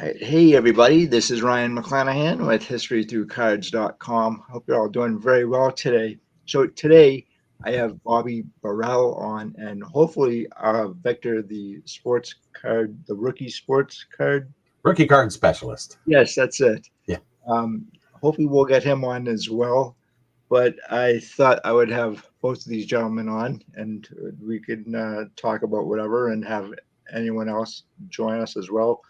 right. Hey, everybody. This is Ryan McClanahan with historythroughcards.com. Hope you're all doing very well today. So, today I have Bobby Burrell on, and hopefully, Victor, the rookie sports card. Rookie card specialist. Yes, that's it. Yeah. Hopefully, we'll get him on as well. But I thought I would have both of these gentlemen on, and we could talk about whatever and have anyone else join us as well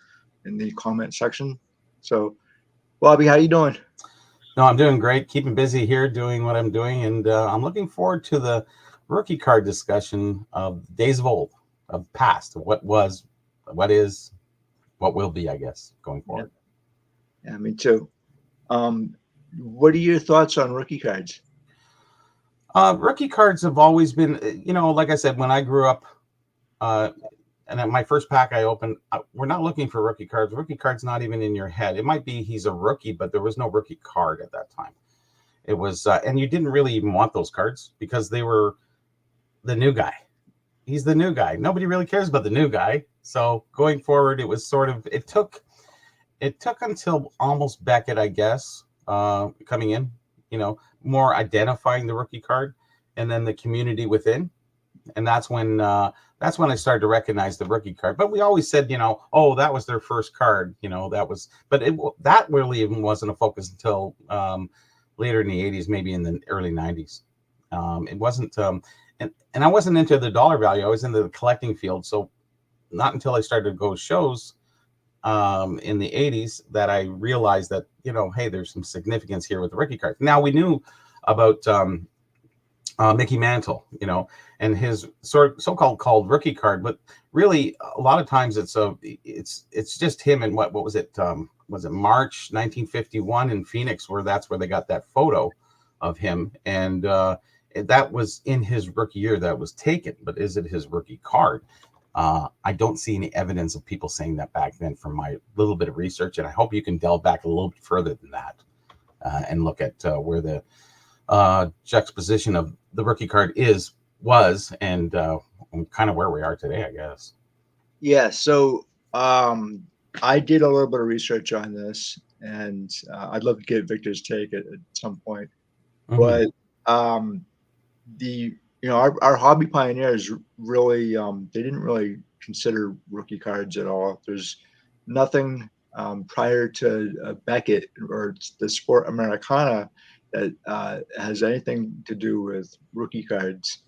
in the comment section. So, Bobby, how you doing? No, I'm doing great. Keeping busy here, doing what I'm doing, and I'm looking forward to the rookie card discussion of days of old, of past, of what was, what is, what will be, I guess, going forward. Yeah, me too. What are your thoughts on rookie cards? Rookie cards have always been, like I said, when I grew up, and at my first pack I opened, we're not looking for rookie cards. Rookie cards not even in your head. It might be he's a rookie, but there was no rookie card at that time. It was, and you didn't really even want those cards because they were the new guy. He's the new guy. Nobody really cares about the new guy. So going forward, it was sort of, it took until almost Beckett, I guess, coming in, more identifying the rookie card, and then the community within. And that's when I started to recognize the rookie card. But we always said, oh, that was their first card. That really even wasn't a focus until later in the 80s, maybe in the early 90s. It wasn't, and I wasn't into the dollar value. I was into the collecting field. So not until I started to go shows in the 80s that I realized that, hey, there's some significance here with the rookie cards. Now we knew about Mickey Mantle, and his so-called rookie card, but really a lot of times it's just him. And what was it? Was it March 1951 in Phoenix, that's where they got that photo of him, and that was in his rookie year that was taken. But is it his rookie card? I don't see any evidence of people saying that back then from my little bit of research, and I hope you can delve back a little bit further than that and look at where the juxtaposition of the rookie card was and kind of where we are today, I guess. Yeah, so I did a little bit of research on this, and I'd love to get Victor's take at some point. Mm-hmm. But our hobby pioneers really they didn't really consider rookie cards at all. There's nothing prior to Beckett or the sport Americana that has anything to do with rookie cards.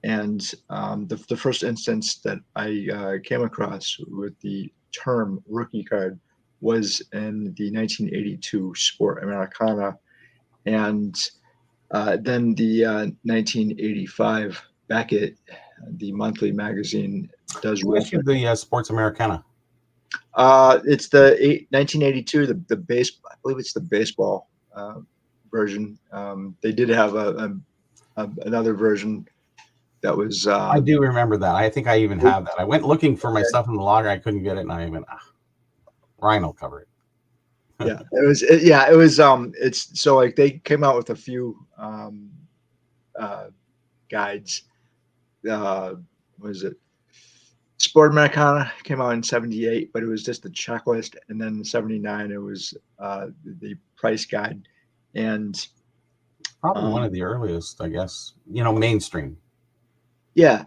And the first instance that I came across with the term rookie card was in the 1982 Sport Americana. And then the 1985 Beckett, the monthly magazine, does. Who issued the Sports Americana? It's the 1982, the base. I believe it's the baseball version. They did have another version that was. I do remember that. I think I even have that. I went looking for my stuff in the logger. I couldn't get it, and I even Ryan will cover it. Yeah, it was. It was. It's so like they came out with a few guides. Was it Sport Americana came out in '78, but it was just a checklist, and then in '79 it was the price guide, and probably one of the earliest, I guess. Mainstream. Yeah.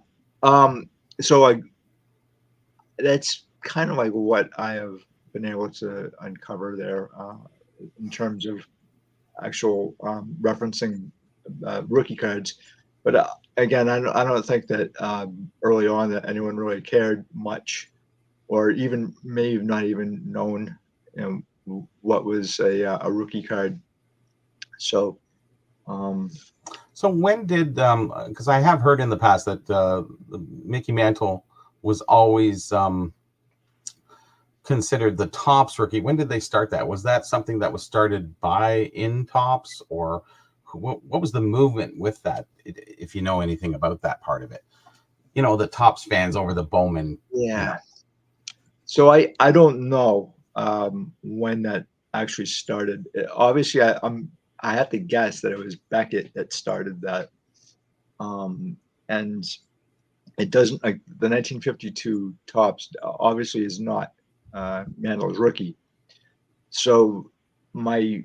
So like that's kind of like what I have been able to uncover there in terms of actual referencing rookie cards. But again, I don't think that early on that anyone really cared much, or even may have not even known what was a rookie card. So. So when did because I have heard in the past that Mickey Mantle was always considered the Topps rookie. When did they start that? Was that something that was started by in Topps, or what was the movement with that? If you know anything about that part of it, the Topps fans over the Bowman. Yeah. So I don't know when that actually started. Obviously, I have to guess that it was Beckett that started that. And it doesn't, like the 1952 Topps obviously is not Mandel's rookie. So my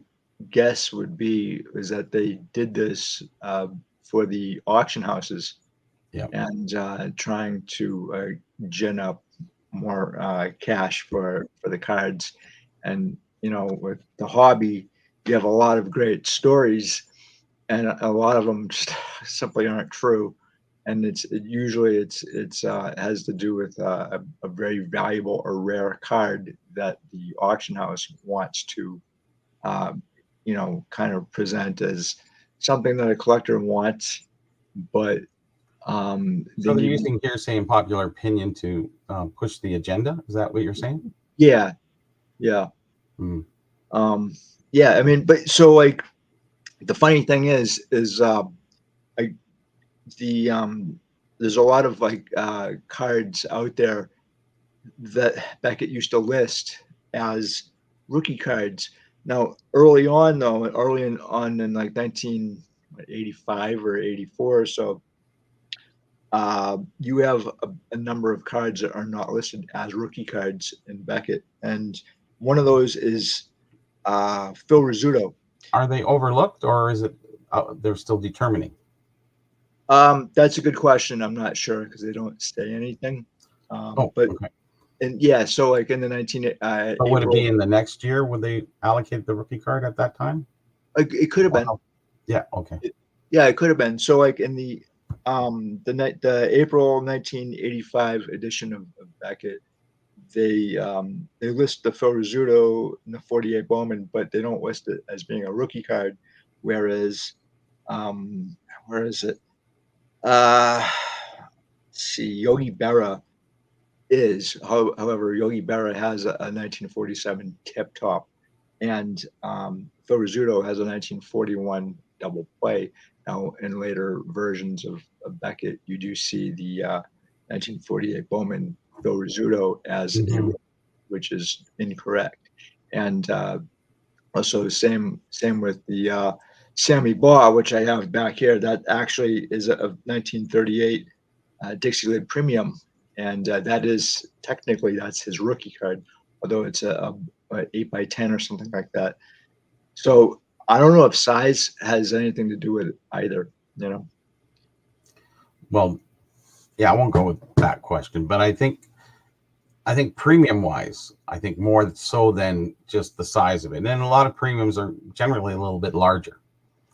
guess would be is that they did this for the auction houses Yeah. and trying to gin up more cash for the cards. And with the hobby, you have a lot of great stories, and a lot of them just simply aren't true. And usually it has to do with a very valuable or rare card that the auction house wants to uh, kind of present as something that a collector wants, but they So they're need. using hearsay and popular opinion to push the agenda. Is that what you're saying? Yeah, yeah, Mm. um, yeah. I mean, but so like the funny thing is I, the there's a lot of like cards out there that Beckett used to list as rookie cards. Now, early on in like 1985 or 84 or so, you have a number of cards that are not listed as rookie cards in Beckett, and one of those is Phil Rizzuto. Are they overlooked, or is it they're still determining? That's a good question. I'm not sure because they don't say anything. Oh, But okay. and yeah, so like in the 19 So would it April, be in the next year? Would they allocate the rookie card at that time? it could have Or been. how? Yeah. Okay. Yeah, it could have been. So like in the April 1985 edition of Beckett, they list the Phil Rizzuto and the 48 Bowman, but they don't list it as being a rookie card. Whereas, where is it? Let's see, Yogi Berra is. However, Yogi Berra has a 1947 tip top, and Phil Rizzuto has a 1941 double play. Now, in later versions of Beckett, you do see the 1948 Bowman Phil Rizzuto as a, Hmm. which is incorrect, and also same with the Sammy Baugh, which I have back here. That actually is a 1938 Dixie Lid Premium, and that is technically that's his rookie card, although it's a 8x10 or something like that. So I don't know if size has anything to do with it either. You know. Well, yeah, I won't go with that question, but I think premium wise, I think more so than just the size of it. And a lot of premiums are generally a little bit larger,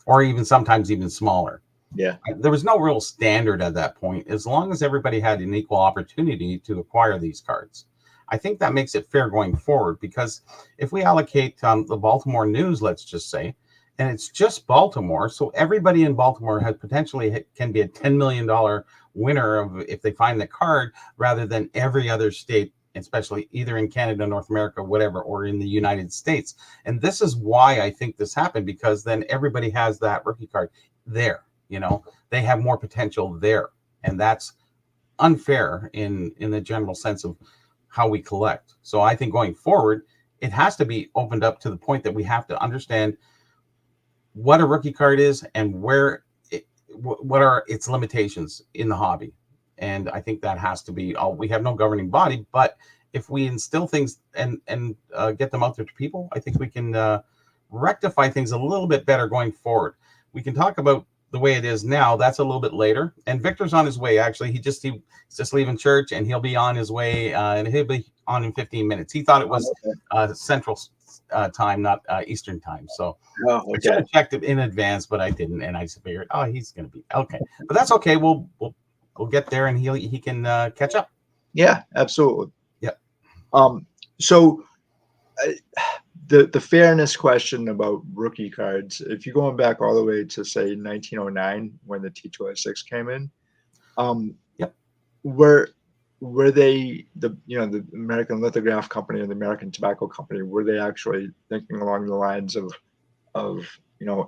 or even sometimes even smaller. Yeah. There was no real standard at that point, as long as everybody had an equal opportunity to acquire these cards. I think that makes it fair going forward, because if we allocate the Baltimore News, let's just say, and it's just Baltimore, so everybody in Baltimore has potentially can be a $10 million winner of if they find the card, rather than every other state, especially either in Canada, North America, whatever, or in the United States. And this is why I think this happened, because then everybody has that rookie card there. They have more potential there, and that's unfair in the general sense of how we collect. So I think going forward, it has to be opened up to the point that we have to understand what a rookie card is and what are its limitations in the hobby. And I think that has to be all. We have no governing body, but if we instill things and get them out there to people, I think we can rectify things a little bit better going forward. We can talk about the way it is now. That's a little bit later. And Victor's on his way. Actually, he's just leaving church, and he'll be on his way, and he'll be on in 15 minutes. He thought it was Central time, not Eastern time. So Oh, I should okay. have checked it in advance, but I didn't, and I figured, oh, he's going to be okay. But that's okay. We'll get there, and he can catch up. Yeah, absolutely. Yep. So uh, the fairness question about rookie cards, if you're going back all the way to say 1909 when the T206 came in, um, Yep. were they the American Lithograph Company and the American Tobacco Company, were they actually thinking along the lines of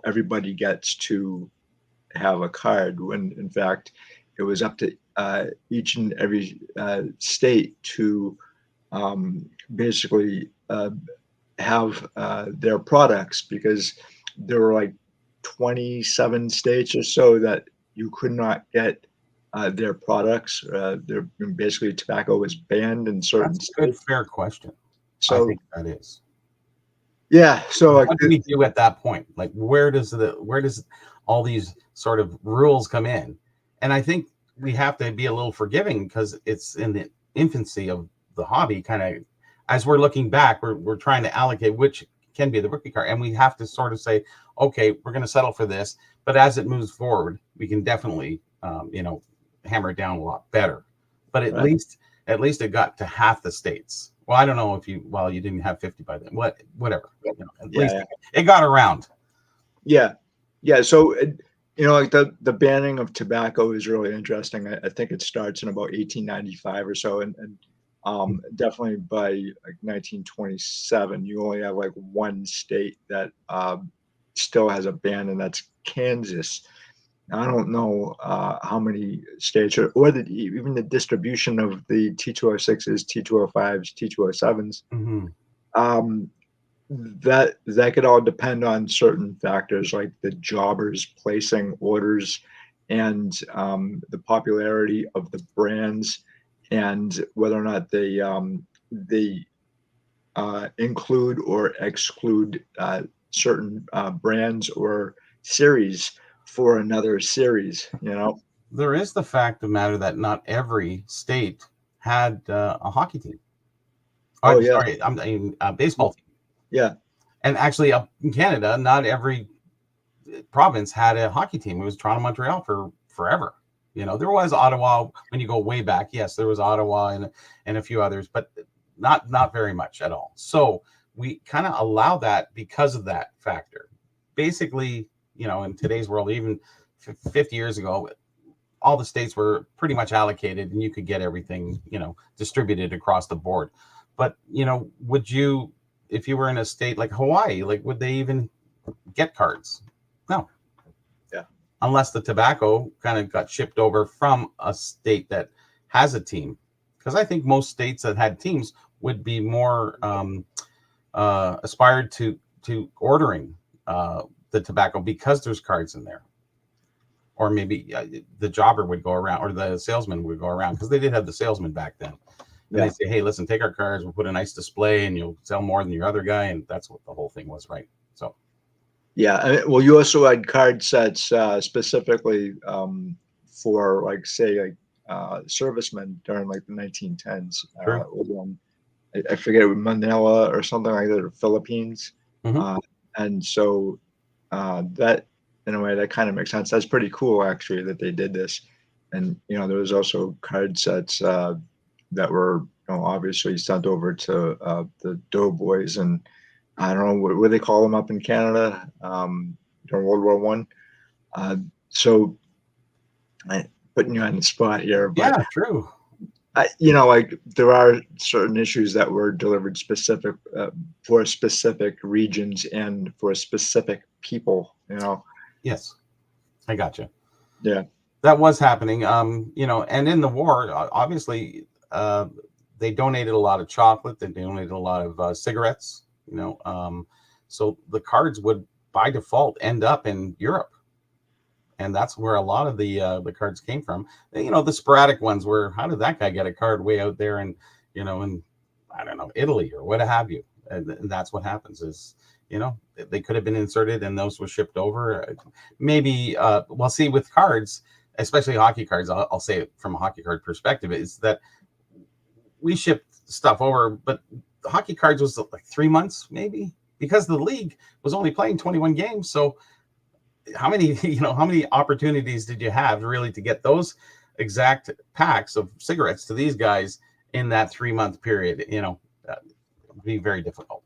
everybody gets to have a card, when in fact it was up to each and every state to basically have their products, because there were like 27 states or so that you could not get their products. Basically tobacco was banned in certain That's a good, states. fair question. I So think that is. yeah, so like What do we do at that point? Like, where does all these sort of rules come in? And I think we have to be a little forgiving because it's in the infancy of the hobby. Kind of, as we're looking back, we're trying to allocate which can be the rookie card, and we have to sort of say, okay, we're going to settle for this. But as it moves forward, we can definitely, hammer it down a lot better. But at right. least it got to half the states. Well, I don't know if you didn't have 50 by then. Whatever. At least Yeah, it got around. yeah, yeah. So like the banning of tobacco is really interesting. I think it starts in about 1895 or so, and definitely by like 1927, you only have like one state that still has a ban, and that's Kansas. I don't know how many states even the distribution of the T206s, T205s, T207s. Mm-hmm. Um, that could all depend on certain factors like the jobbers placing orders and the popularity of the brands and whether or not they include or exclude certain brands or series for another series. There is the fact of the matter that not every state had a hockey team. Oh I'm yeah, sorry, I'm a baseball team. yeah, And actually, up in Canada, not every province had a hockey team. It was Toronto, Montreal for forever. There was Ottawa when you go way back. Yes, there was Ottawa and a few others, but not very much at all. So we kind of allow that because of that factor. Basically, in today's world, even 50 years ago, all the states were pretty much allocated and you could get everything, distributed across the board. But, would you, if you were in a state like Hawaii, like would they even get cards? No. yeah, Unless the tobacco kind of got shipped over from a state that has a team. Because I think most states that had teams would be more aspired to ordering the tobacco because there's cards in there. Or maybe the jobber would go around or the salesman would go around because they did have the salesman back then. And yeah. they say, hey, listen, take our cards, we'll put a nice display and you'll sell more than your other guy. And that's what the whole thing was, right? So, Yeah, well, you also had card sets specifically for, like, say, like servicemen during like the 1910s. true. I forget, Manila or something like that, or Philippines, Mm-hmm. and so that, in a way, that kind of makes sense. That's pretty cool, actually, that they did this. And there was also card sets that were obviously sent over to the doughboys and I don't know what they call them up in Canada during World War One. So I putting you on the spot here, but Yeah, true. like there are certain issues that were delivered specific for specific regions and for specific people. Yes, I got you. Yeah, That was happening. And in the war, obviously, they donated a lot of chocolate. They donated a lot of cigarettes. So the cards would, by default, end up in Europe, and that's where a lot of the cards came from. The sporadic ones were, how did that guy get a card way out there, and in I don't know, Italy or what have you, and that's what happens is. They could have been inserted and those were shipped over. Maybe, we'll see with cards, especially hockey cards. I'll say it from a hockey card perspective is that we shipped stuff over, but the hockey cards was like 3 months, maybe because the league was only playing 21 games. So how many, how many opportunities did you have really to get those exact packs of cigarettes to these guys in that 3-month period? It'd be very difficult.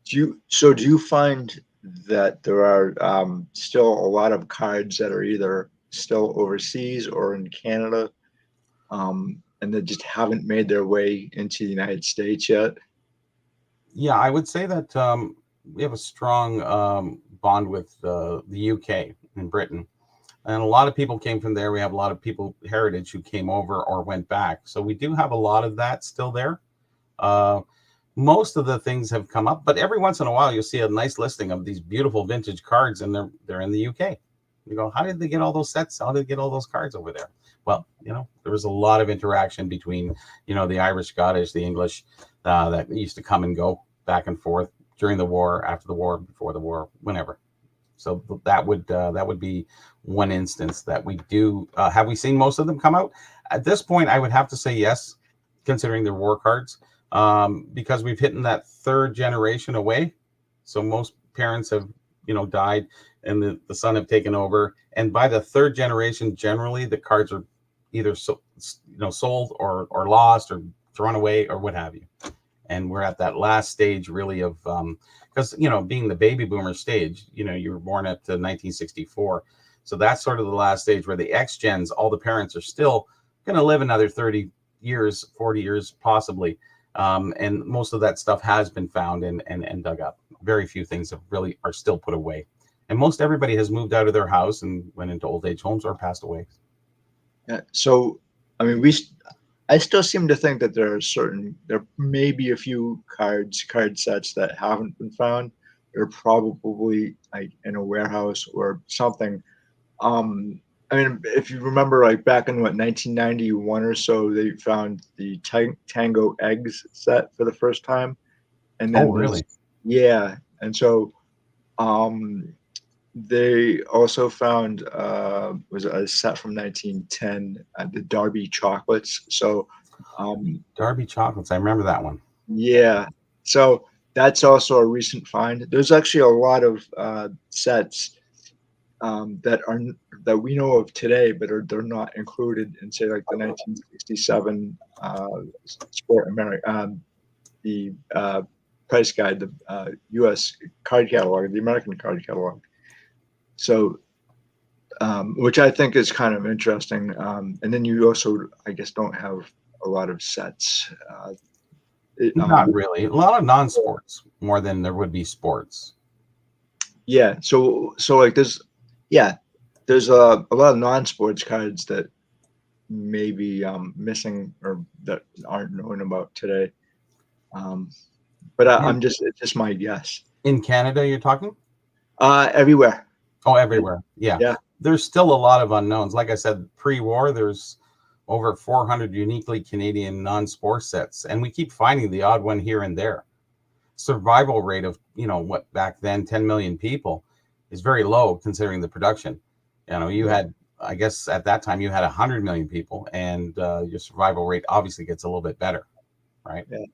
do you find that there are still a lot of cards that are either still overseas or in Canada, and that just haven't made their way into the United States yet? Yeah, I would say that we have a strong bond with the UK and Britain. And a lot of people came from there. We have a lot of people, heritage, who came over or went back. So we do have a lot of that still there. Most of the things have come up, but every once in a while you'll see a nice listing of these beautiful vintage cards, and they're in the UK. You go, how did they get all those sets? How did they get all those cards over there? Well, there was a lot of interaction between, the Irish, Scottish, the English, that used to come and go back and forth during the war, after the war, before the war, whenever. So that would be one instance that we do. Have we seen most of them come out? At this point, I would have to say yes, considering they're war cards, because we've hit that third generation away. So most parents have, died, and the son have taken over. And by the third generation, generally the cards are either sold or lost or thrown away or what have you. And we're at that last stage, really, of because being the baby boomer stage, you were born at 1964, so that's sort of the last stage where the X gens, all the parents are still going to live another 30 years, 40 years possibly, and most of that stuff has been found and dug up. Very few things are still put away, and most everybody has moved out of their house and went into old age homes or passed away. Yeah. So, I mean, I still seem to think that there may be a few card sets that haven't been found. They're probably like in a warehouse or something. I mean, if you remember, like back in 1991 or so, they found the Tango eggs set for the first time, and then really? Yeah, and so they also found was a set from 1910, the Derby chocolates. So Derby chocolates, I remember that one. Yeah, so that's also a recent find. There's actually a lot of sets that we know of today, but they're not included in, say, like the 1967 Sport America, the price guide, the U.S. card catalog, the American card catalog. So, which I think is kind of interesting. And then you also, I guess, don't have a lot of sets. Not really. A lot of non-sports more than there would be sports. Yeah. So like there's a lot of non-sports cards that may be missing or that aren't known about today. But it's just my guess. In Canada, you're talking? Everywhere. Oh, everywhere. Yeah. Yeah. There's still a lot of unknowns. Like I said, pre-war, there's over 400 uniquely Canadian non-sport sets, and we keep finding the odd one here and there. Survival rate of, what back then, 10 million people is very low considering the production. You had, I guess at that time, you had 100 million people, and your survival rate obviously gets a little bit better, right? Yeah.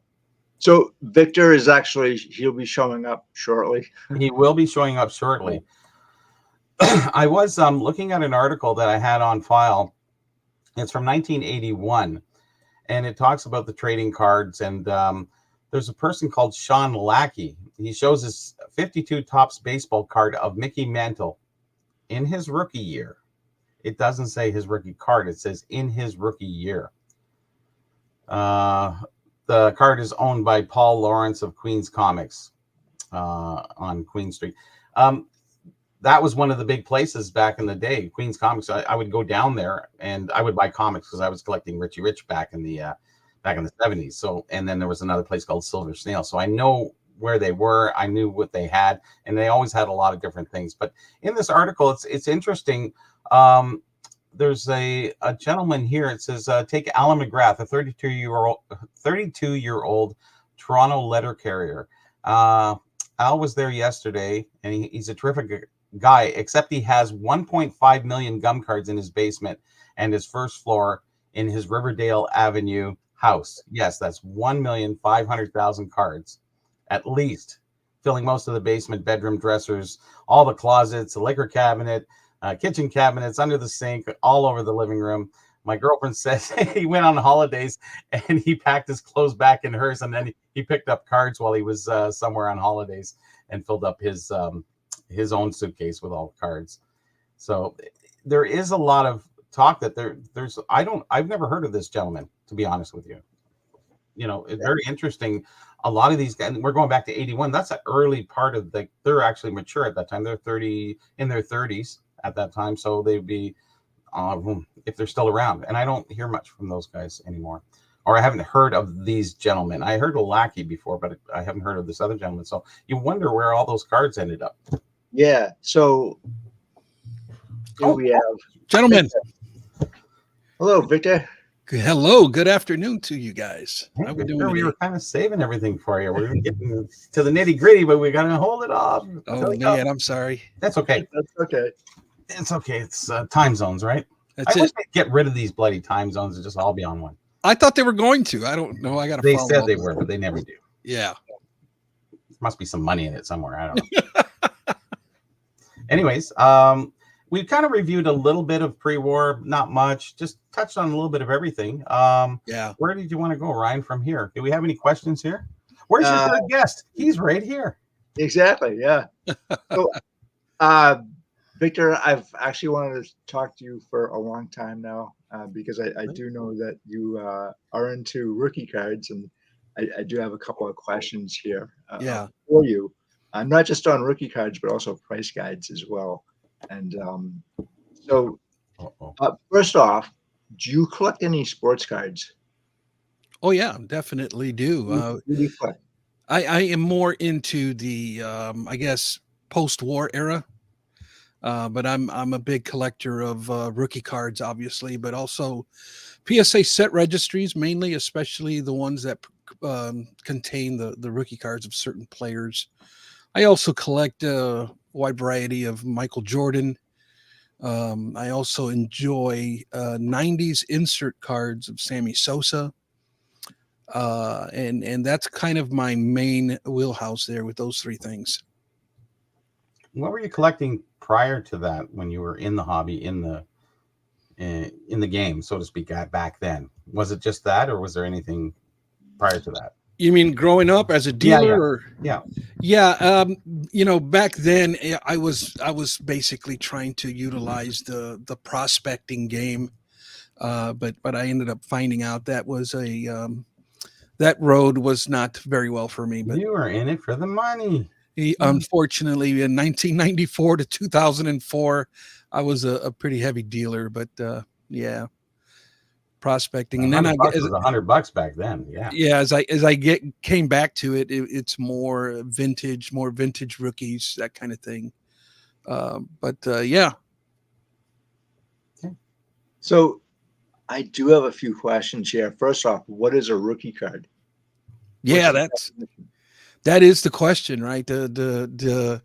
So Victor he'll be showing up shortly. He will be showing up shortly. I was looking at an article that I had on file. It's from 1981, and it talks about the trading cards. And there's a person called Sean Lackey. He shows his 52 Topps baseball card of Mickey Mantle in his rookie year. It doesn't say his rookie card. It says in his rookie year. The card is owned by Paul Lawrence of Queens Comics on Queen Street. That was one of the big places back in the day, Queens Comics. I would go down there and I would buy comics because I was collecting Richie Rich back in the 70s. So, and then there was another place called Silver Snail. So I know where they were. I knew what they had, and they always had a lot of different things. But in this article, it's interesting. There's a gentleman here. It says take Alan McGrath, a 32-year-old Toronto letter carrier. Al was there yesterday, and he's a terrific guy, except he has 1.5 million gum cards in his basement and his first floor in his Riverdale Avenue house. Yes, that's 1,500,000 cards, at least, filling most of the basement, bedroom dressers, all the closets, the liquor cabinet, kitchen cabinets, under the sink, all over the living room. My girlfriend says he went on holidays and he packed his clothes back in hers, and then he picked up cards while he was somewhere on holidays and filled up his own suitcase with all the cards. So there is a lot of talk that I've never heard of this gentleman, to be honest with you. It's very interesting. A lot of these guys, we're going back to 81. That's an early part of they're actually mature at that time. They're in their 30s at that time. So they'd be, if they're still around. And I don't hear much from those guys anymore. Or I haven't heard of these gentlemen. I heard of Lackey before, but I haven't heard of this other gentleman. So you wonder where all those cards ended up. Yeah. So here we have gentlemen. Hello, Victor. Hello, good afternoon to you guys. Hey, How we Victor, doing we were today? kind of saving everything for you. We're getting to the nitty gritty, but we got to hold it off. Oh man, I'm sorry. That's okay. That's okay. It's okay. It's time zones, right? That's I wish it. they'd get rid of these bloody time zones and just all be on one. I thought they were going to. I don't know. I got to They follow said up they with were, them. but they never do. Yeah. There must be some money in it somewhere. I don't know. Anyways, we kind of reviewed a little bit of pre-war, not much, just touched on a little bit of everything. Yeah. Where did you want to go, Ryan, from here? Do we have any questions here? Where's your third guest? He's right here. Exactly. Yeah. So, Victor, I've actually wanted to talk to you for a long time now because I do know that you are into rookie cards, and I do have a couple of questions here Yeah. for you. Not just on rookie cards, but also price guides as well. And so, first off, do you collect any sports cards? Oh yeah, definitely do. What do you collect? I am more into the I guess post-war era. But I'm a big collector of rookie cards, obviously, but also PSA set registries, mainly, especially the ones that contain the rookie cards of certain players. I also collect a wide variety of Michael Jordan. I also enjoy 90s insert cards of Sammy Sosa. And that's kind of my main wheelhouse there with those three things. What were you collecting prior to that when you were in the hobby, in the game, so to speak, back then? Was it just that, or was there anything prior to that? You mean growing up as a dealer? Or Yeah. Back then I was basically trying to utilize the prospecting game, but I ended up finding out that was that road was not very well for me. But You were in it for the money. unfortunately, in 1994 to 2004, I was a pretty heavy dealer. But yeah, prospecting, and then was $100 back then. Yeah. As I came back to it, it's more vintage rookies, that kind of thing. But yeah. Okay. So I do have a few questions here. First off, what is a rookie card? Yeah, that is the question, right? The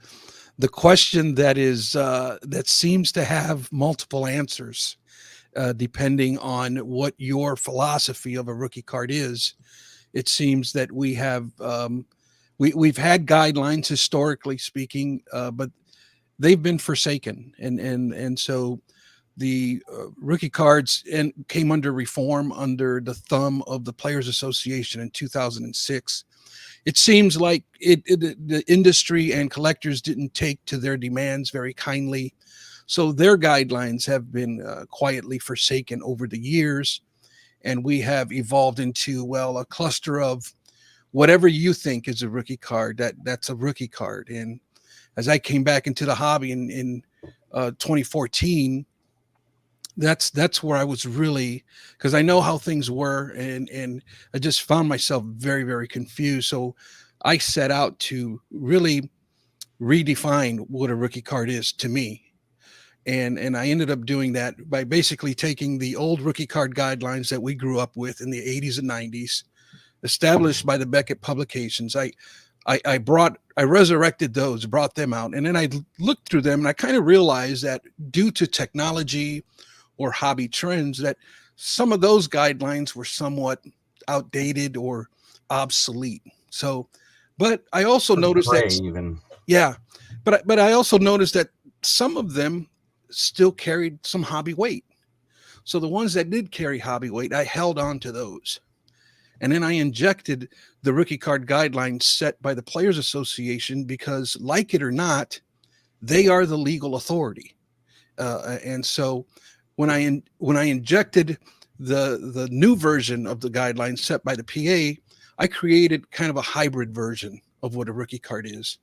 question that is that seems to have multiple answers. Depending on what your philosophy of a rookie card is, it seems that we have we've had guidelines historically speaking, but they've been forsaken, and so the rookie cards came under reform under the thumb of the Players Association in 2006. It seems like the industry and collectors didn't take to their demands very kindly. So their guidelines have been quietly forsaken over the years. And we have evolved into, well, a cluster of whatever you think is a rookie card, that's a rookie card. And as I came back into the hobby in 2014, that's where I was really, because I know how things were, and I just found myself very, very confused. So I set out to really redefine what a rookie card is to me. And I ended up doing that by basically taking the old rookie card guidelines that we grew up with in the 80s and 90s, established by the Beckett publications. I resurrected those, brought them out, and then I looked through them, and I kind of realized that due to technology or hobby trends, that some of those guidelines were somewhat outdated or obsolete. So, but I also noticed that, yeah, but I also noticed that some of them still carried some hobby weight. So the ones that did carry hobby weight, I held on to those. And then I injected the rookie card guidelines set by the Players Association because, like it or not, they are the legal authority. And so when I injected the new version of the guidelines set by the PA, I created kind of a hybrid version of what a rookie card is.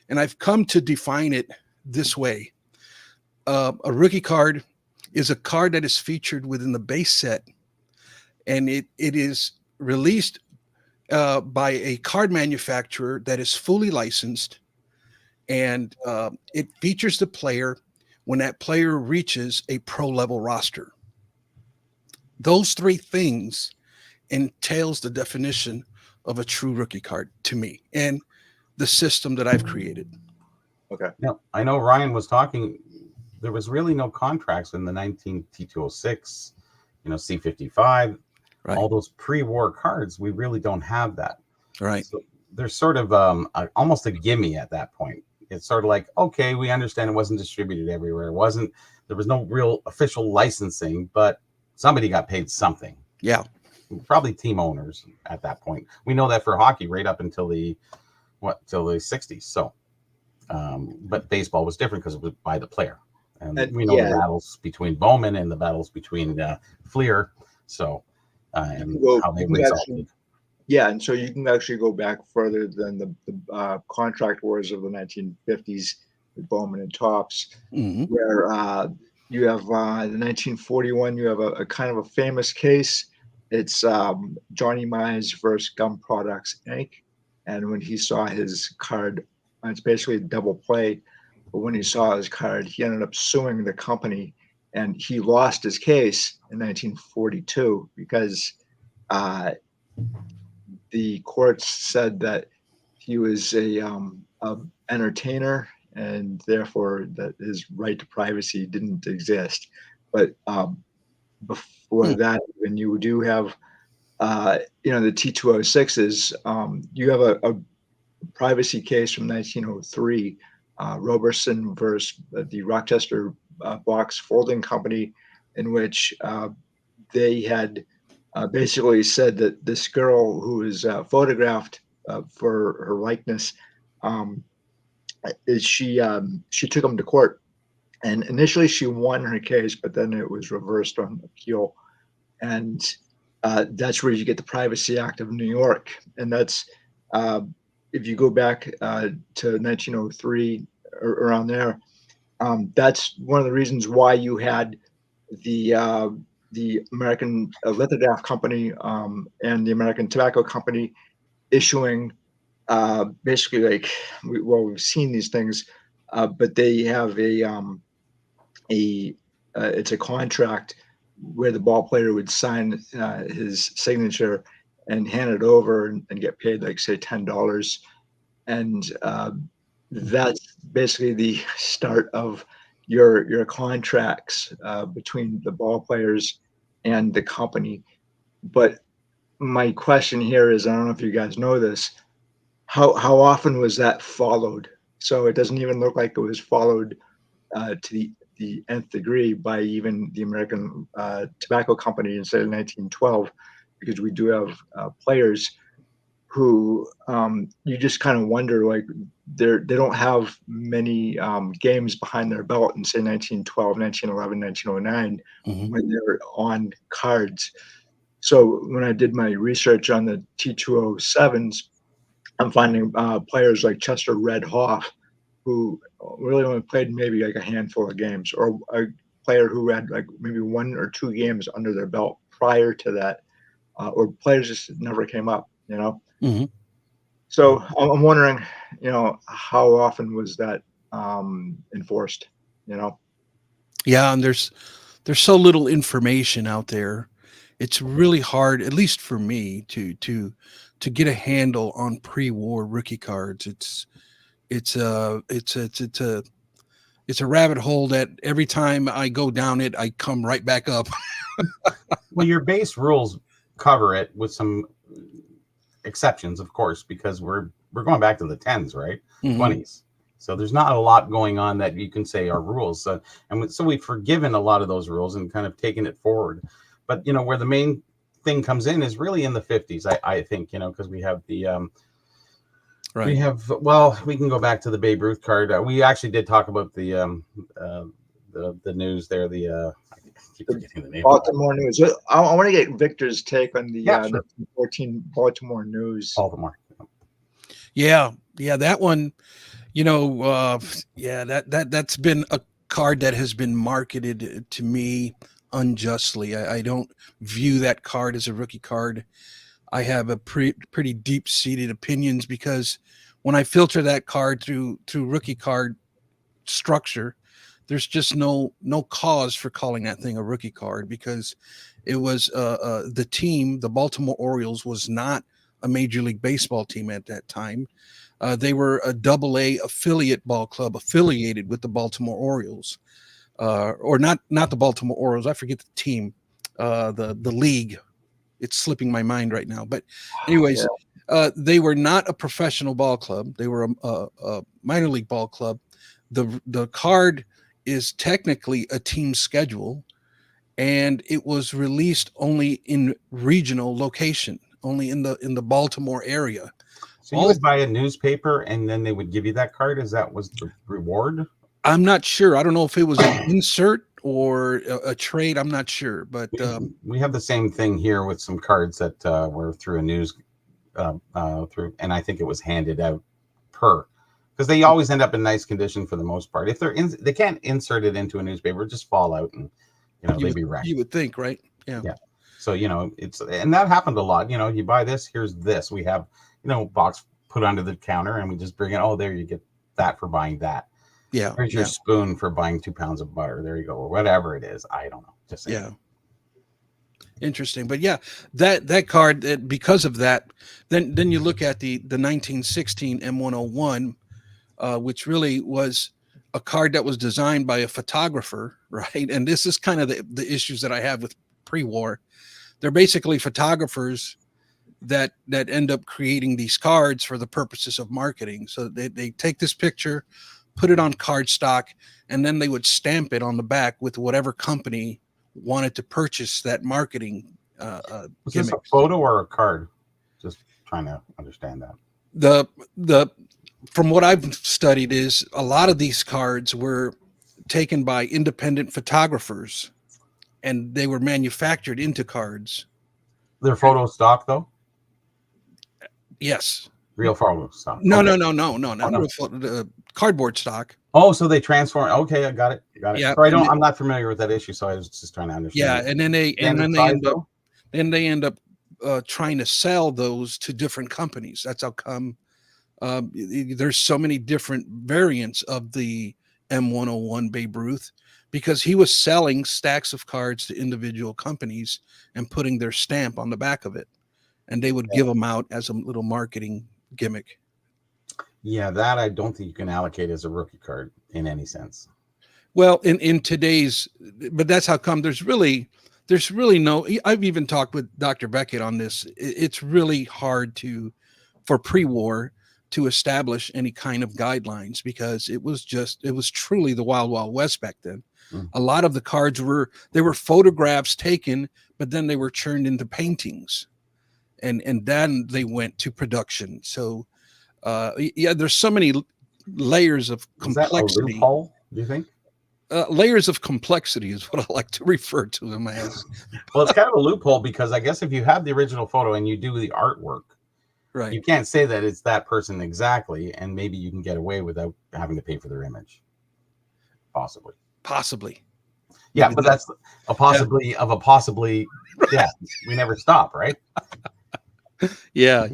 And I've come to define it this way. A rookie card is a card that is featured within the base set, and it is released by a card manufacturer that is fully licensed, and it features the player when that player reaches a pro level roster. Those three things entails the definition of a true rookie card to me and the system that I've created. Okay. Now, I know Ryan was talking. There was really no contracts in the 19 T206, C55, Right. all those pre-war cards. We really don't have that. Right. So there's sort of almost a gimme at that point. It's sort of like, okay, we understand it wasn't distributed everywhere. There was no real official licensing, but somebody got paid something. Yeah. Probably team owners at that point. We know that for hockey right up until the 60s. So, but baseball was different because it was by the player. And we know the battles between Bowman and the battles between Fleer. So, and how they resulted. Yeah, and so you can actually go back further than the contract wars of the 1950s with Bowman and Topps, where you have in 1941, you have a kind of a famous case. It's Johnny Mize versus Gum Products Inc. And when he saw his card, it's basically a double play. But when he saw his card, he ended up suing the company, and he lost his case in 1942 because the courts said that he was a entertainer, and therefore that his right to privacy didn't exist. But before that, when you do have the T206s, you have a privacy case from 1903, Roberson versus the Rochester Box Folding Company, in which they had basically said that this girl who was photographed for her likeness, she took him to court, and initially she won her case, but then it was reversed on appeal, and that's where you get the Privacy Act of New York, and that's if you go back to 1903 or around there, that's one of the reasons why you had the American Lithograph Company and the American Tobacco Company issuing basically like we've seen these things, but they have it's a contract where the ball player would sign his signature and hand it over and get paid like say $10, and that's basically the start of your contracts between the ball players and the company. But my question here is, I don't know if you guys know this, how often was that followed? So it doesn't even look like it was followed to the nth degree by even the American Tobacco Company instead of 1912, because we do have players who you just kind of wonder, like they don't have many games behind their belt in say 1912, 1911, 1909 when they're on cards. So when I did my research on the T207s, I'm finding players like Chester Red Hoff, who really only played maybe like a handful of games, or a player who had like maybe 1 or 2 games under their belt prior to that, or players just never came up, So I'm wondering, how often was that enforced, Yeah, and there's so little information out there. It's really hard, at least for me, to get a handle on pre-war rookie cards. It's a rabbit hole that every time I go down it, I come right back up. Well, your base rules cover it with some exceptions, of course, because we're going back to the 10s, right? 20s. So there's not a lot going on that you can say are rules. And so we've forgiven a lot of those rules and kind of taken it forward. But, where the main thing comes in is really in the 50s, I think, because we have the right. We can go back to the Babe Ruth card. We actually did talk about the news there, I keep forgetting the name. Baltimore News. I want to get Victor's take on the 1914 Baltimore News. Baltimore. Yeah, that one, that's been a card that has been marketed to me unjustly. I don't view that card as a rookie card. I have a pretty deep-seated opinions, because when I filter that card through rookie card structure, there's just no cause for calling that thing a rookie card, because it was the team, the Baltimore Orioles, was not a Major League Baseball team at that time. They were a AA affiliate ball club affiliated with the Baltimore Orioles, or not the Baltimore Orioles. I forget the team, the league. It's slipping my mind right now. But anyways, they were not a professional ball club. They were a minor league ball club. The card is technically a team schedule, and it was released only in regional location, only in the Baltimore area. So you would buy a newspaper and then they would give you that card? Is that was the reward? I'm not sure. I don't know if it was an insert or a trade. I'm not sure, but we have the same thing here with some cards that were through a news through, and I think it was handed out because they always end up in nice condition for the most part. If they can't insert it into a newspaper, just fall out and they'd be wrecked. You would think, right? Yeah. So and that happened a lot. You buy this, here's this. We have box put under the counter, and we just bring it. Oh, there, you get that for buying that. Yeah. Here's your spoon for buying 2 pounds of butter. There you go, or whatever it is. I don't know. Just saying. Yeah. Interesting, but that card, because of that, then you look at the 1916 M101, which really was a card that was designed by a photographer, right? And this is kind of the issues that I have with pre-war. They're basically photographers that end up creating these cards for the purposes of marketing. So they take this picture, put it on cardstock, and then they would stamp it on the back with whatever company wanted to purchase that marketing was this a photo or a card? Just trying to understand that. The from what I've studied is a lot of these cards were taken by independent photographers, and they were manufactured into cards. They're photo stock, though? Yes. Real photo stock. No, okay. Not real photo, cardboard stock. Oh, so they transform. Okay, I got it. Yeah. So I'm not familiar with that issue, so I was just trying to understand. Yeah, and then they end up trying to sell those to different companies. That's how come there's so many different variants of the M101 Babe Ruth, because he was selling stacks of cards to individual companies and putting their stamp on the back of it, and they would give them out as a little marketing gimmick. Yeah, that I don't think you can allocate as a rookie card in any sense. Well, in today's, but that's how come there's really no. I've even talked with Dr. Beckett on this. It's really hard for pre-war to establish any kind of guidelines, because it was truly the wild, wild west back then. A lot of the cards were photographs taken, but then they were churned into paintings, and then they went to production. So there's so many layers of complexity. Is that a loophole, do you think? Layers of complexity is what I like to refer to them as. Well, it's kind of a loophole, because I guess if you have the original photo and you do the artwork, right, you can't say that it's that person exactly, and maybe you can get away without having to pay for their image. Possibly. Yeah, but that's a possibly of a possibly. Yeah, we never stop, right? Yeah.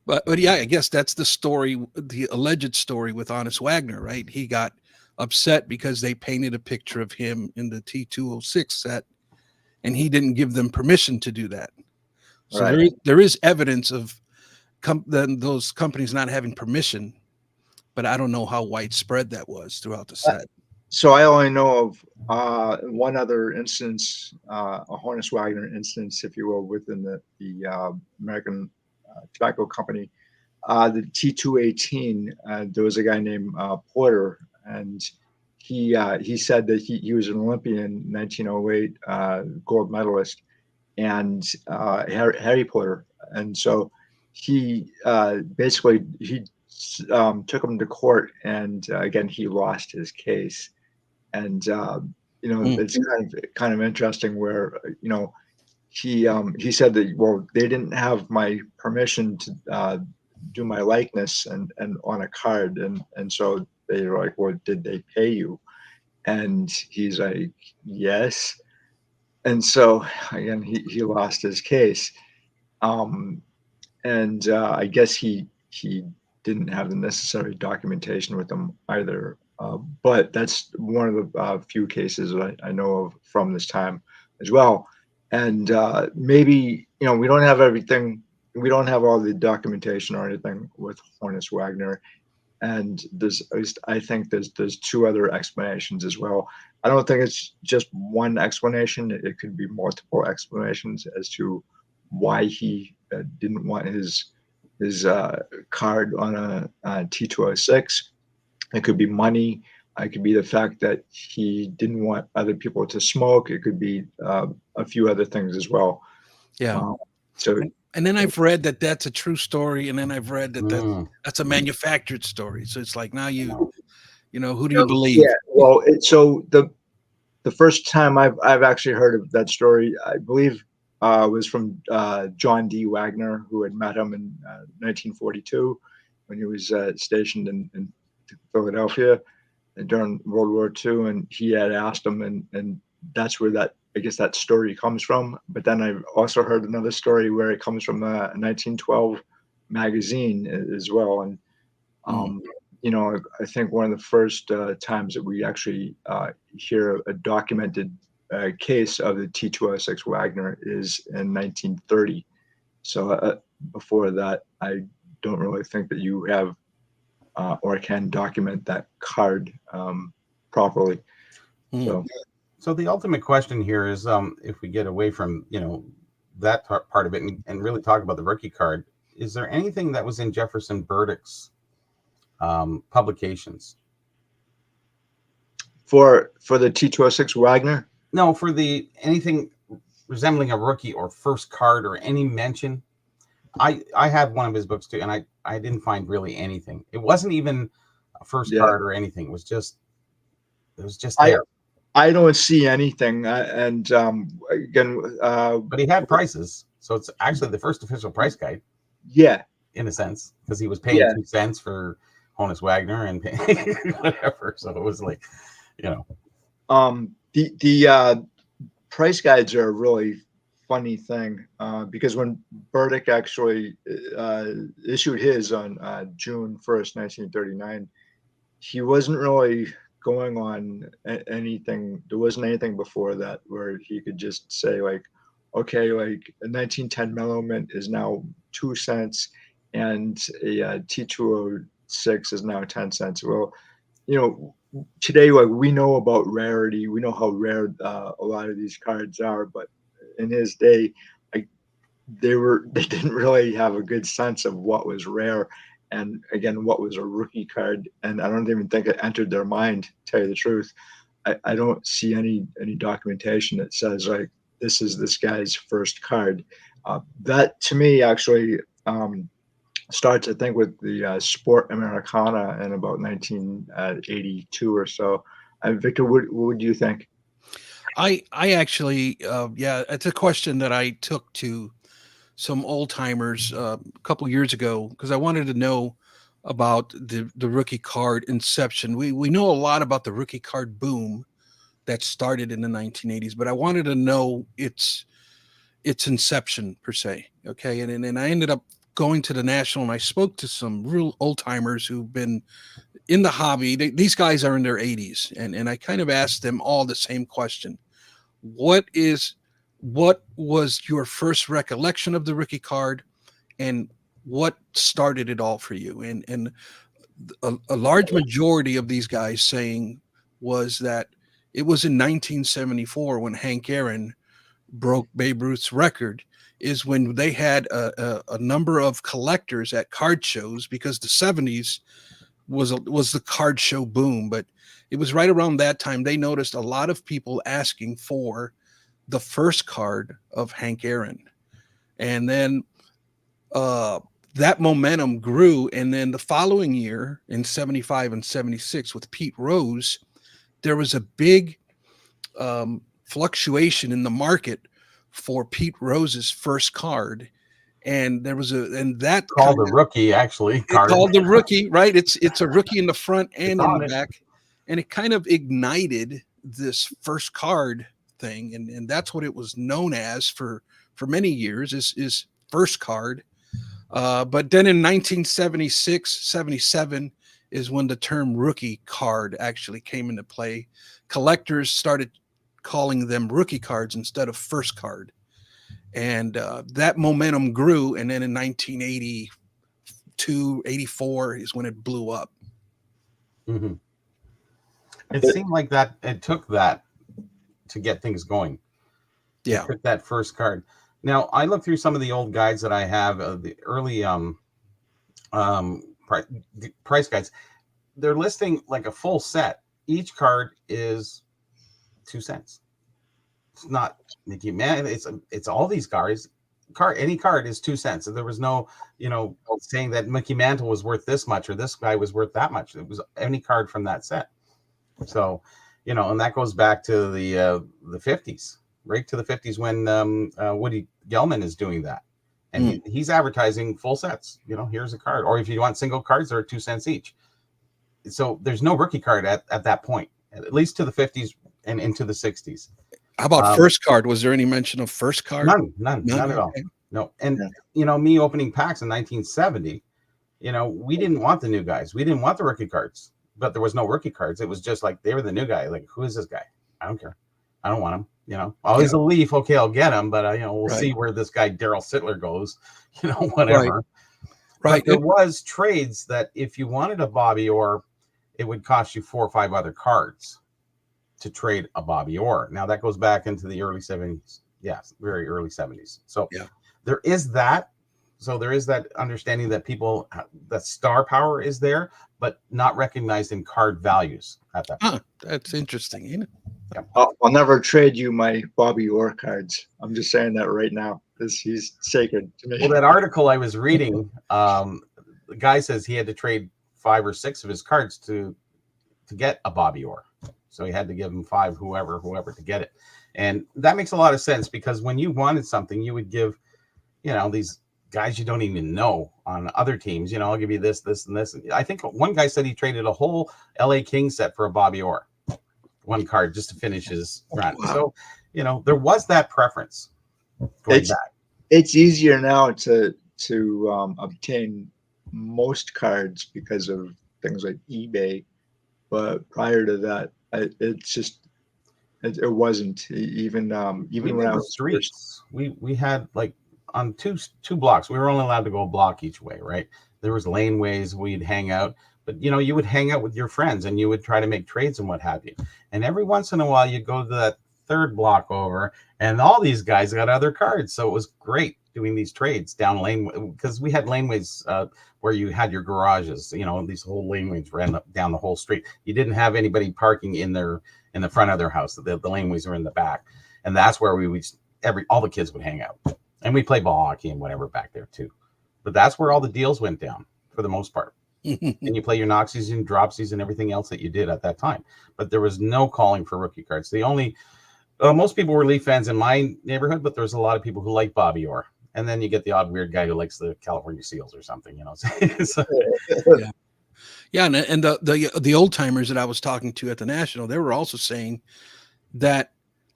But yeah, I guess that's the story, the alleged story with Honest Wagner, right? He got upset because they painted a picture of him in the T206 set, and he didn't give them permission to do that. So right. there is evidence of those companies not having permission, but I don't know how widespread that was throughout the set. So I only know of one other instance, a Honest Wagner instance, if you will, within the American Tobacco Company. The T218, there was a guy named Porter, and he said that he was an Olympian, 1908 gold medalist, and Harry Porter. And so he basically took him to court, and again he lost his case. And it's kind of interesting where he said that, well, they didn't have my permission to do my likeness and on a card, and so they were like, well, did they pay you? And he's like, yes. And so again he lost his case, and I guess he didn't have the necessary documentation with him either. But that's one of the few cases that I know of from this time as well. And maybe, we don't have everything. We don't have all the documentation or anything with Honus Wagner. And there's, at least I think there's two other explanations as well. I don't think it's just one explanation. It could be multiple explanations as to why he didn't want his card on a T206. It could be money. It could be the fact that he didn't want other people to smoke. It could be a few other things as well. Yeah. So, and then I've read that that's a true story, and then I've read that that's a manufactured story. So it's like, now who do you believe? Yeah. Well, so the first time I've actually heard of that story, I believe, was from John D. Wagner, who had met him in 1942 when he was stationed in Philadelphia during World War II, and he had asked him, and that's where I guess that story comes from. But then I've also heard another story where it comes from a 1912 magazine as well. And I think one of the first times that we actually hear a documented case of the T206 Wagner is in 1930. So before that, I don't really think that you have or can document that card properly. So the ultimate question here is, if we get away from that part of it and really talk about the rookie card, is there anything that was in Jefferson Burdick's publications for the T206 Wagner? No, for anything resembling a rookie or first card or any mention. I have one of his books too, and I didn't find really anything. It wasn't even a first card or anything. It was just there. I don't see anything, and again, but he had prices, so it's actually the first official price guide. Yeah, in a sense, because he was paying 2 cents for Honus Wagner and whatever. So it was like, the price guides are a really funny thing because when Burdick actually issued his on June 1st, 1939, he wasn't really going on anything. There wasn't anything before that where he could just say, like, okay, like a 1910 Mellowmint is now 2 cents and a T206 is now 10 cents. Well, today, like, we know about rarity. We know how rare a lot of these cards are, but in his day, like, they didn't really have a good sense of what was rare. And again, what was a rookie card? And I don't even think it entered their mind, to tell you the truth. I don't see any documentation that says, like, this is this guy's first card. That, to me, actually starts, I think, with the Sport Americana in about 1982 or so. Victor, what would you think? I actually, it's a question that I took to some old timers a couple years ago because I wanted to know about the rookie card inception. We know a lot about the rookie card boom that started in the 1980s, but I wanted to know its inception per se. Okay, and I ended up going to the National, and I spoke to some real old timers who've been in the hobby. These guys are in their 80s, and I kind of asked them all the same question: what was your first recollection of the rookie card, and what started it all for you? And a large majority of these guys saying was that it was in 1974 when Hank Aaron broke Babe Ruth's record, is when they had a number of collectors at card shows, because the 70s was the card show boom. But it was right around that time they noticed a lot of people asking for the first card of Hank Aaron. And then that momentum grew. And then the following year in 75 and 76 with Pete Rose, there was a big fluctuation in the market for Pete Rose's first card. And there was that called the rookie, actually. Called the rookie, right? It's a rookie in the front and in the back. And it kind of ignited this first card thing. And that's what it was known as for many years is first card. But then in 1976, 77, is when the term rookie card actually came into play. Collectors started calling them rookie cards instead of first card. And that momentum grew. And then in 1982, 84 is when it blew up. Mm-hmm. It seemed like that it took that to get things going. Yeah. It took that first card. Now, I looked through some of the old guides that I have, the early price guides. They're listing like a full set. Each card is 2 cents. It's not Mickey Man. It's all these cards. Any card is 2 cents. And there was no, saying that Mickey Mantle was worth this much or this guy was worth that much. It was any card from that set. So, and that goes back to the 50s, right to the 50s when Woody Gelman is doing that. And he's advertising full sets. Here's a card. Or if you want single cards, they're 2 cents each. So there's no rookie card at that point, at least to the 50s and into the 60s. How about first card? Was there any mention of first card? None at all. No. And, me opening packs in 1970, we didn't want the new guys. We didn't want the rookie cards, but there was no rookie cards. It was just like, they were the new guy. Like, who is this guy? I don't care. I don't want him. He's a Leaf. Okay, I'll get him, but we'll see where this guy Daryl Sittler goes. Whatever. Right. But there was trades that if you wanted a Bobby Orr, it would cost you 4 or 5 other cards to trade a Bobby Orr. Now that goes back into the early 70s. Yes, very early 70s. So there is that. So there is that understanding that that star power is there, but not recognized in card values at that point. That's interesting, ain't it? Yeah. I'll never trade you my Bobby Orr cards. I'm just saying that right now because he's sacred to me. Well, that article I was reading, the guy says he had to trade 5 or 6 of his cards to get a Bobby Orr. So he had to give him 5, whoever to get it. And that makes a lot of sense because when you wanted something, you would give, these guys you don't even know on other teams, I'll give you this, this, and this. I think one guy said he traded a whole LA Kings set for a Bobby Orr, 1 card just to finish his run. Wow. So, there was that preference going back. It's easier now to obtain most cards because of things like eBay. But prior to that, it wasn't even when I was streets. We had like on two blocks. We were only allowed to go a block each way, right? There was laneways we'd hang out, but you would hang out with your friends and you would try to make trades and what have you. And every once in a while, you go to that 3rd block over, and all these guys got other cards. So it was great doing these trades down lane because we had laneways where you had your garages. These whole laneways ran up down the whole street. You didn't have anybody parking in the front of their house. The laneways were in the back, and that's where all the kids would hang out, and we play ball hockey and whatever back there too. But that's where all the deals went down for the most part. And you play your Noxies and Dropsies and everything else that you did at that time. But there was no calling for rookie cards. The only most people were Leaf fans in my neighborhood, but there's a lot of people who like Bobby Orr. And then you get the odd weird guy who likes the California Seals or something, So, yeah, and the old timers that I was talking to at the National, they were also saying that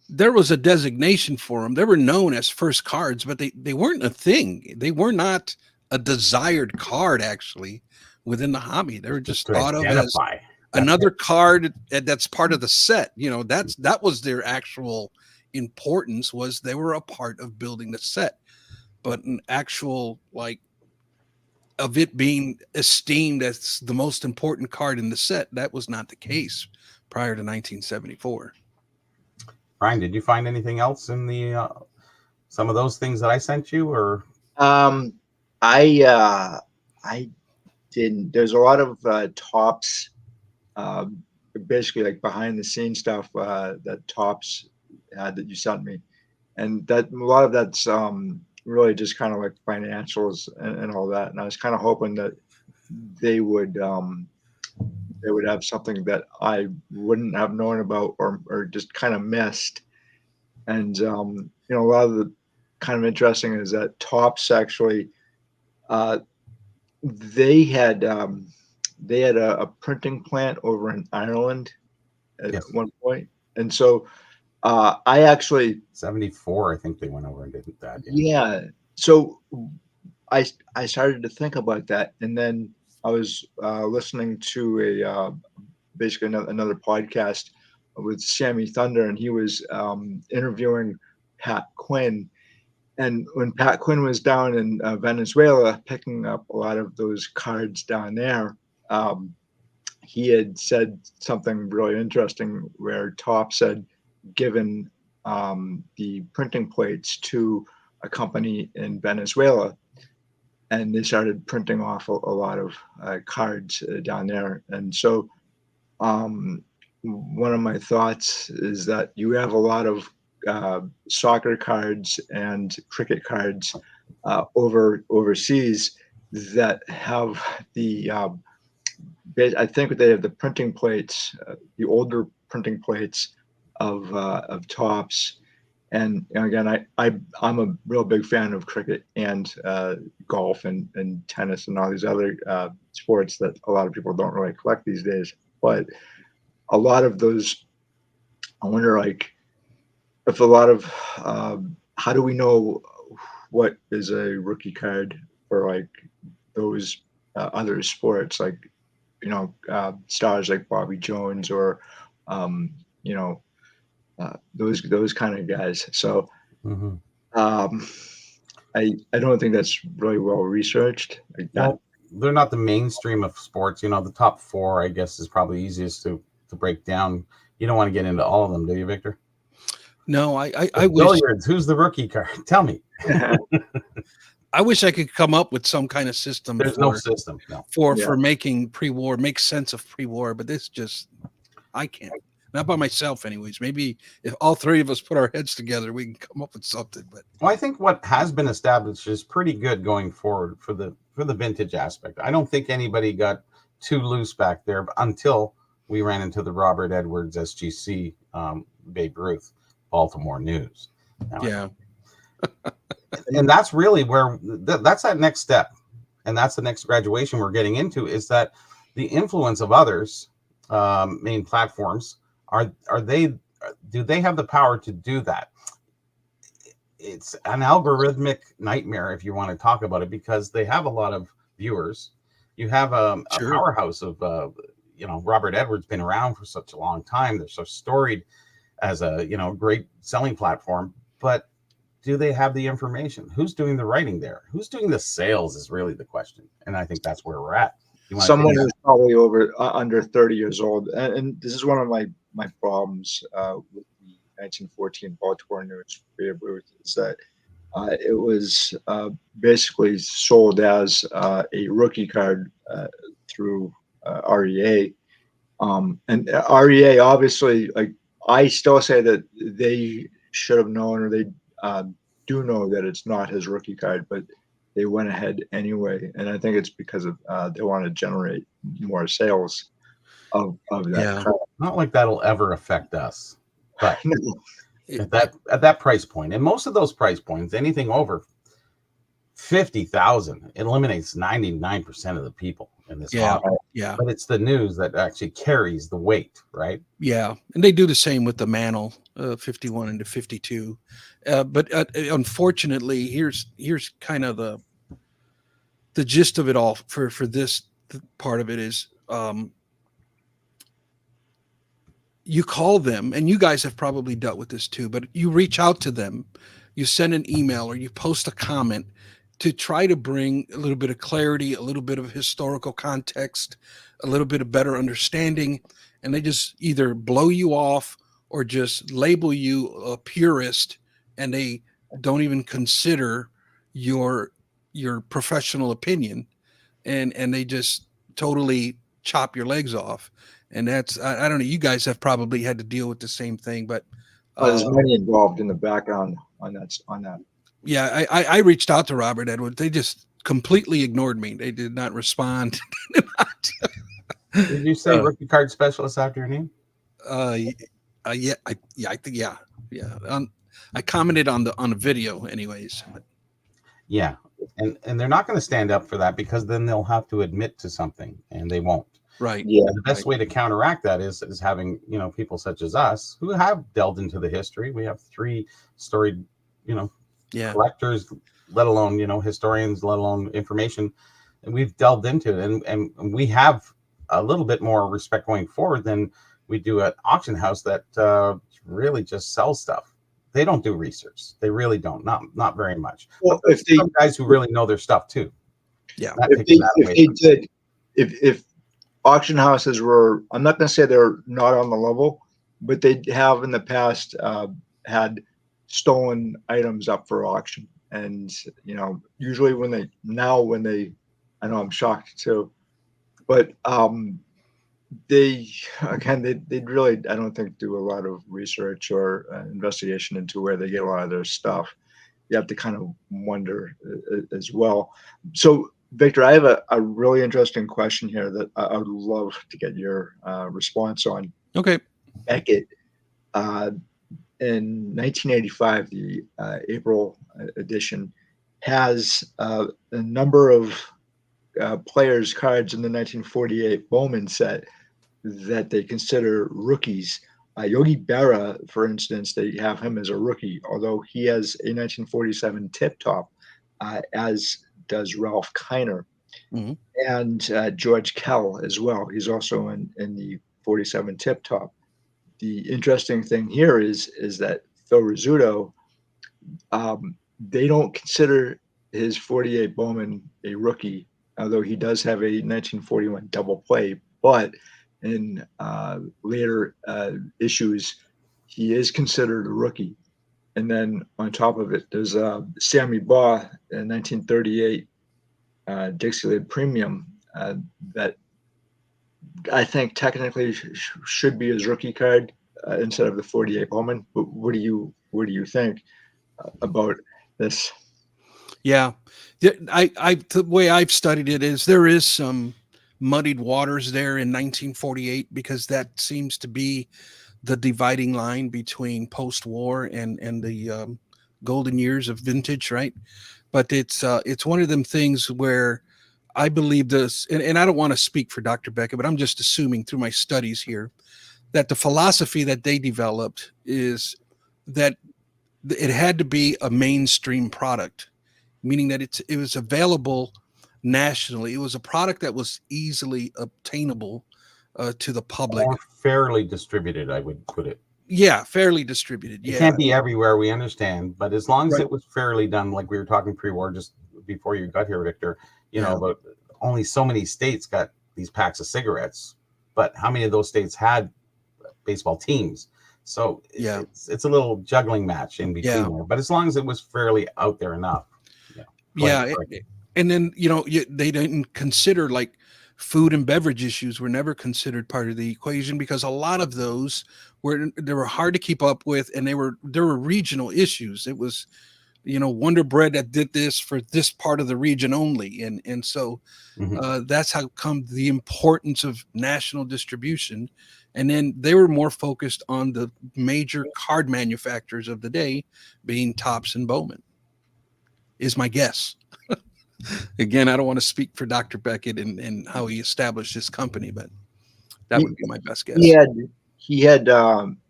there was a designation for them. They were known as first cards, but they weren't a thing. They were not a desired card actually within the hobby. They were just thought of as another card that's part of the set. That was their actual importance, was they were a part of building the set. But an actual of it being esteemed as the most important card in the set, that was not the case prior to 1974. Brian, did you find anything else in the some of those things that I sent you, or? I didn't. There's a lot of tops, basically like behind the scenes stuff that tops had that you sent me, and that a lot of that's really just kind of like financials and all that. And I was kind of hoping that they would have something that I wouldn't have known about or just kind of missed. And a lot of the kind of interesting is that Topps actually they had a printing plant over in Ireland at one point, and so I actually 74, I think they went over and did that. Yeah. So I started to think about that, and then listening to basically another podcast with Sammy Thunder, and he was interviewing Pat Quinn. And when Pat Quinn was down in Venezuela picking up a lot of those cards down there, he had said something really interesting where Topps had given the printing plates to a company in Venezuela, and they started printing off a lot of cards down there. And so one of my thoughts is that you have a lot of soccer cards and cricket cards overseas that have the I think they have the printing plates, the older printing plates of Topps. And again, I'm a real big fan of cricket and golf and tennis and all these other sports that a lot of people don't really collect these days. But a lot of those, I wonder, like, if a lot of how do we know what is a rookie card for like those other sports, like stars like Bobby Jones or those kind of guys. So I don't think that's really well researched. Well, they're not the mainstream of sports. The top four, I guess, is probably easiest to break down. You don't want to get into all of them, do you, Victor? No, I wish. Billiards, who's the rookie card? Tell me. I wish I could come up with some kind of system. There's no system for making pre-war make sense of pre-war, but this just I can't. Not by myself, anyways. Maybe if all three of us put our heads together, we can come up with something. But I think what has been established is pretty good going forward for the vintage aspect. I don't think anybody got too loose back there until we ran into the Robert Edwards SGC Babe Ruth Baltimore News. Yeah. And that's really where that's that next step. And that's the next graduation we're getting into, is that the influence of others, main platforms, do they have the power to do that? It's an algorithmic nightmare, if you want to talk about it, because they have a lot of viewers. You have a powerhouse of, Robert Edwards been around for such a long time. They're so storied as a, great selling platform, but do they have the information? Who's doing the writing there? Who's doing the sales is really the question. And I think that's where we're at. Someone who's probably under 30 years old. And this is one of my problems with the 1914 Baltimore News Babe Ruth, is that it was basically sold as a rookie card through REA. And REA, obviously, like, I still say that they should have known, or they do know that it's not his rookie card, but they went ahead anyway. And I think it's because of they want to generate more sales of that card. Not like that'll ever affect us, but at that price point, and most of those price points, anything over 50,000, it eliminates 99% of the people in this hobby. Yeah. But it's the news that actually carries the weight, right? Yeah, and they do the same with the Mantle 51 into 52. But unfortunately, here's kind of the gist of it all for this part of it is you call them, and you guys have probably dealt with this too, but you reach out to them, you send an email or you post a comment to try to bring a little bit of clarity, a little bit of historical context, a little bit of better understanding, and they just either blow you off or just label you a purist, and they don't even consider your professional opinion, and they just totally chop your legs off. And that's, I don't know, you guys have probably had to deal with the same thing, but there's money involved in the background on that. Yeah, I reached out to Robert Edwards. They just completely ignored me. They did not respond. Did you say rookie card specialist after your name? Yeah. I commented on the video, anyways. Yeah, and they're not going to stand up for that, because then they'll have to admit to something, and they won't. Right. Yeah. And the best way to counteract that is having people such as us who have delved into the history. We have 3 storied collectors, let alone historians, let alone information we've delved into it, and we have a little bit more respect going forward than we do at auction house that really just sells stuff. They don't do research. They really don't. Not very much. Well, But there's some guys who really know their stuff too. Yeah. If auction houses were, I'm not going to say they're not on the level, but they have in the past had stolen items up for auction. And, usually when they, I know I'm shocked too, but they really, I don't think, do a lot of research or investigation into where they get a lot of their stuff. You have to kind of wonder as well. So, Victor, I have a really interesting question here that I would love to get your response on. Okay. Beckett, in 1985, the April edition has a number of players' cards in the 1948 Bowman set that they consider rookies. Yogi Berra, for instance, they have him as a rookie, although he has a 1947 tip top, as does Ralph Kiner. Mm-hmm. And George Kell as well. He's also in the 47 tip top. The interesting thing here is that Phil Rizzuto, they don't consider his 48 Bowman a rookie, although he does have a 1941 double play. But in later issues, he is considered a rookie. And then on top of it, there's Sammy Baugh in 1938 Dixieland Premium that I think technically should be his rookie card instead of the 48 Bowman. But what do you think about this? Yeah, the way I've studied it is there is some muddied waters there in 1948 because that seems to be the dividing line between post-war and the golden years of vintage, right? But it's one of them things where I believe this, and I don't want to speak for Dr. Beckett, but I'm just assuming through my studies here that the philosophy that they developed is that it had to be a mainstream product, meaning that it was available nationally. It was a product that was easily obtainable to the public. Or fairly distributed, I would put it. Yeah, fairly distributed. Yeah. It can't be everywhere, we understand, but as long as it was fairly done, like we were talking pre-war just before you got here, Victor, but only so many states got these packs of cigarettes, but how many of those states had baseball teams? So it's a little juggling match in between there, but as long as it was fairly out there enough. And then, they didn't consider like food and beverage issues were never considered part of the equation because a lot of those they were hard to keep up with, and there were regional issues. It was, Wonder Bread that did this for this part of the region only. And so that's how come the importance of national distribution. And then they were more focused on the major card manufacturers of the day being Topps and Bowman, is my guess. Again, I don't want to speak for Dr. Beckett and how he established his company, but that would be my best guess. He had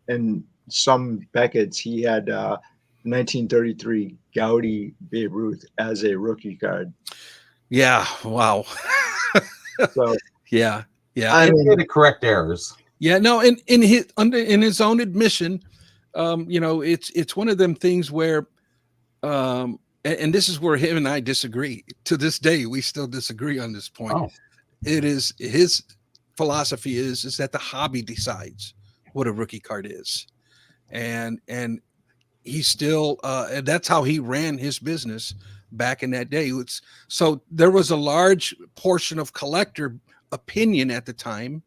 in some Beckett's, he had 1933 Gaudy Babe Ruth as a rookie card. Yeah. Wow. So yeah. I mean, the correct errors. Yeah. No. In his own admission, it's one of them things where, and this is where him and I disagree. To this day, we still disagree on this point. Oh. It is his philosophy is that the hobby decides what a rookie card is, and he still that's how he ran his business back in that day. So there was a large portion of collector opinion at the time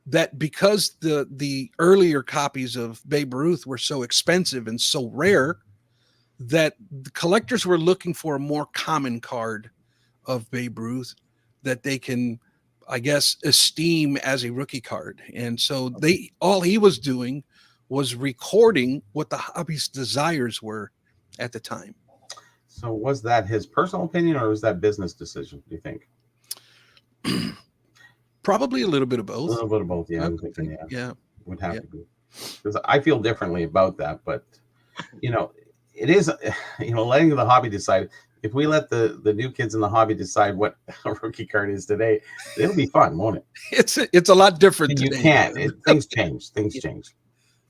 that because the earlier copies of Babe Ruth were so expensive and so rare, that the collectors were looking for a more common card of Babe Ruth that they can, I guess, esteem as a rookie card. And so all he was doing was recording what the hobby's desires were at the time. So was that his personal opinion or was that business decision, do you think? Probably a little bit of both. A little bit of both, yeah. Would have to be. Because I feel differently about that, but it is, letting the hobby decide. if we let the new kids in the hobby decide what a rookie card is today, it'll be fun, won't it? It's a lot different And you today. can't. Things change. Things change.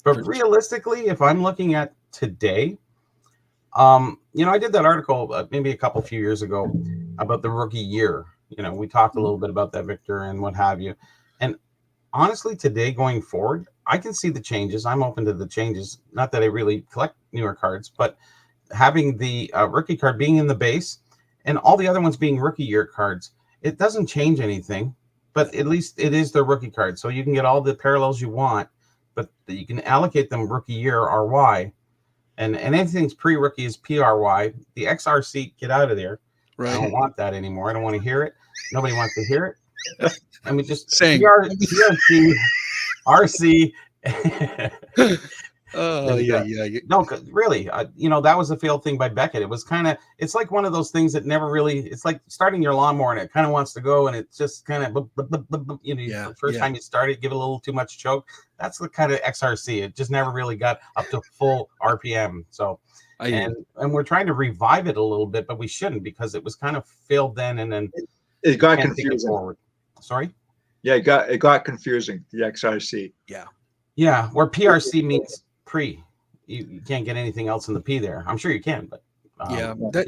But realistically, if I'm looking at today, I did that article maybe a few years ago about the rookie year. We talked a little bit about that, Victor, and what have you. And honestly, today going forward, I can see the changes. I'm open to the changes. Not that I really collect newer cards, but having the rookie card being in the base and all the other ones being rookie year cards, it doesn't change anything, but at least it is the rookie card. So you can get all the parallels you want, but you can allocate them rookie year RY, and anything's pre-rookie is PRY. The XRC, get out of there. Right. I don't want that anymore. I don't want to hear it. Nobody wants to hear it. And we just PRC, RC. Oh yeah. No, really, that was a failed thing by Beckett. It was it's like one of those things that never really. It's like starting your lawnmower and it kind of wants to go, and it's just kind of the first time you start it, give it a little too much choke. That's the kind of XRC. It just never really got up to full RPM. So, and we're trying to revive it a little bit, but we shouldn't, because it was kind of failed then, and then it got confusing. Forward. Sorry. Yeah, it got confusing. The XRC. Yeah, where PRC means pre. You can't get anything else in the P there. I'm sure you can, but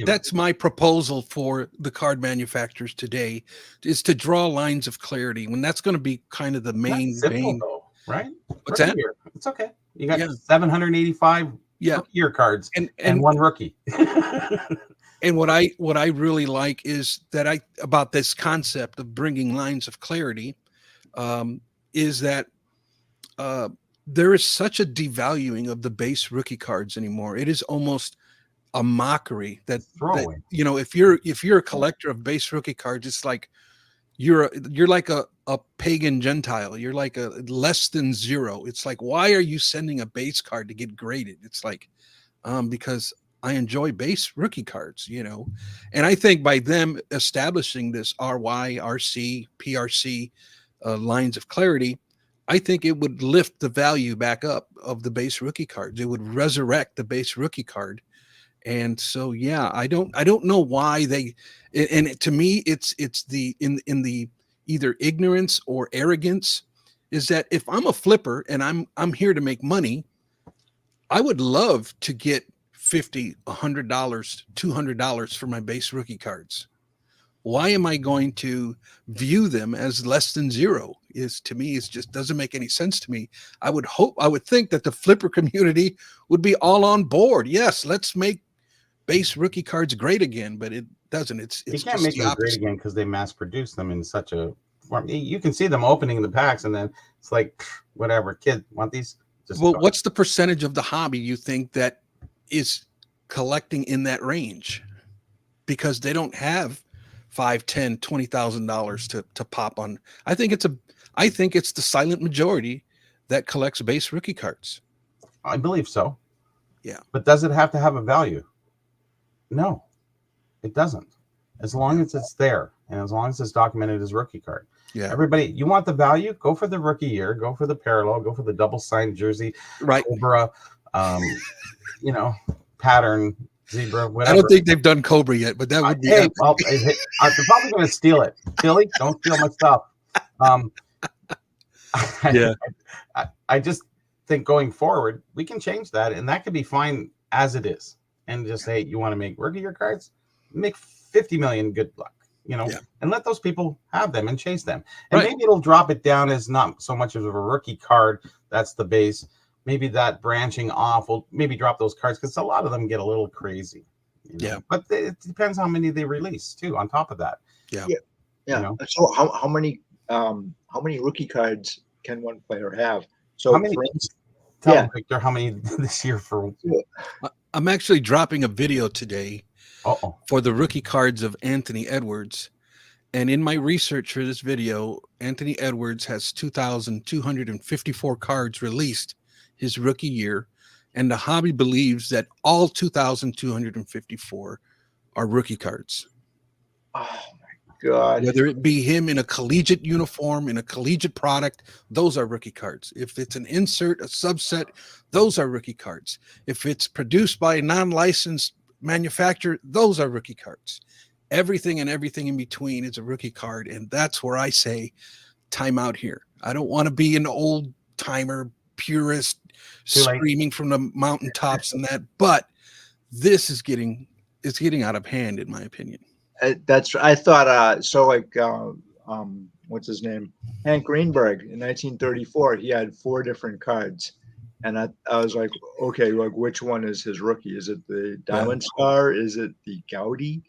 that's my proposal for the card manufacturers today, is to draw lines of clarity, when that's going to be kind of the main though, right? What's that? It's okay. You got 785 year cards and one rookie. And what I really like is that about this concept of bringing lines of clarity, is that there is such a devaluing of the base rookie cards anymore. It is almost a mockery that if you're a collector of base rookie cards, it's like you're like a pagan Gentile. You're like a less than zero. It's like, why are you sending a base card to get graded? It's like, because I enjoy base rookie cards, and I think by them establishing this RY, RC, PRC lines of clarity, I think it would lift the value back up of the base rookie cards. It would resurrect the base rookie card. And so, I don't know why and to me, it's the in the either ignorance or arrogance, is that if I'm a flipper and I'm here to make money, I would love to get $50, $100, $200 for my base rookie cards. Why am I going to view them as less than zero? To me, it just doesn't make any sense to me. I would think that the flipper community would be all on board. Yes, let's make base rookie cards great again, but it doesn't. It's you can't make them great again because they mass produce them in such a form. You can see them opening the packs, and then it's like, whatever, kid, want these? What's the percentage of the hobby you think that is collecting in that range? Because they don't have $5,000, $10,000, $20,000 to pop on. I think it's the silent majority that collects base rookie cards. I believe so. Yeah. But does it have to have a value? No, it doesn't. As long as it's there, and as long as it's documented as rookie card. Yeah. Everybody, you want the value? Go for the rookie year. Go for the parallel. Go for the double signed jersey. Right. Cobra, pattern. Zebra, whatever. I don't think they've done Cobra yet, but that would be. They're probably going to steal it. Billy, don't steal my stuff. I just think going forward, we can change that, and that could be fine as it is. And just say, you want to make rookie year cards? Make 50 million. Good luck, and let those people have them and chase them. And maybe it'll drop it down as not so much of a rookie card. That's the base. Maybe that branching off will maybe drop those cards, because a lot of them get a little crazy. But it depends how many they release too. On top of that, So how many rookie cards can one player have? So how many? Tell them, Victor, how many this year for? I'm actually dropping a video today for the rookie cards of Anthony Edwards. And in my research for this video, Anthony Edwards has 2,254 cards released his rookie year, and the hobby believes that all 2,254 are rookie cards. Oh my God. Whether it be him in a collegiate uniform, in a collegiate product, those are rookie cards. If it's an insert, a subset, those are rookie cards. If it's produced by a non-licensed manufacturer, those are rookie cards. Everything and everything in between is a rookie card. And that's where I say time out here. I don't want to be an old timer purist screaming from the mountaintops and that, but this is getting out of hand, in my opinion. I thought so. Like what's his name? Hank Greenberg in 1934. He had 4 different cards, and I was like, okay, like which one is his rookie? Is it the Diamond Star? Is it the Gaudi?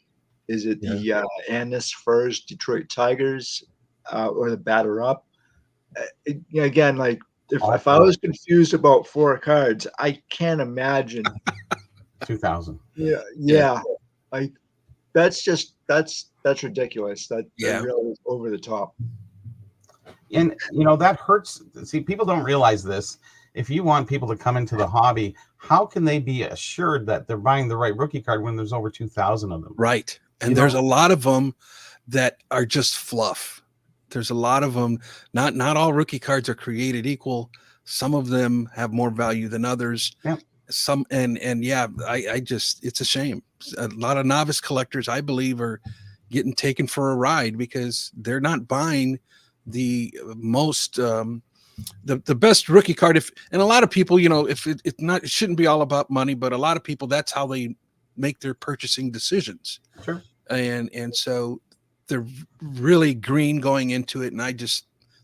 Is it the Annis Furs Detroit Tigers, or the Batter Up? Again, like if I was confused about 4 cards, I can't imagine 2000. Yeah. Like that's ridiculous. That really is over the top. And that hurts. See, people don't realize this. If you want people to come into the hobby, how can they be assured that they're buying the right rookie card when there's over 2,000 of them? Right. And there's a lot of them that are just fluff. There's a lot of them. Not all rookie cards are created equal. Some of them have more value than others. Yeah. Some I just, it's a shame. A lot of novice collectors, I believe, are getting taken for a ride because they're not buying the most the best rookie card. And a lot of people, if it shouldn't be all about money, but a lot of people, that's how they make their purchasing decisions. Sure. And so they're really green going into it, and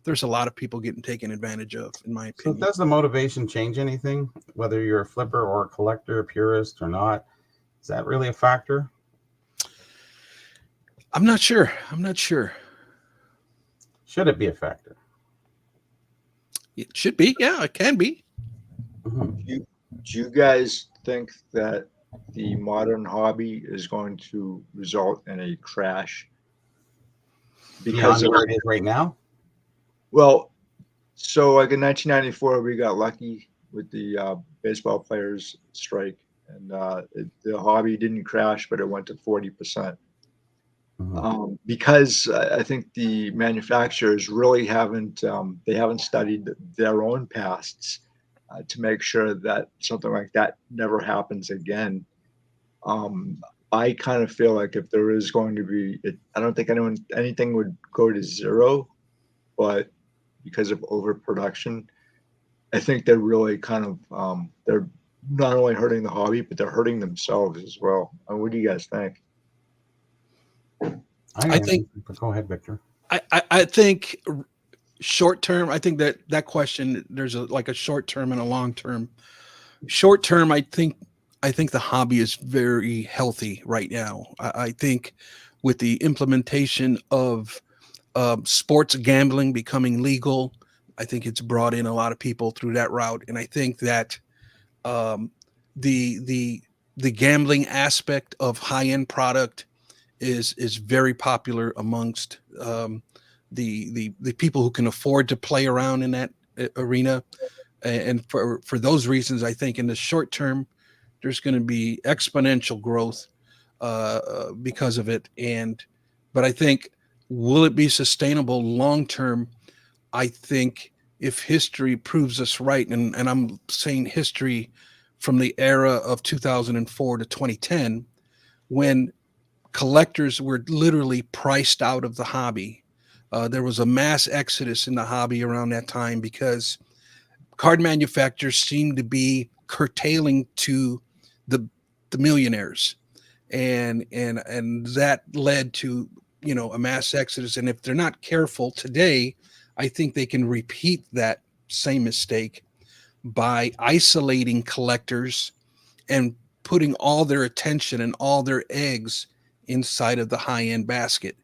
there's a lot of people getting taken advantage of, in my opinion. So does the motivation change anything, whether you're a flipper or a collector, a purist or not? Is that really a factor? I'm not sure. Should it be a factor? It should be. Yeah, it can be. Mm-hmm. Do you guys think that the modern hobby is going to result in a crash? Because where it is right now? Well, so like in 1994, we got lucky with the baseball players strike, and the hobby didn't crash, but it went to 40%. Mm-hmm. Because I think the manufacturers really haven't studied their own pasts to make sure that something like that never happens again. I kind of feel like if there is going to be, I don't think anything would go to zero, but because of overproduction, I think they're really kind of they're not only hurting the hobby, but they're hurting themselves as well. What do you guys think? I think. Go ahead, Victor. I think short term. I think that question. There's a short term and a long term. Short term, I think the hobby is very healthy right now. I think with the implementation of sports gambling becoming legal, I think it's brought in a lot of people through that route, and I think that the gambling aspect of high end product is very popular amongst the people who can afford to play around in that arena, and for those reasons, I think in the short term there's going to be exponential growth because of it. But I think, will it be sustainable long term? I think if history proves us right, and I'm saying history from the era of 2004 to 2010, when collectors were literally priced out of the hobby. There was a mass exodus in the hobby around that time because card manufacturers seemed to be curtailing to the millionaires, and that led to a mass exodus. And if they're not careful today, I think they can repeat that same mistake by isolating collectors and putting all their attention and all their eggs inside of the high-end basket.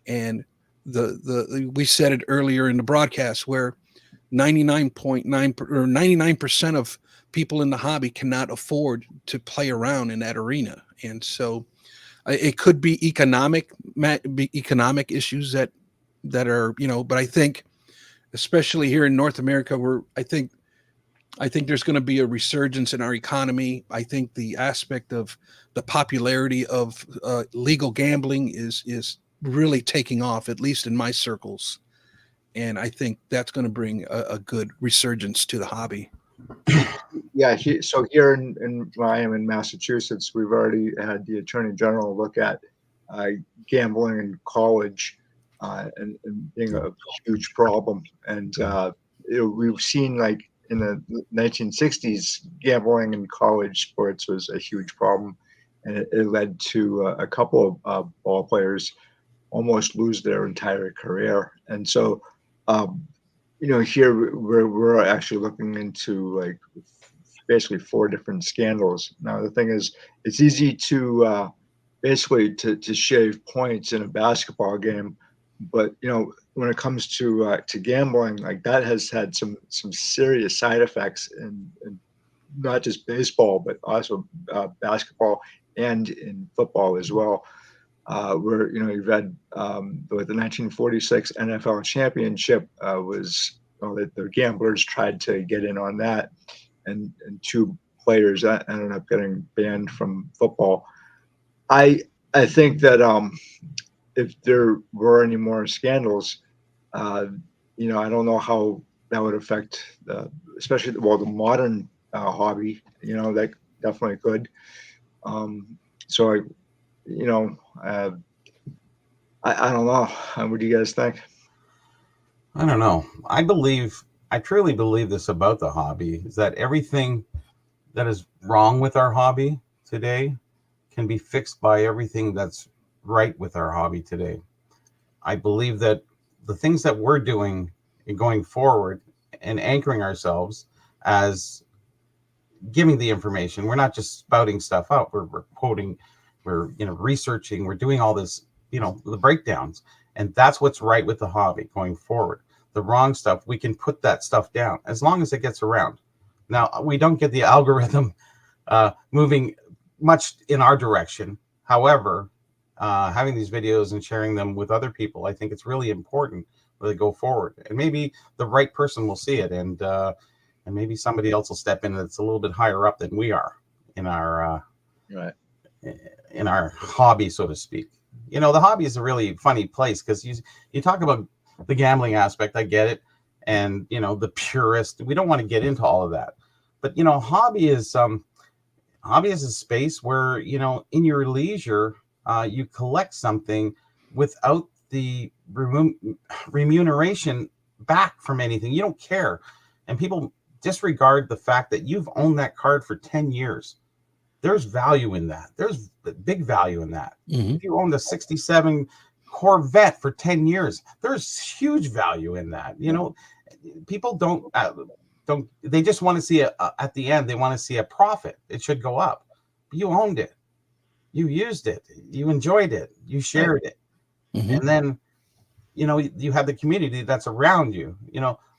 And we said it earlier in the broadcast, where 99.9 or 99% of people in the hobby cannot afford to play around in that arena. And so it could be economic issues that are, but I think especially here in North America, I think there's going to be a resurgence in our economy. I think the aspect of the popularity of legal gambling is really taking off, at least in my circles. And I think that's going to bring a good resurgence to the hobby. Yeah, so here in where I am in Massachusetts, we've already had the Attorney General look at gambling in college and being a huge problem. And we've seen, like, in the 1960s, gambling in college sports was a huge problem, and it led to a couple of ball players almost lose their entire career. And so, here we're actually looking into, like, basically 4 different scandals. Now the thing is, it's easy to basically to shave points in a basketball game, but when it comes to gambling, like, that has had some serious side effects in not just baseball but also basketball and in football as well. Where you've had the 1946 NFL championship was the gamblers tried to get in on that, and 2 players that ended up getting banned from football. I think that if there were any more scandals, I don't know how that would affect especially the modern hobby. That definitely could. So I don't know. What do you guys think? I don't know. I truly believe this about the hobby, is that everything that is wrong with our hobby today can be fixed by everything that's right with our hobby today. I believe that the things that we're doing and going forward and anchoring ourselves as giving the information, we're not just spouting stuff out. We're quoting, we're researching, we're doing all this, the breakdowns, and that's what's right with the hobby going forward. The wrong stuff, we can put that stuff down as long as it gets around. Now, we don't get the algorithm moving much in our direction. However, having these videos and sharing them with other people, I think it's really important where they go forward. And maybe the right person will see it, and maybe somebody else will step in that's a little bit higher up than we are in our right. in our hobby, so to speak. The hobby is a really funny place, because you talk about the gambling aspect. I get it. And, the purist, we don't want to get into all of that. But, hobby is a space where, in your leisure, you collect something without the remuneration back from anything. You don't care. And people disregard the fact that you've owned that card for 10 years. There's value in that. There's big value in that. Mm-hmm. If you owned a 67 Corvette for 10 years, there's huge value in that. People don't they just want to see at the end, they want to see a profit. It should go up. But you owned it. You used it. You enjoyed it. You shared it. Mm-hmm. And then, you have the community that's around you.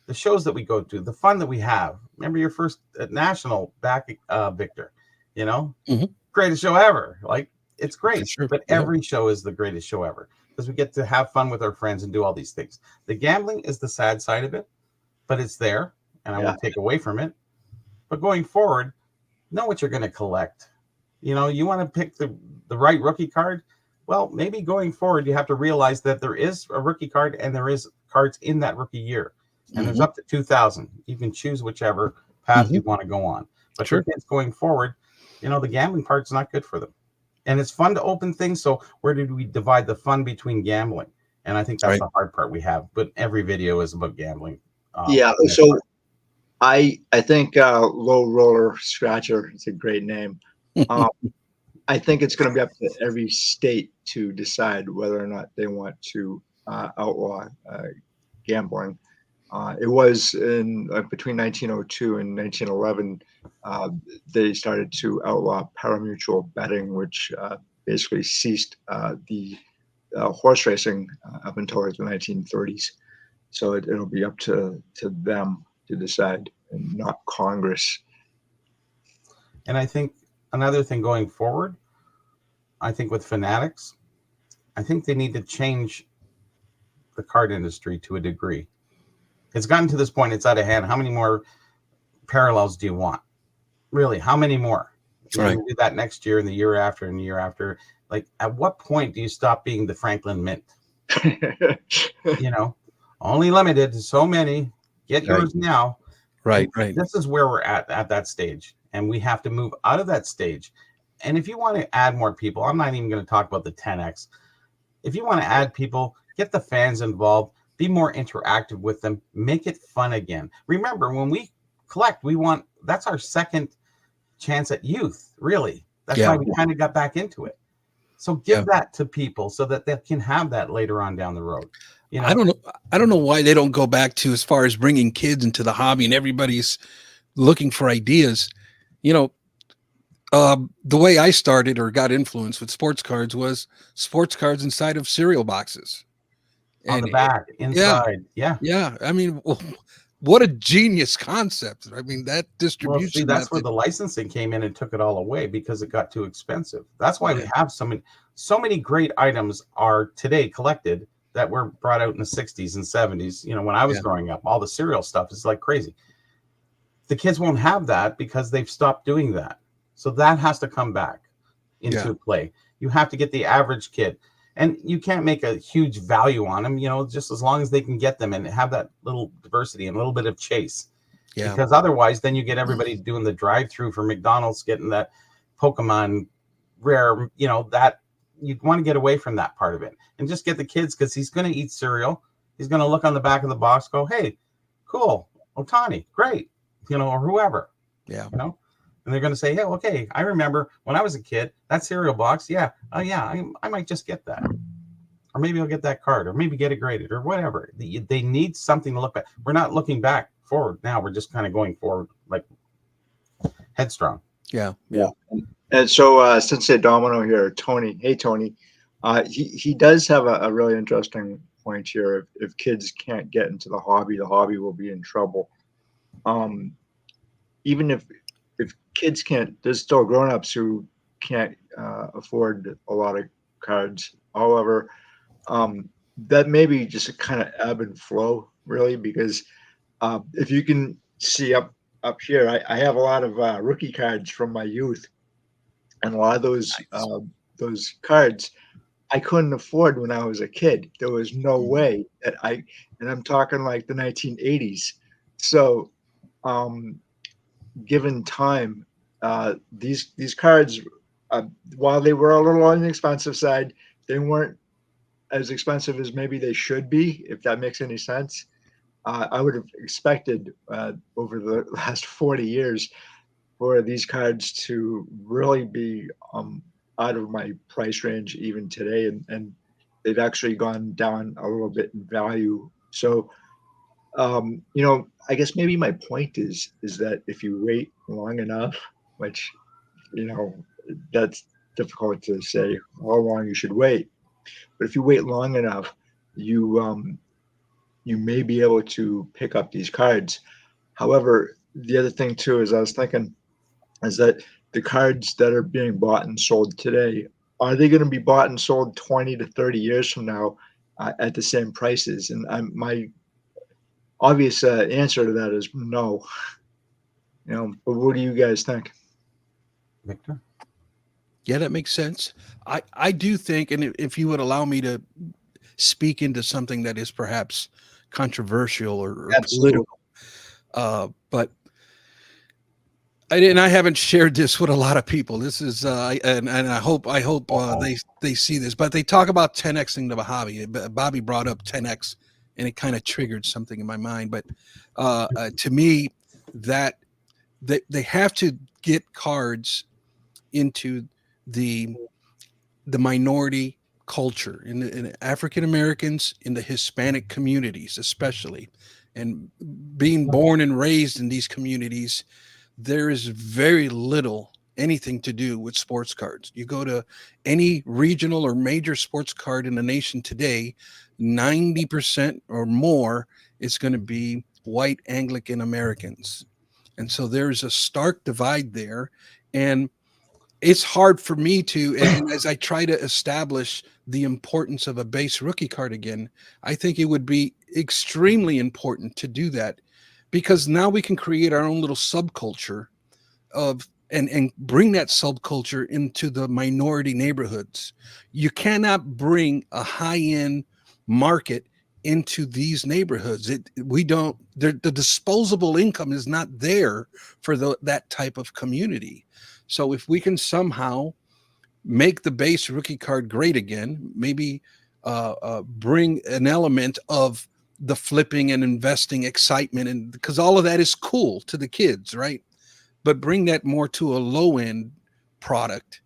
The shows that we go to, the fun that we have. Remember your first national back, Victor? Mm-hmm. Greatest show ever. Like, it's great. Sure. But every show is the greatest show ever, because we get to have fun with our friends and do all these things. The gambling is the sad side of it, but it's there, and I won't take away from it. But going forward, know what you're going to collect. You want to pick the right rookie card. Well, maybe going forward, you have to realize that there is a rookie card, and there is cards in that rookie year, and there's up to 2,000. You can choose whichever path you want to go on. But for kids going forward, the gambling part's not good for them. And it's fun to open things. So where did we divide the fun between gambling? And I think that's the hard part we have. But every video is about gambling. So I think Low Roller Scratcher is a great name. I think it's going to be up to every state to decide whether or not they want to outlaw gambling. It was in between 1902 and 1911, they started to outlaw parimutuel betting, which basically ceased the horse racing up until the 1930s. So it'll be up to them to decide, and not Congress. And I think another thing going forward, I think with Fanatics, I think they need to change the card industry to a degree. It's gotten to this point, it's out of hand. How many more parallels do you want? Really, how many more? You're going to do that next year and the year after and the year after. Like, at what point do you stop being the Franklin Mint? Only limited to so many. Get yours now. Right, And right. this is where we're at that stage. And we have to move out of that stage. And if you want to add more people, I'm not even going to talk about the 10X. If you want to add people, get the fans involved, be more interactive with them, make it fun again. Remember, when we collect, that's our second chance at youth, really. That's Yeah. why we kind of got back into it. So give that to people so that they can have that later on down the road. You know, I don't know why they don't go back to as far as bringing kids into the hobby and everybody's looking for ideas. You know, the way I started or got influenced with sports cards was sports cards inside of cereal boxes. on the And back, yeah, inside. Yeah. yeah. I mean, what a genius concept. I mean, that Well, see, distribution that's where method. the licensing came in and took it all away because it got too expensive. That's why we Yeah. have so many great items are today collected that were brought out in the 60s and 70s. You know, when I was Yeah. growing up, all the cereal stuff is like crazy. The kids won't have that because they've stopped doing that. So that has to come back into play. You have to get the average kid, and you can't make a huge value on them, you know, just as long as they can get them and have that little diversity and a little bit of chase. Yeah. Because otherwise, then you get everybody doing the drive-through for McDonald's, getting that Pokemon rare, you know, that you want to get away from that part of it and just get the kids, because he's going to eat cereal. He's going to look on the back of the box, go, hey, cool, Otani, great, you know, or whoever, Yeah. you know, and they're going to say, hey, okay, I remember when I was a kid, that cereal box. Yeah. Oh, yeah, I might just get that. Or maybe I'll get that card, or maybe get it graded, or whatever. They need something to look back. We're not looking back forward now. We're just kind of going forward, like headstrong. Yeah. Yeah. And so Sensei Domino here, Tony. Hey, Tony. He does have a really interesting point here. If kids can't get into the hobby will be in trouble. Even if kids can't, there's still grown-ups who can't afford a lot of cards. However, that may be just a kind of ebb and flow, really, because if you can see up here, I have a lot of rookie cards from my youth, and a lot of those cards I couldn't afford when I was a kid. There was no way that and I'm talking like the 1980s. So, given time, these cards, while they were a little on the expensive side, they weren't as expensive as maybe they should be, if that makes any sense. I would have expected over the last 40 years for these cards to really be out of my price range even today, and they've actually gone down a little bit in value. So, I guess maybe my point is that if you wait long enough, which that's difficult to say how long you should wait, but if you wait long enough, you you may be able to pick up these cards. However, the other thing too is I was thinking is that the cards that are being bought and sold today, are they going to be bought and sold 20 to 30 years from now at the same prices? And my obvious answer to that is no. But what do you guys think? Victor? Yeah, that makes sense. I do think, and if you would allow me to speak into something that is perhaps controversial or Absolutely. political, but I haven't shared this with a lot of people. This is and I hope they see this, but they talk about 10xing the hobby. Bobby brought up 10x, and it kind of triggered something in my mind. But to me, that they have to get cards into the minority culture in the African Americans, in the Hispanic communities, especially, and being born and raised in these communities, there is very little anything to do with sports cards. You go to any regional or major sports card in the nation today, 90% or more is going to be white Anglican Americans. And so there's a stark divide there. And it's hard for me to, and as I try to establish the importance of a base rookie card again, I think it would be extremely important to do that, because now we can create our own little subculture of and bring that subculture into the minority neighborhoods. You cannot bring a high-end market into these neighborhoods. The disposable income is not there for that type of community. So if we can somehow make the base rookie card great again, maybe bring an element of the flipping and investing excitement, and because all of that is cool to the kids, right? But bring that more to a low end product.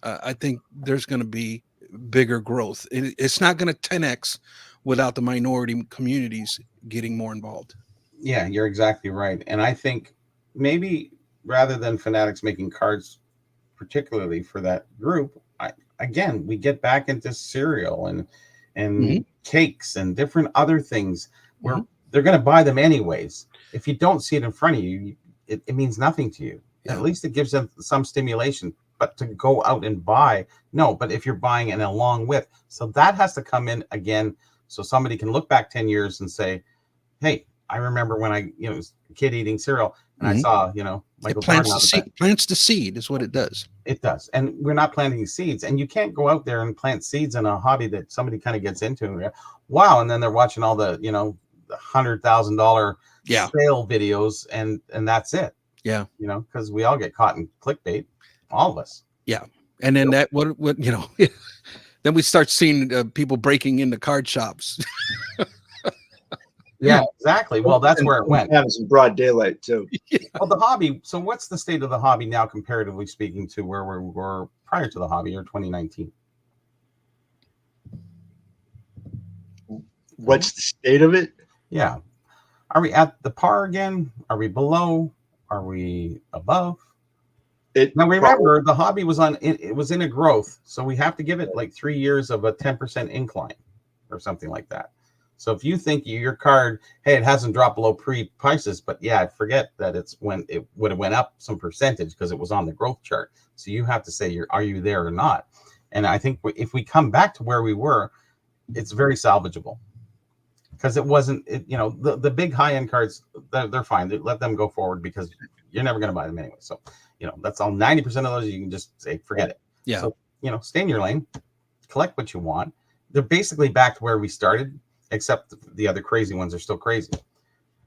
I think there's going to be bigger growth. It's not going to 10x without the minority communities getting more involved. Yeah, you're exactly right. And I think maybe rather than Fanatics making cards particularly for that group, again, we get back into cereal and Mhm. cakes and different other things where they're going to buy them anyways. If you don't see it in front of you, it means nothing to you. Yeah. At least it gives them some stimulation. But to go out and buy, no. But if you're buying an along with, so that has to come in again, so somebody can look back 10 years and say, hey, I remember when I, was a kid eating cereal and I saw, Michael Jordan out of bed. Plants the seed is what it does. It does. And we're not planting seeds. And you can't go out there and plant seeds in a hobby that somebody kind of gets into. Wow. And then they're watching all the, the $100,000 sale videos and that's it. Yeah. Because we all get caught in clickbait, all of us. Yeah. And then then we start seeing people breaking into card shops. Yeah, exactly. Well, that's where it went. Some broad daylight too. Yeah. Well, the hobby. So, what's the state of the hobby now, comparatively speaking, to where we were prior to the hobby, or 2019? What's the state of it? Yeah. Are we at the par again? Are we below? Are we above? Now remember, the hobby was it was in a growth, so we have to give it like 3 years of a 10% incline, or something like that. So if you think your card, hey, it hasn't dropped below pre-prices, but yeah, forget that it would have went up some percentage because it was on the growth chart. So you have to say, are you there or not? And I think if we come back to where we were, it's very salvageable, because it wasn't, the big high-end cards, they're fine. Let them go forward because you're never going to buy them anyway. So, that's all. 90% of those you can just say, forget it. Yeah. So, stay in your lane, collect what you want. They're basically back to where we started, except the other crazy ones are still crazy.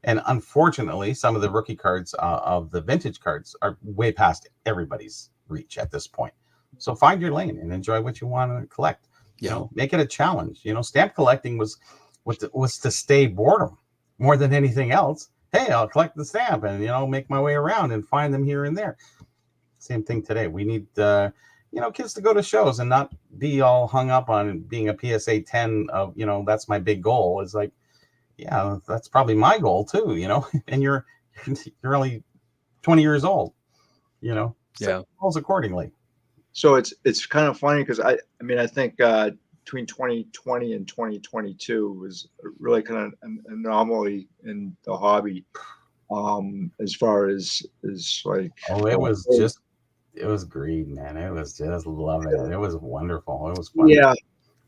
And unfortunately, some of the rookie cards of the vintage cards are way past everybody's reach at this point. So find your lane and enjoy what you want to collect. Yeah. Make it a challenge. Stamp collecting was to stay boredom more than anything else. Hey, I'll collect the stamp and, make my way around and find them here and there. Same thing today. We need, kids to go to shows and not be all hung up on being a PSA 10 of, that's my big goal. It's like, yeah, that's probably my goal too, and you're only 20 years old, set goals accordingly. So it's kind of funny because I think between 2020 and 2022 was really kind of an anomaly in the hobby, as far as like, it was greed, man. It was just loving it. It was wonderful. It was fun. Yeah.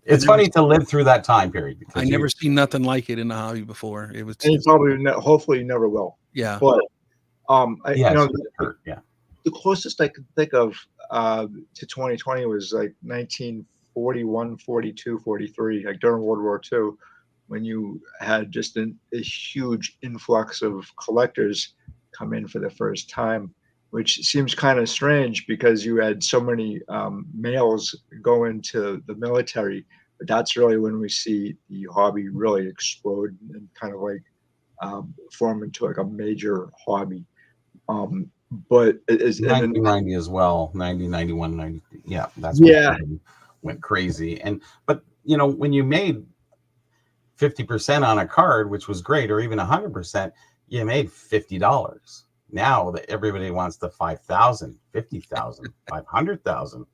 It's funny to live through that time period. I never seen nothing like it in the hobby before. It was, and probably hopefully you never will. Yeah. But the closest I could think of to 2020 was like 1941, 42, 43, like during World War II, when you had just a huge influx of collectors come in for the first time, which seems kind of strange because you had so many males go into the military. But that's really when we see the hobby really explode and kind of like form into like a major hobby. But it's 1990 as well, 90, 91, 90. Yeah, that's went crazy. But when you made 50% on a card, which was great, or even 100%, you made $50. Now that everybody wants the 5,000, 50,000, 500,000.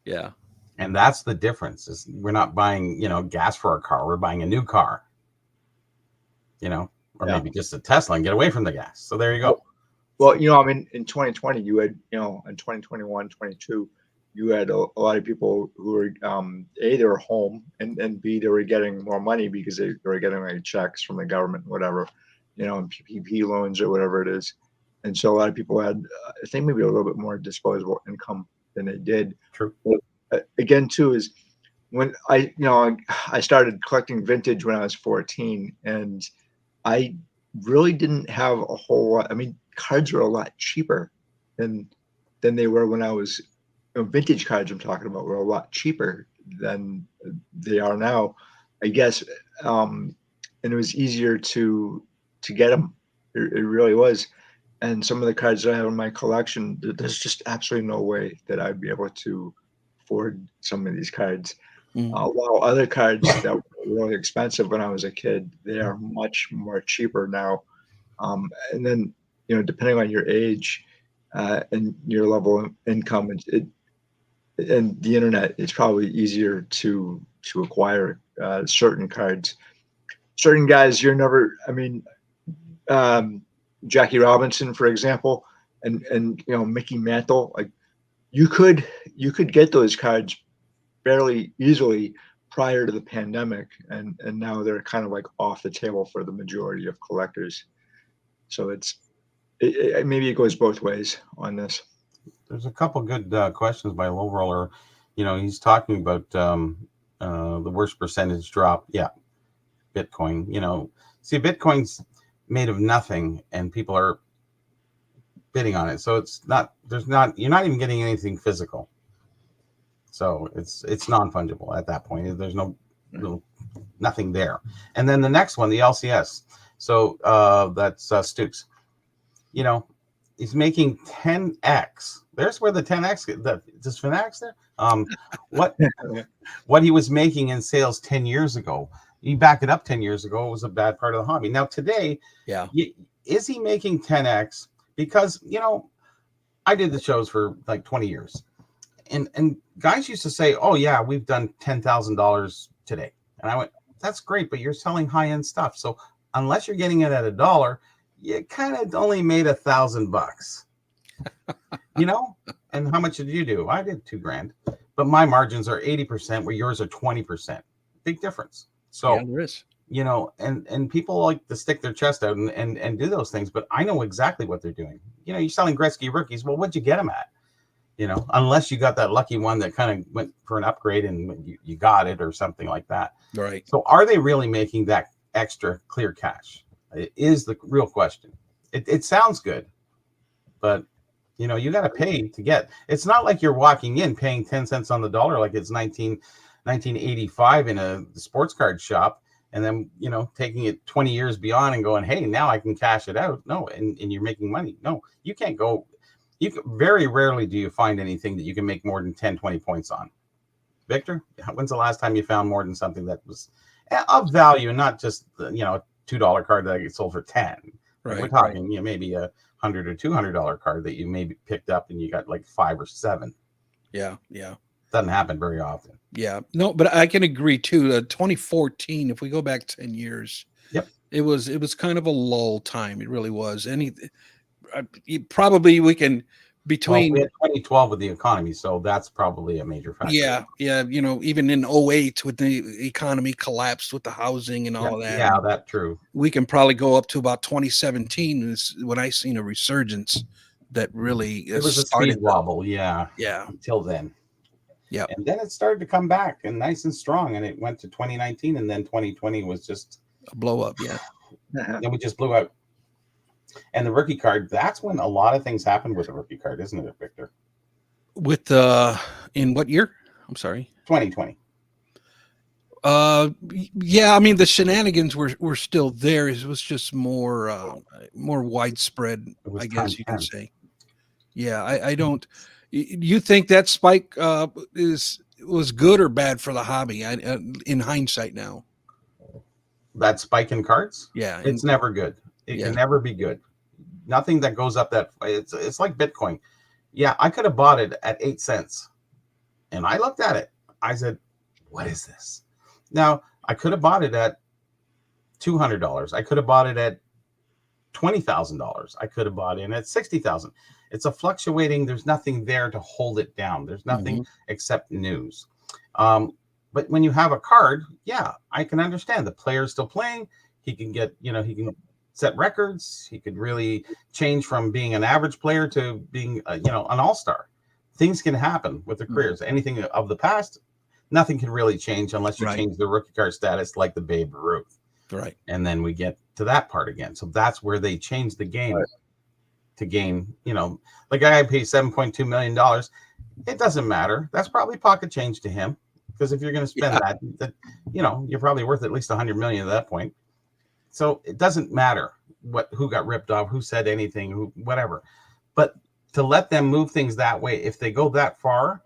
Yeah. And that's the difference. Is we're not buying, gas for our car. We're buying a new car, or maybe just a Tesla and get away from the gas. So there you go. Well, in 2020, you had, in 2021, 22, you had a lot of people who were, A, they were home, and B, they were getting more money because they were getting like checks from the government, whatever, and PPP loans or whatever it is. And so a lot of people had, I think, maybe a little bit more disposable income than they did. True. But again, too, is when I started collecting vintage when I was 14, and I really didn't have a whole lot. I mean, cards were a lot cheaper than they were when I was, vintage cards I'm talking about were a lot cheaper than they are now, I guess. And it was easier to get them. It really was. And some of the cards that I have in my collection, there's just absolutely no way that I'd be able to afford some of these cards. While other cards that were really expensive when I was a kid, they are much more cheaper now. And then, depending on your age and your level of income, and the internet, it's probably easier to acquire certain cards. Certain guys, you're never. I mean, Jackie Robinson, for example, and Mickey Mantle. Like you could get those cards fairly easily prior to the pandemic, and now they're kind of like off the table for the majority of collectors. So maybe it goes both ways on this. There's a couple good questions by Low Roller. He's talking about the worst percentage drop. Yeah, Bitcoin. See, Bitcoin's made of nothing, and people are bidding on it. So you're not even getting anything physical. So it's non-fungible at that point. There's nothing there. And then the next one, the LCS. So that's Stukes. He's making 10x. There's where the 10x. Does Finax there? What he was making in sales 10 years ago. You back it up 10 years ago, it was a bad part of the hobby. Now today, is he making 10x? Because I did the shows for like 20 years. And guys used to say, "Oh yeah, we've done $10,000 today," and I went, "That's great, but you're selling high-end stuff. So unless you're getting it at $1, you kind of only made $1,000, And how much did you do? I did $2,000, but my margins are 80%, where yours are 20%. Big difference. So there is. And people like to stick their chest out and do those things, but I know exactly what they're doing. You're selling Gretzky rookies. Well, what'd you get them at? Unless you got that lucky one that kind of went for an upgrade and you got it or something like that. Right. So are they really making that extra clear cash? It is the real question. It sounds good, but you got to pay to get. It's not like you're walking in paying 10 cents on the dollar like it's 1985 in a sports card shop, and then taking it 20 years beyond and going, hey, now I can cash it out. No, and you're making money. No, you can't go. Very rarely do you find anything that you can make more than 10, 20 points on. Victor, when's the last time you found more than something that was of value and not just a $2 card that gets sold for 10? Right. We're talking maybe a $100 or $200 card that you maybe picked up and you got like 5 or 7. Yeah. Doesn't happen very often. Yeah. No, but I can agree too. 2014, if we go back 10 years, it was kind of a lull time. It really was. Probably we can between we had 2012 with the economy, so that's probably a major factor. Yeah. Even in 2008 with the economy collapsed with the housing and all that. Yeah, that's true. We can probably go up to about 2017 is when I seen a resurgence that really it was a speed wobble. Yeah. Until then. Yeah. And then it started to come back and nice and strong, and it went to 2019, and then 2020 was just a blow up. Yeah. Then we just blew out. And the rookie card, that's when a lot of things happened with the rookie card, isn't it, Victor? With in what year? I'm sorry. 2020. Yeah, I mean the shenanigans were still there. It was just more widespread, I guess you can say. Yeah, I don't. You think that spike was good or bad for the hobby? In hindsight now, that spike in cards, it's never good. It can never be good. Nothing that goes up that it's like Bitcoin. Yeah, I could have bought it at 8 cents, and I looked at it. I said, "What is this?" Now I could have bought it at $200. I could have bought it at $20,000. I could have bought it at $60,000. It's a fluctuating. There's nothing there to hold it down. There's nothing except news. But when you have a card, I can understand the player's still playing. He can get, he can set records. He could really change from being an average player to being, an all-star. Things can happen with their careers. Anything of the past, nothing can really change unless you Right. change the rookie card status, like the Babe Ruth. Right. And then we get to that part again. So that's where they change the game to gain, the guy pays $7.2 million. It doesn't matter. That's probably pocket change to him. Because if you're going to spend that, you're probably worth at least 100 million at that point. So it doesn't matter who got ripped off, who said anything, whatever. But to let them move things that way, if they go that far,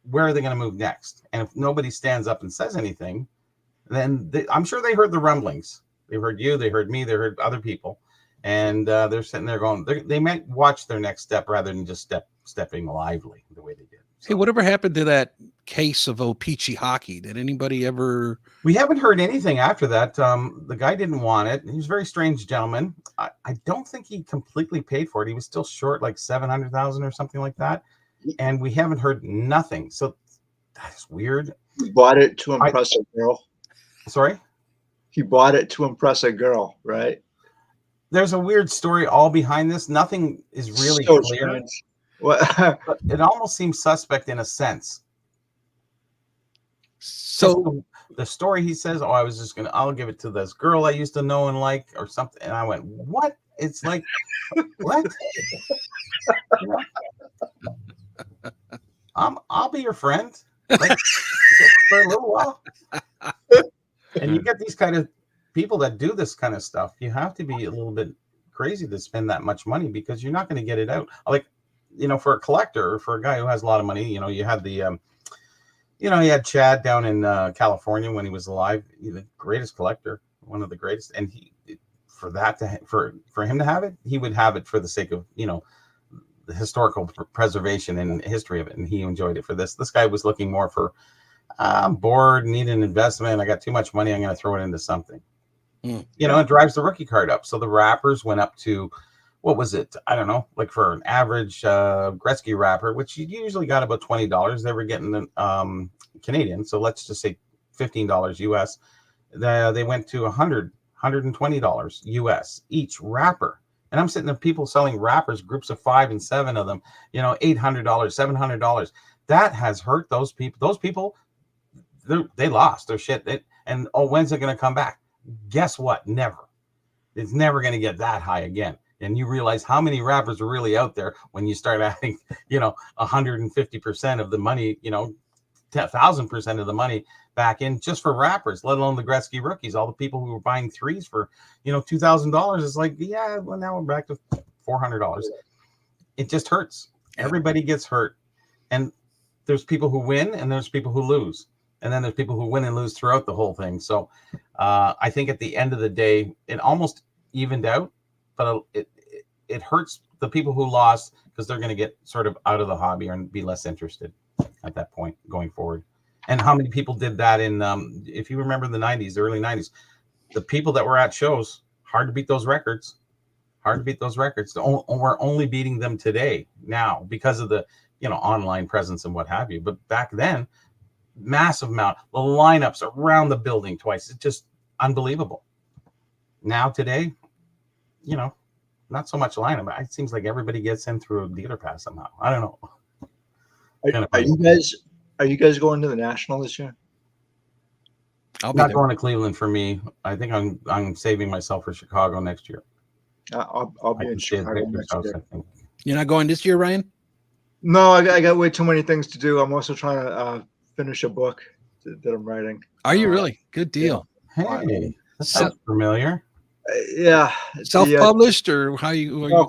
where are they going to move next? And if nobody stands up and says anything, then I'm sure they heard the rumblings. They heard you, they heard me, they heard other people. And they're sitting there going, they might watch their next step rather than just stepping lively the way they did. So, hey, whatever happened to that case of Opeachy hockey? Did anybody ever? We haven't heard anything after that. The guy didn't want it. He was a very strange gentleman. I don't think he completely paid for it. He was still short like $700,000 or something like that. And we haven't heard nothing. So that's weird. He bought it to impress a girl. Sorry? He bought it to impress a girl, right? There's a weird story all behind this. Nothing is really So clear. strange. What? But it almost seems suspect in a sense. So the story, he says, I'll give it to this girl I used to know and like, or something. And I went, what? It's like, what? I'll be your friend, like, for a little while. And you get these kind of people that do this kind of stuff. You have to be a little bit crazy to spend that much money because you're not going to get it out. Like, for a collector or for a guy who has a lot of money, you had the, you had Chad down in California when he was alive, the greatest collector, one of the greatest. And for him to have it, he would have it for the sake of, the historical preservation and history of it. And he enjoyed it for this. This guy was looking more for, I'm bored, need an investment. I got too much money. I'm going to throw it into something. It drives the rookie card up. So the wrappers went up to, what was it? I don't know, like for an average Gretzky wrapper, which you usually got about $20. They were getting the Canadian. So let's just say $15 US. They went to $120 US each wrapper. And I'm sitting there, people selling wrappers, groups of 5 and 7 of them, $800, $700. That has hurt those people. Those people, they lost their shit. When's it going to come back? Guess what? Never. It's never going to get that high again. And you realize how many wrappers are really out there when you start adding, 150% of the money, 1,000% of the money back in just for wrappers, let alone the Gretzky rookies. All the people who were buying threes for, $2,000 is like, yeah, well, now we're back to $400. It just hurts. Everybody gets hurt. And there's people who win and there's people who lose. And then there's people who win and lose throughout the whole thing. So I think at the end of the day, it almost evened out, but it hurts the people who lost because they're going to get sort of out of the hobby and be less interested at that point going forward. And how many people did that in, if you remember the 90s, the early 90s, the people that were at shows, hard to beat those records. We're only beating them today now because of the, online presence and what have you. But back then, massive amount, the lineups around the building twice. It's just unbelievable. Now today, not so much lineup. It seems like everybody gets in through a dealer pass somehow. I don't know. Are you guys going to the National this year? I'm not going to Cleveland for me. I think I'm saving myself for Chicago next year. I'll be in Chicago next year. You're not going this year, Ryan? No, I got way too many things to do. I'm also trying to finish a book that I'm writing. Are you really? Good deal. Yeah. Hey, that sounds familiar. Yeah. Self-published or how you?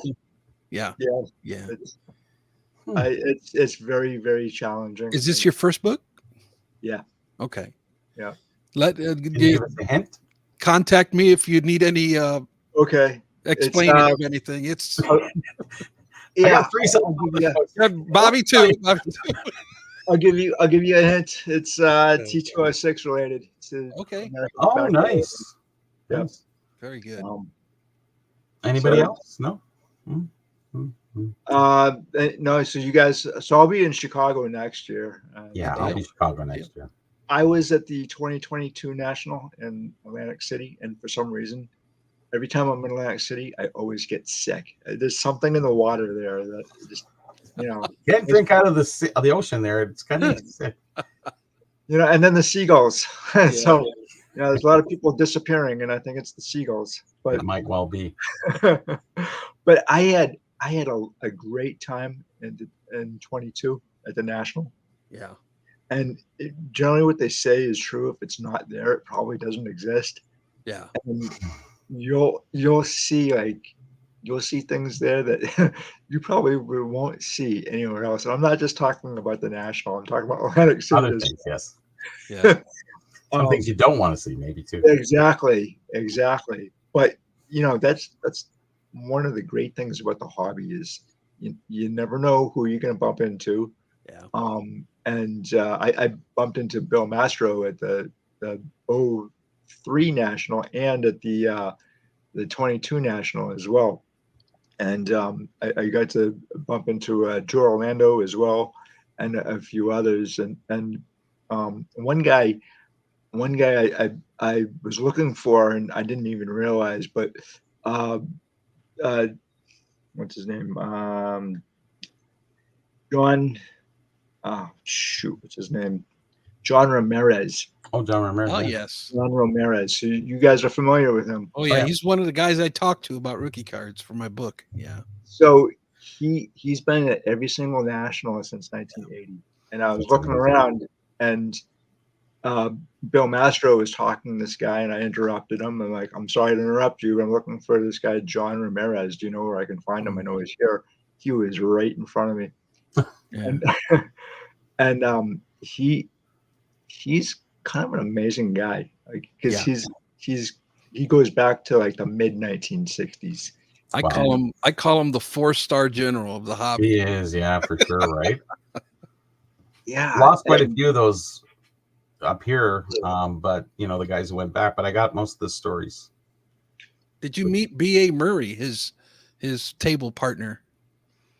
Yeah. It's very, very challenging. Is this your first book? Yeah. Okay. Yeah. Give us a hint. Contact me if you need any. Okay. Explaining of anything. It's. Yeah. Bobby too. I'll give you a hint. It's T206 related. Okay. Oh, nice. Yes. Very good. Anybody else? No. No. So you guys. So I'll be in Chicago next year. Yeah, I'll be in Chicago next year. I was at the 2022 National in Atlantic City, and for some reason, every time I'm in Atlantic City, I always get sick. There's something in the water there that just, Can't drink out of the ocean there. It's kind of sick. and then the seagulls. Yeah. So, there's a lot of people disappearing, and I think it's the seagulls. But It might well be. but I had a great time in 22 at the National. Yeah. And generally what they say is true. If it's not there, it probably doesn't exist. Yeah. And you'll see things there that you probably won't see anywhere else. And I'm not just talking about the National. I'm talking about Atlantic City. Other things, yes. Yeah. Some things you don't want to see, maybe too. Exactly. But that's one of the great things about the hobby is you never know who you're going to bump into. Yeah. And I bumped into Bill Mastro at the 03 National and at the 22 National as well. And I got to bump into Joe Orlando as well, and a few others. And one guy I was looking for, and I didn't even realize, but what's his name? John. Oh shoot, what's his name? John Ramirez. Oh, John Ramirez. Oh, yeah. yes. John Ramirez. So you guys are familiar with him. Oh, yeah. yeah. He's one of the guys I talked to about rookie cards for my book. Yeah. So he's been at every single national since 1980. And I was That's looking amazing. around, and Bill Mastro was talking to this guy, and I interrupted him. I'm like, I'm sorry to interrupt you. I'm looking for this guy, John Ramirez. Do you know where I can find him? I know he's here. He was right in front of me. Yeah. And he's kind of an amazing guy, because he goes back to like the mid 1960s. I Wow. call him the 4-star general of the hobby. He is, yeah, for sure, right? Yeah, Lost quite a few of those up here, but the guys who went back. But I got most of the stories. Did you meet B.A. Murray, his table partner?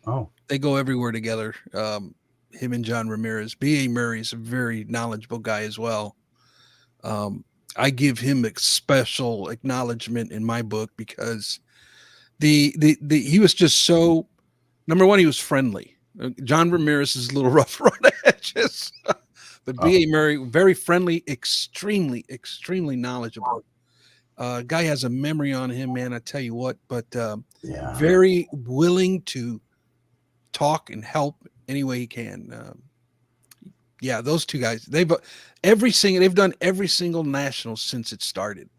Oh, They go everywhere together. Him and John Ramirez. B.A. Murray is a very knowledgeable guy as well. I give him a special acknowledgement in my book because he was just so, number one, he was friendly. John Ramirez is a little rough around the edges, but B.A. Murray, very friendly, extremely knowledgeable. Guy has a memory on him, man. I tell you what, but yeah, very willing to talk and help any way he can. Yeah, those two guys, they've done every single national since it started.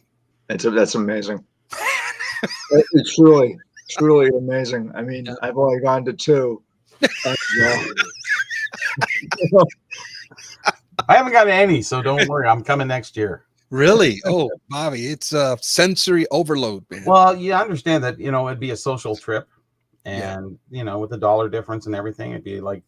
That's amazing. It's truly amazing. I mean, I've only gone to 2. And, I haven't gotten any, so don't worry. I'm coming next year. Really? Oh, Bobby, it's sensory overload, man. Well, you understand that it'd be a social trip, and with the dollar difference and everything, it'd be like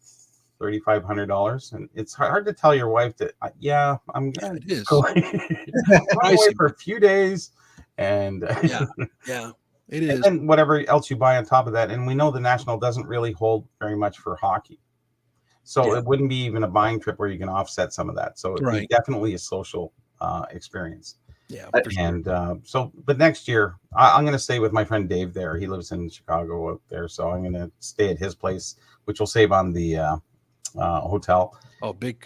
$3,500, and it's hard to tell your wife that I'm gonna it is. go away for a few days, and yeah, it is. And whatever else you buy on top of that. And we know the National doesn't really hold very much for hockey, so it wouldn't be even a buying trip where you can offset some of that. So it'd be definitely a social experience. Yeah, and but next year I'm going to stay with my friend Dave there. He lives in Chicago out there, so I'm going to stay at his place, which will save on the hotel. Oh, big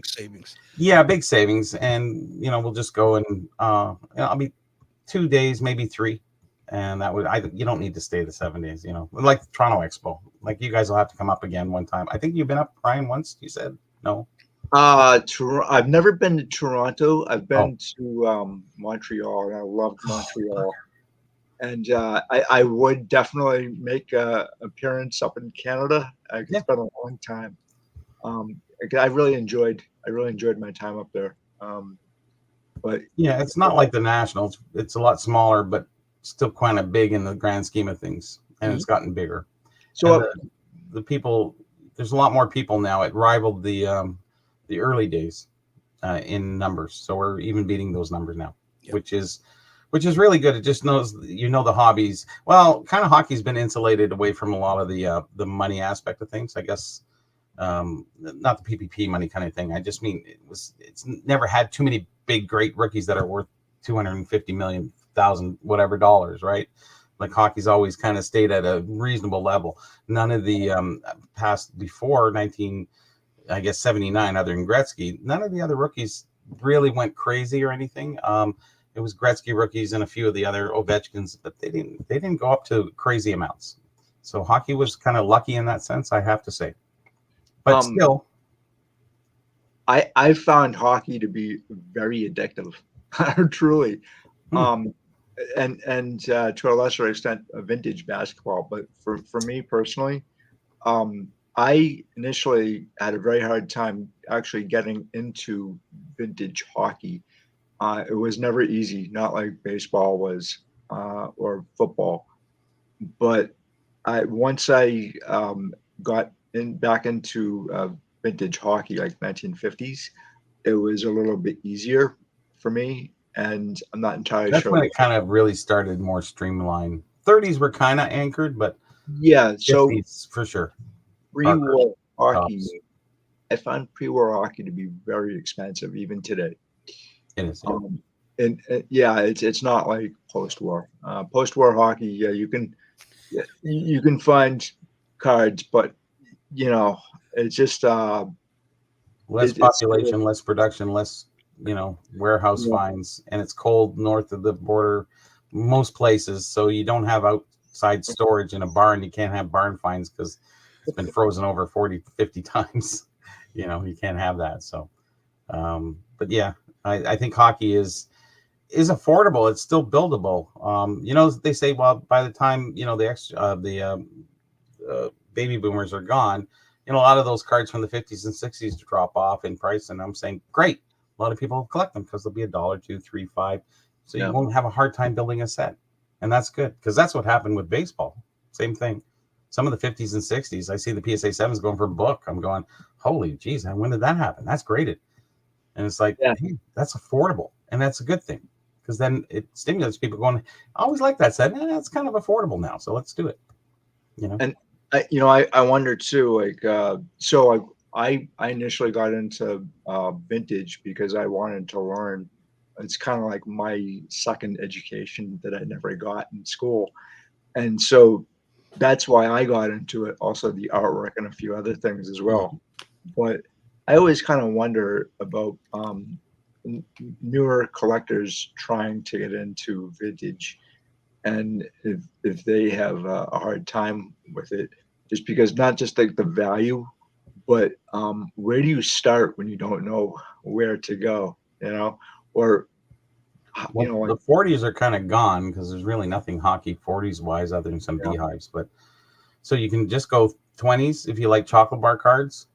savings. Yeah, big savings. And we'll just go and I'll be 2 days, maybe 3, and that would you don't need to stay the 7 days. Like the Toronto Expo. Like you guys will have to come up again one time. I think you've been up, Brian, once. You said no. I've never been to Toronto. I've been to Montreal, and I loved Montreal. And I would definitely make an appearance up in Canada. It's been a long time. I really enjoyed my time up there. But it's not like the Nationals. It's a lot smaller, but still kind of big in the grand scheme of things, and it's gotten bigger. So the people, there's a lot more people now. It rivaled the early days in numbers, so we're even beating those numbers now, which is really good. It just knows the hobbies. Well, kind of hockey's been insulated away from a lot of the money aspect of things, I guess. Not the PPP money kind of thing. I just mean it's never had too many big great rookies that are worth $250 million whatever dollars, right? Like hockey's always kind of stayed at a reasonable level. None of the past before I guess 79, other than Gretzky. None of the other rookies really went crazy or anything. It was Gretzky rookies and a few of the other Ovechkins, but they didn't go up to crazy amounts. So hockey was kind of lucky in that sense, I have to say. But still, I found hockey to be very addictive, truly. And to a lesser extent, vintage basketball. But for me personally, I initially had a very hard time actually getting into vintage hockey. It was never easy, not like baseball was or football. But once I got back into vintage hockey, like 1950s, it was a little bit easier for me. And I'm not entirely that's sure. when it kind of really started more streamlined. 30s were kind of anchored, but yeah, so 50s for sure. Pre-war hockey, I found pre-war hockey to be very expensive, even today. It is. And yeah, it's not like post-war. Post-war hockey, yeah, you can find cards, but it's just less population, less production, less warehouse finds, and it's cold north of the border, most places. So you don't have outside storage in a barn. You can't have barn finds because it's been frozen over 40, 50 times. You can't have that. So, but yeah, I think hockey is affordable. It's still buildable. They say, well, by the time the baby boomers are gone, a lot of those cards from the 50s and 60s drop off in price. And I'm saying, great. A lot of people collect them because they'll be $1, $2, $3, $5. So you won't have a hard time building a set. And that's good because that's what happened with baseball. Same thing. Some of the 50s and 60s, I see the PSA 7s going for a book. I'm going, holy geez, when did that happen? That's graded. And it's like, hey, that's affordable. And that's a good thing because then it stimulates people going, I always like that set. It's kind of affordable now. So let's do it. And I wonder too, like, so I initially got into vintage because I wanted to learn. It's kind of like my second education that I never got in school. And so that's why I got into it. Also the artwork and a few other things as well. But I always kind of wonder about newer collectors trying to get into vintage and if they have a hard time with it, just because not just like the value, but where do you start when you don't know where to go, or the 40s are kind of gone because there's really nothing hockey 40s wise other than some beehives. But so you can just go 20s if you like chocolate bar cards.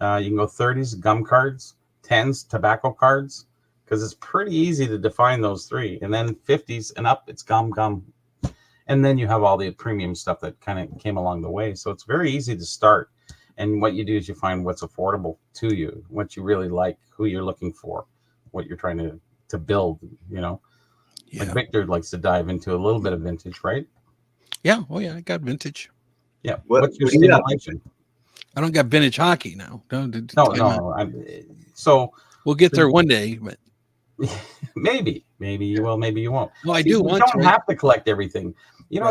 You can go 30s gum cards, 10s tobacco cards, because it's pretty easy to define those three. And then 50s and up, it's gum. And then you have all the premium stuff that kind of came along the way. So it's very easy to start. And what you do is you find what's affordable to you, what you really like, who you're looking for, what you're trying to build, Like Victor likes to dive into a little bit of vintage, right? Yeah. Oh yeah, I got vintage. Yeah. What's your stimulation? I don't got vintage hockey now. No. So we'll get there one day, but maybe you will, maybe you won't. Well, I do. You don't have to collect everything.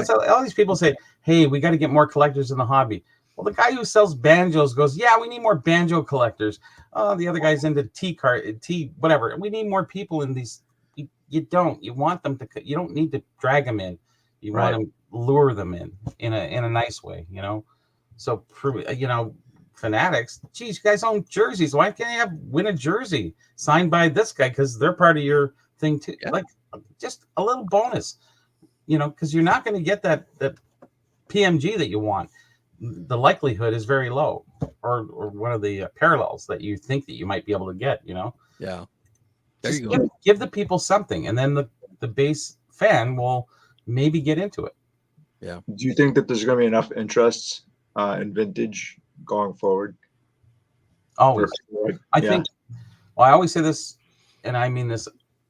So all these people say, "Hey, we got to get more collectors in the hobby." Well, the guy who sells banjos goes, "Yeah, we need more banjo collectors." The other guy's into tea, whatever. We need more people in these. You don't. You want them to. You don't need to drag them in. You want to lure them in a nice way. So fanatics. Geez, you guys own jerseys. Why can't you win a jersey signed by this guy? Because they're part of your thing too. Yeah. Like just a little bonus. Because you're not going to get that PMG that you want. The likelihood is very low, or one of the parallels that you think that you might be able to get. Yeah. There Just you go. Give the people something, and then the base fan will maybe get into it. Yeah. Do you think that there's going to be enough interest in vintage going forward? Always. I think. Well, I always say this, and I mean this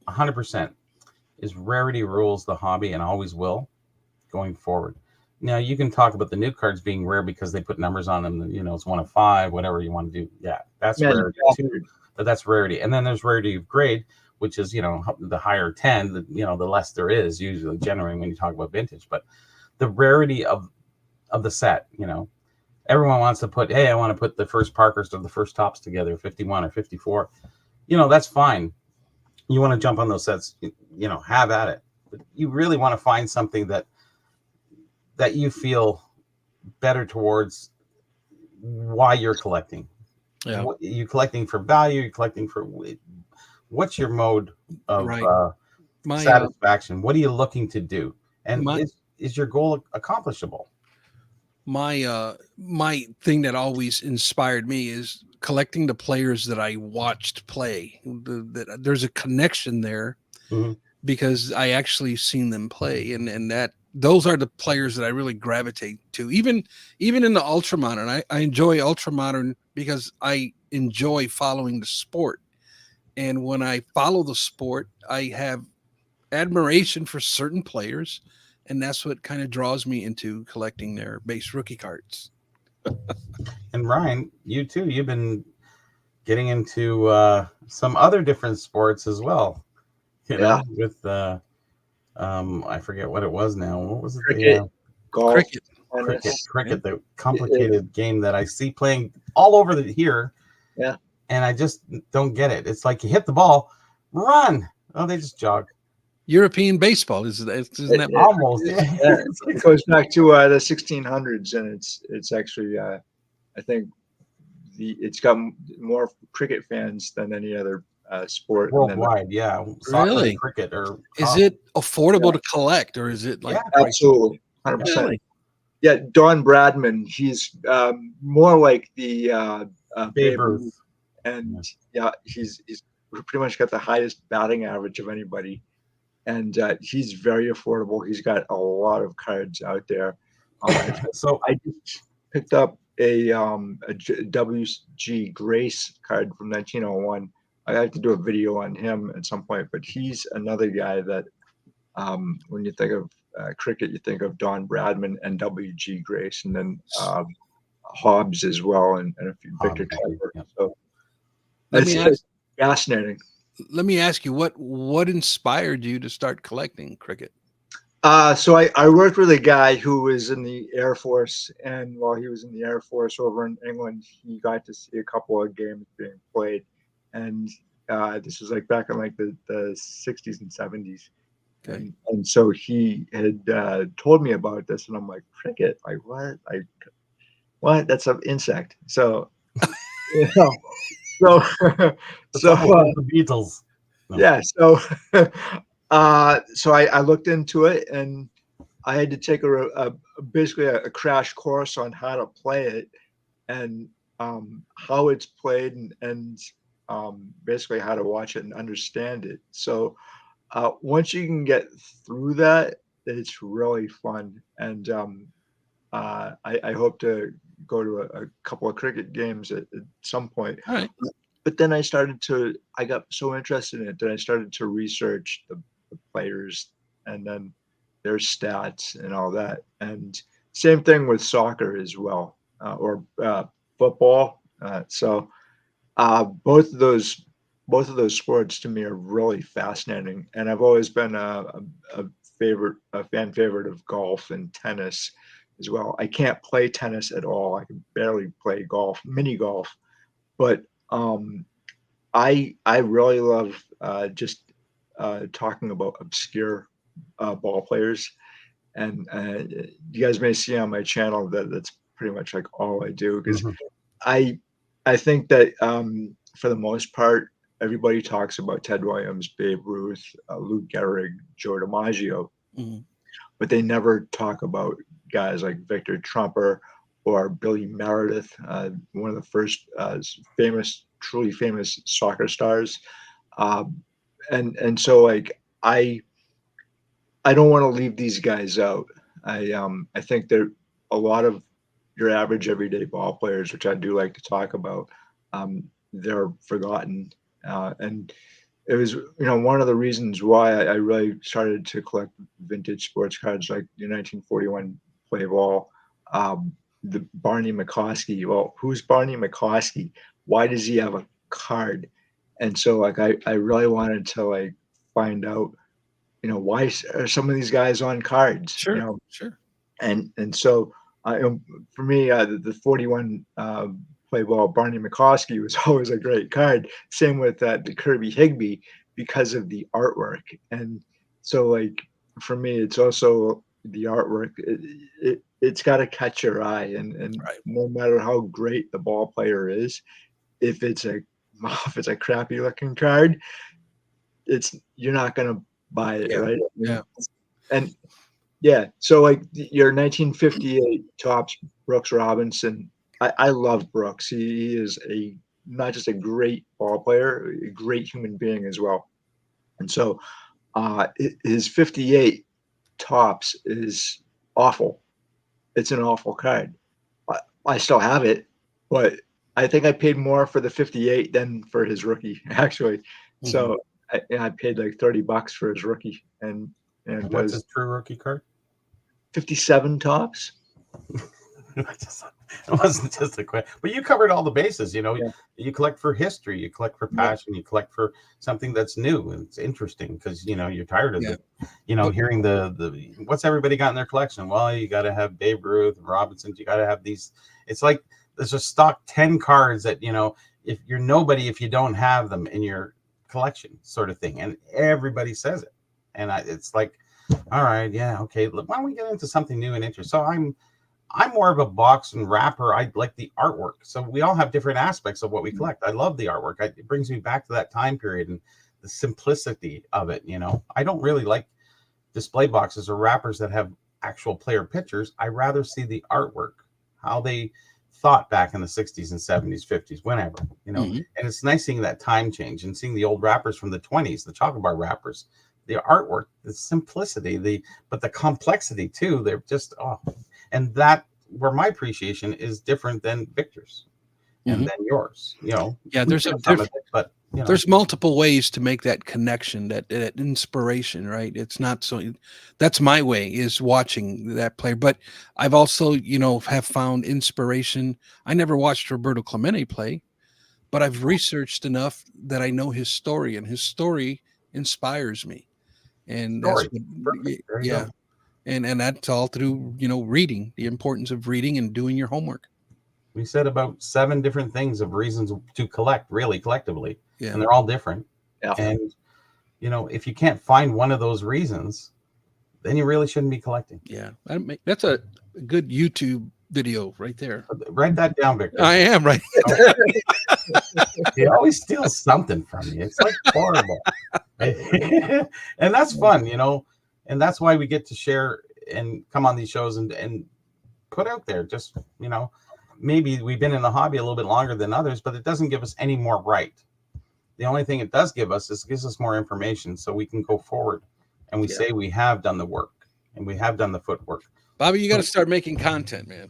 100%. Is rarity rules the hobby and always will going forward. Now you can talk about the new cards being rare because they put numbers on them. It's 1 of 5, whatever you want to do. Yeah, that's rarity too. But that's rarity. And then there's rarity of grade, which is, the higher 10, the less there is usually generally when you talk about vintage. But the rarity of the set, everyone wants to put, hey, I want to put the first Parkhurst or the first Tops together, 51 or 54. That's fine. You want to jump on those sets, have at it. But you really want to find something that you feel better towards why you're collecting. Yeah. You collecting for value, you're collecting for what's your mode of satisfaction? What are you looking to do? And is your goal accomplishable? My thing that always inspired me is collecting the players that I watched play. There's a connection there because I actually seen them play, and that those are the players that I really gravitate to. Even in the ultramodern, I enjoy ultramodern because I enjoy following the sport. And when I follow the sport, I have admiration for certain players, and that's what kind of draws me into collecting their base rookie cards. And Ryan, you too, you've been getting into some other different sports as well. With I forget what it was now. What was it? Cricket, golf, cricket, the complicated game that I see playing all over here. Yeah. And I just don't get it. It's like you hit the ball, run. Oh, they just jog. European baseball isn't that almost? It goes back to the 1600s, and it's actually I think it's got more cricket fans than any other sport worldwide. Yeah, soccer, really? Cricket, or is it affordable to collect, or is it like absolutely 100%? Yeah, Don Bradman, he's more like the Babe Ruth, and he's pretty much got the highest batting average of anybody, and he's very affordable. He's got a lot of cards out there. So I just picked up a W.G. Grace card from 1901. I have to do a video on him at some point, but he's another guy that when you think of cricket, you think of Don Bradman and W.G. Grace, and then Hobbs as well, and a few Victor Trevor. Yeah. So it's fascinating. Let me ask you, what inspired you to start collecting cricket? So I worked with a guy who was in the Air Force, and while he was in the Air Force over in England, he got to see a couple of games being played, and this was like back in like the 60s and 70s. Okay. And so he had told me about this, and I'm like, cricket? Like what? What? That's an insect. So, so the Beatles. No. Yeah. So I looked into it, and I had to take basically a crash course on how to play it, and how it's played, and basically how to watch it and understand it. So once you can get through that, it's really fun. And I hope to go to a couple of cricket games at some point. All right. But then I got so interested in it that I started to research the players and then their stats and all that. And same thing with soccer as well, or football. So both of those sports to me are really fascinating. And I've always been a fan favorite of golf and tennis as well. I can't play tennis at all. I can barely play golf, mini golf, but I really love just talking about obscure ball players, and you guys may see on my channel that's pretty much like all I do, because I think that for the most part everybody talks about Ted Williams, Babe Ruth, Lou Gehrig, Joe DiMaggio, but they never talk about guys like Victor Trumper or Billy Meredith, one of the first truly famous soccer stars. And so like I don't want to leave these guys out. I think that a lot of your average everyday ball players, which I do like to talk about, they're forgotten. And it was, one of the reasons why I really started to collect vintage sports cards, like the 1941 play ball, the Barney McCoskey. Well, who's Barney McCoskey? Why does he have a card? And so like I really wanted to like find out, why are some of these guys on cards? Sure. And so for me, the 41 play ball Barney McCoskey was always a great card. Same with the Kirby Higbee because of the artwork. And so, like, for me, it's also the artwork. It's got to catch your eye, and Right. no matter how great the ball player is, if it's a crappy looking card, you're not gonna buy it, Yeah. right? Yeah. And yeah, so like your 1958 Topps Brooks Robinson, I love Brooks. He is not just a great ball player, a great human being as well. And so his 58 Topps is awful. It's an awful card. I still have it, but I think I paid more for the 58 than for his rookie, actually. So I paid like $30 for his rookie, and what's his true rookie card? 57 Topps. It wasn't just a question, but you covered all the bases. You know, Yeah. you collect for history, you collect for passion, you collect for something that's new and it's interesting because you're tired of hearing the what's everybody got in their collection. Well, you got to have Babe Ruth and Robinsons. You got to have these. It's like there's a stock 10 cards that if you're nobody if you don't have them in your collection, sort of thing, and everybody says it, and it's like, all right, yeah, okay. Why don't we get into something new and interesting? So I'm more of a box and wrapper. I like the artwork. So we all have different aspects of what we collect. I love the artwork. It brings me back to that time period and the simplicity of it. I don't really like display boxes or wrappers that have actual player pictures. I rather see the artwork, how they thought back in the 60s and 70s, 50s, whenever, and it's nice seeing that time change and seeing the old wrappers from the 20s, the chocolate bar wrappers, the artwork, the simplicity, but the complexity too. They're just, and that where my appreciation is different than Victor's and then yours. Yeah, there's multiple ways to make that connection, that inspiration, right? It's not so. That's my way, is watching that player. But I've also, have found inspiration. I never watched Roberto Clemente play, but I've researched enough that I know his story, and his story inspires me. And that's yeah. And that's all through, reading, the importance of reading and doing your homework. We said about 7 different things of reasons to collect, really collectively. Yeah. And they're all different. Yeah. And, if you can't find one of those reasons, then you really shouldn't be collecting. Yeah. That's a good YouTube video right there. Write that down, Victor. I am right. He always steals something from me. It's like horrible. And that's fun, and that's why we get to share and come on these shows and put out there. Just, maybe we've been in the hobby a little bit longer than others, but it doesn't give us any more right. The only thing it does give us is gives us more information so we can go forward and we say we have done the work and we have done the footwork. Bobby, you got to start making content, man.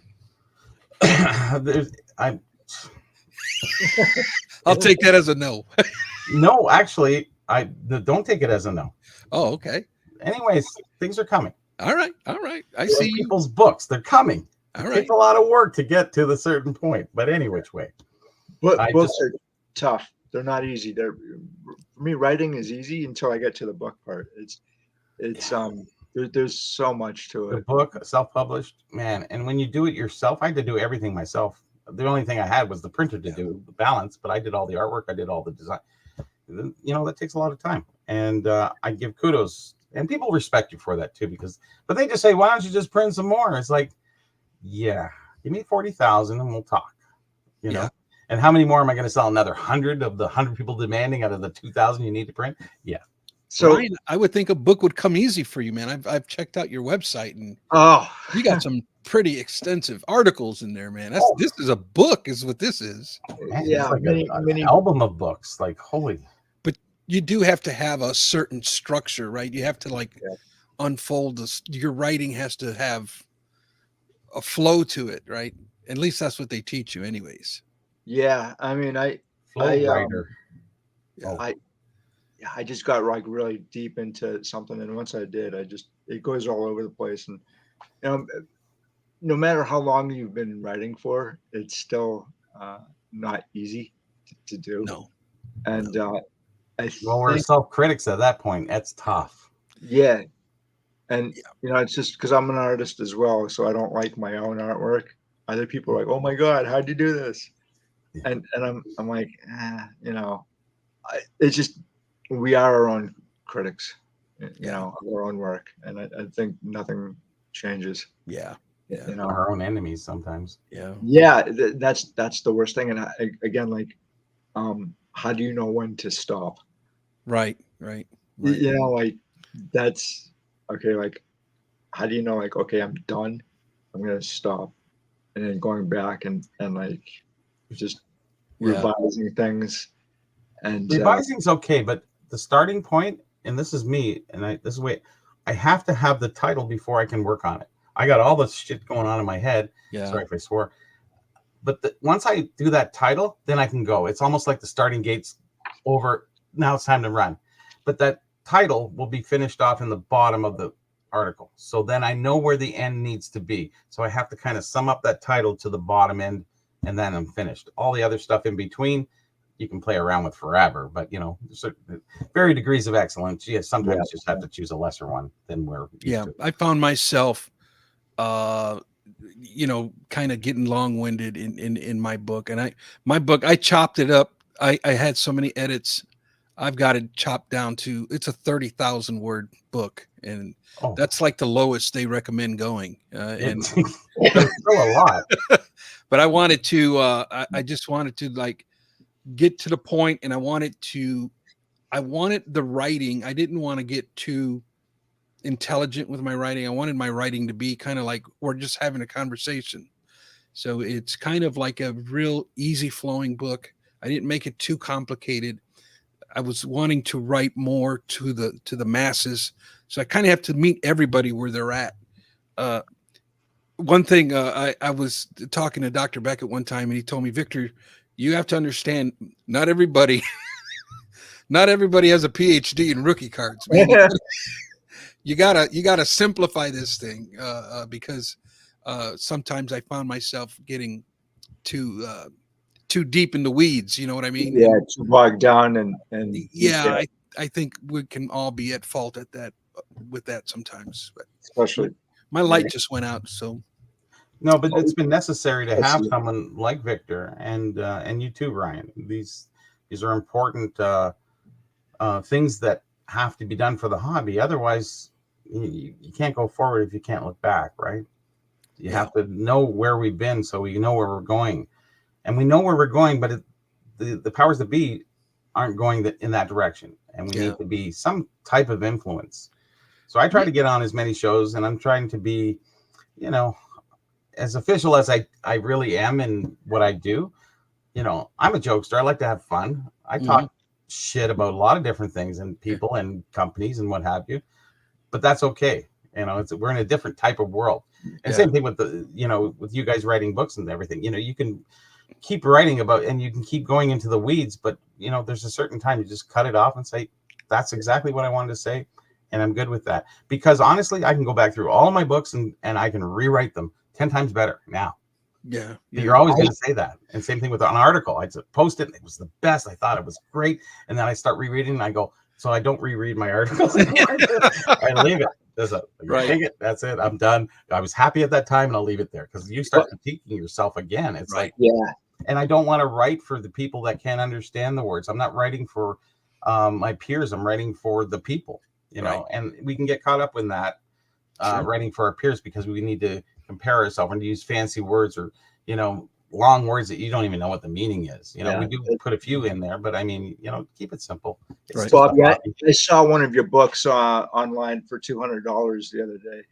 I'll take that as a no. No, actually, don't take it as a no. Oh, okay. Anyways, things are coming. All right. I see people's books. They're coming. All It right. takes a lot of work to get to the certain point, but any which way. But books are tough. They're not easy. For me, writing is easy until I get to the book part. There's so much to it. The book, self-published, man. And when you do it yourself, I had to do everything myself. The only thing I had was the printer to do the balance, but I did all the artwork. I did all the design. That takes a lot of time. And I give kudos. And people respect you for that too, but they just say, why don't you just print some more? It's like, yeah, give me 40,000 and we'll talk, know? And how many more am I going to sell? Another 100 of the 100 people demanding out of the 2,000 you need to print? Yeah. So Ryan, I would think a book would come easy for you, man. I've checked out your website and you got some pretty extensive articles in there, man. This is a book, is what this is. Man, yeah, like an album of books. Like, holy. But you do have to have a certain structure, right? You have to unfold this. Your writing has to have a flow to it, right? At least that's what they teach you, anyways. Yeah, I mean, I just got really deep into something, and once I did, it goes all over the place. And no matter how long you've been writing for, it's still not easy to do. No, and we're self-critics at that point. That's tough. Yeah, And it's just because I'm an artist as well, so I don't like my own artwork. Other people are like, "Oh my God, how'd you do this?" And I'm like, it's just we are our own critics, of our own work, and I think nothing changes. Yeah. Our own enemies sometimes. Yeah, that's the worst thing. And again, like, how do you know when to stop? Right. Like that's okay. Like, how do you know? Like, okay, I'm done. I'm gonna stop, and then going back and like just revising things. And revising's okay, but the starting point, and this is me, and this is way I have to have the title before I can work on it. I got all this shit going on in my head. Sorry if I swore. But once I do that title, then I can go. It's almost like the starting gate's over. Now it's time to run. But that title will be finished off in the bottom of the article. So then I know where the end needs to be. So I have to kind of sum up that title to the bottom end, and then I'm finished. All the other stuff in between, you can play around with forever. But, certain varying degrees of excellence. Yes, sometimes you just have to choose a lesser one than where. I found myself kind of getting long-winded in my book, and I chopped it up. I had so many edits. I've got it chopped down to, it's a 30,000 word book, and that's like the lowest they recommend going. And still a lot. But I wanted to I just wanted to like get to the point, and I wanted the writing. I didn't want to get too intelligent with my writing. I wanted my writing to be kind of like we're just having a conversation. So it's kind of like a real easy flowing book. I didn't make it too complicated. I was wanting to write more to the masses. So I kind of have to meet everybody where they're at. One thing, I was talking to Dr. Beckett one time, and he told me, Victor, you have to understand, not everybody has a PhD in rookie cards, man. You gotta simplify this thing, because sometimes I found myself getting too deep in the weeds. You know what I mean? Yeah, too bogged down and I think we can all be at fault at that with that sometimes. But especially my light just went out, so. No, but it's been necessary to have someone like Victor and you too, Ryan. These are important things that have to be done for the hobby. Otherwise, you can't go forward if you can't look back, right? You have to know where we've been so we know where we're going. And we know where we're going, but the powers that be aren't going in that direction. And we need to be some type of influence. So I try to get on as many shows, and I'm trying to be, as official as I really am in what I do. I'm a jokester. I like to have fun. I talk shit about a lot of different things and people and companies and what have you, but that's okay. We're in a different type of world. And same thing with with you guys writing books and everything. You can keep writing about, and you can keep going into the weeds, but there's a certain time you just cut it off and say, that's exactly what I wanted to say. And I'm good with that, because honestly, I can go back through all of my books and I can rewrite them 10 times better now. Yeah. You're always going to say that. And same thing with an article. I just post it. And it was the best. I thought it was great. And then I start rereading and I go, so I don't reread my articles anymore. I leave it. Take it. That's it. I'm done. I was happy at that time, and I'll leave it there, because you start critiquing yourself again. It's like, and I don't want to write for the people that can't understand the words. I'm not writing for my peers. I'm writing for the people, and we can get caught up in that, writing for our peers, because we need to compare ourselves and use fancy words or, long words that you don't even know what the meaning is. We do put a few in there, but I mean, keep it simple. Bob, I saw one of your books online for $200 the other day.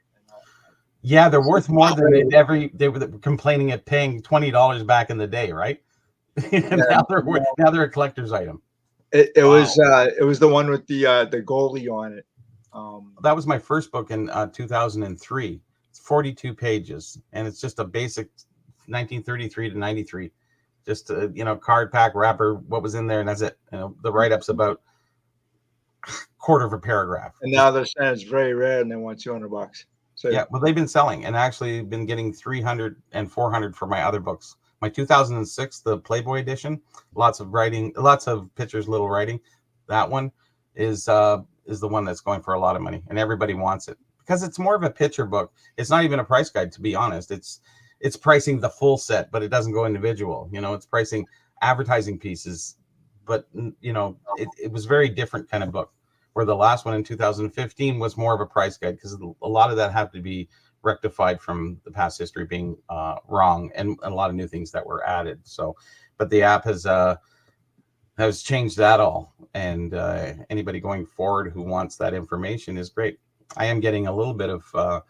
Yeah, they're worth more than they were complaining at paying $20 back in the day, right? Now they're a collector's item. It was the one with the goalie on it. That was my first book in 2003. It's 42 pages, and it's just a basic 1933 to 93, just card pack wrapper, what was in there, and that's it. The write-up's about a quarter of a paragraph. And now they're saying it's very rare, and they want $200. So yeah, well, they've been selling, and actually been getting 300 and 400 for my other books. My 2006, the Playboy edition, lots of writing, lots of pictures, little writing. That one is the one that's going for a lot of money, and everybody wants it, because it's more of a picture book. It's not even a price guide, to be honest. It's pricing the full set, but it doesn't go individual. It's pricing advertising pieces, but it was very different kind of book. Where the last one in 2015 was more of a price guide, because a lot of that had to be rectified from the past history being wrong, and a lot of new things that were added. So, but the app has changed that all, and anybody going forward who wants that information is great. I am getting a little bit of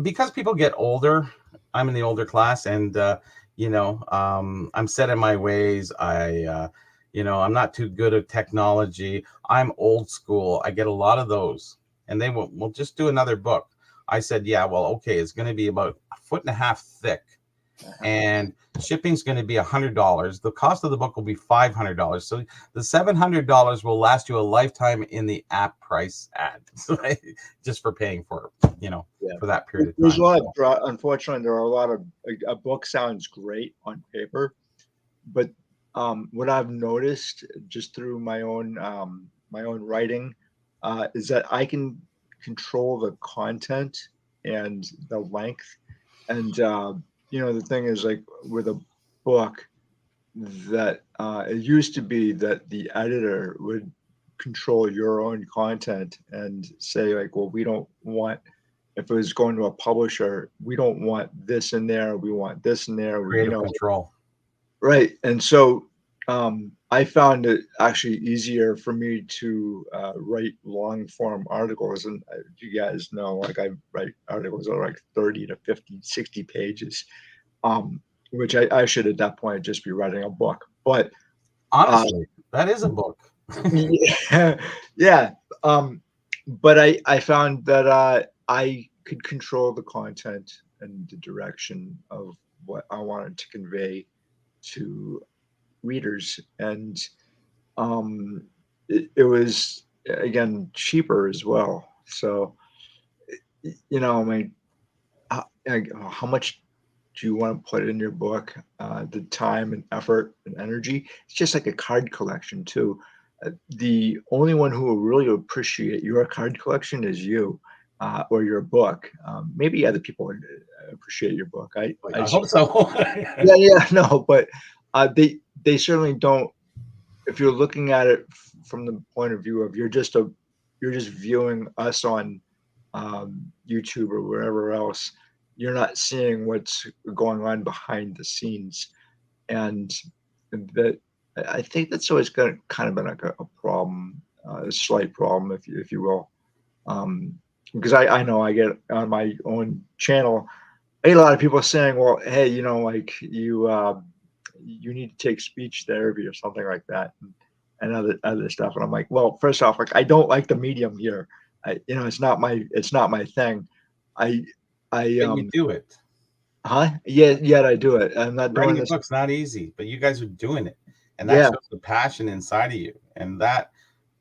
because people get older. I'm in the older class, and I'm set in my ways. I'm not too good at technology. I'm old school. I get a lot of those, and they will just do another book. I said, yeah, well, okay, it's going to be about 1.5 feet thick, and shipping's going to be $100. The cost of the book will be $500. So the $700 will last you a lifetime in the app price ad, just for paying for for that period of time. There's a lot of, unfortunately, there are a lot of, a book sounds great on paper, but what I've noticed just through my own writing is that I can control the content and the length. And the thing is, like with a book, that it used to be that the editor would control your own content and say, like, well, we don't want, if it was going to a publisher, we don't want this in there, we want this in there. Creative control. Right. And so I found it actually easier for me to write long form articles. And you guys know, like, I write articles that are like 30 to 50, 60 pages, which I should at that point just be writing a book. But honestly, that is a book. Yeah. But I found that I could control the content and the direction of what I wanted to convey to readers, and it was, again, cheaper as well. So I mean, how much do you want to put in your book? The time and effort and energy. It's just like a card collection too. The only one who will really appreciate your card collection is you, or your book. Maybe other people would appreciate your book. I hope so. Yeah, no, but they certainly don't. If you're looking at it from the point of view of you're just viewing us on YouTube or wherever else, you're not seeing what's going on behind the scenes, and that, I think that's always kind of been like a problem, a slight problem, if you will, because I know I get on my own channel a lot of people saying, well, hey, like you need to take speech therapy or something like that, and other stuff. And I'm like, well, first off, like, I don't like the medium here. It's not my thing. I you do it. Huh? Yeah, yet I do it. I'm not Writing doing a this. book's not easy, but you guys are doing it, and that shows the passion inside of you, and that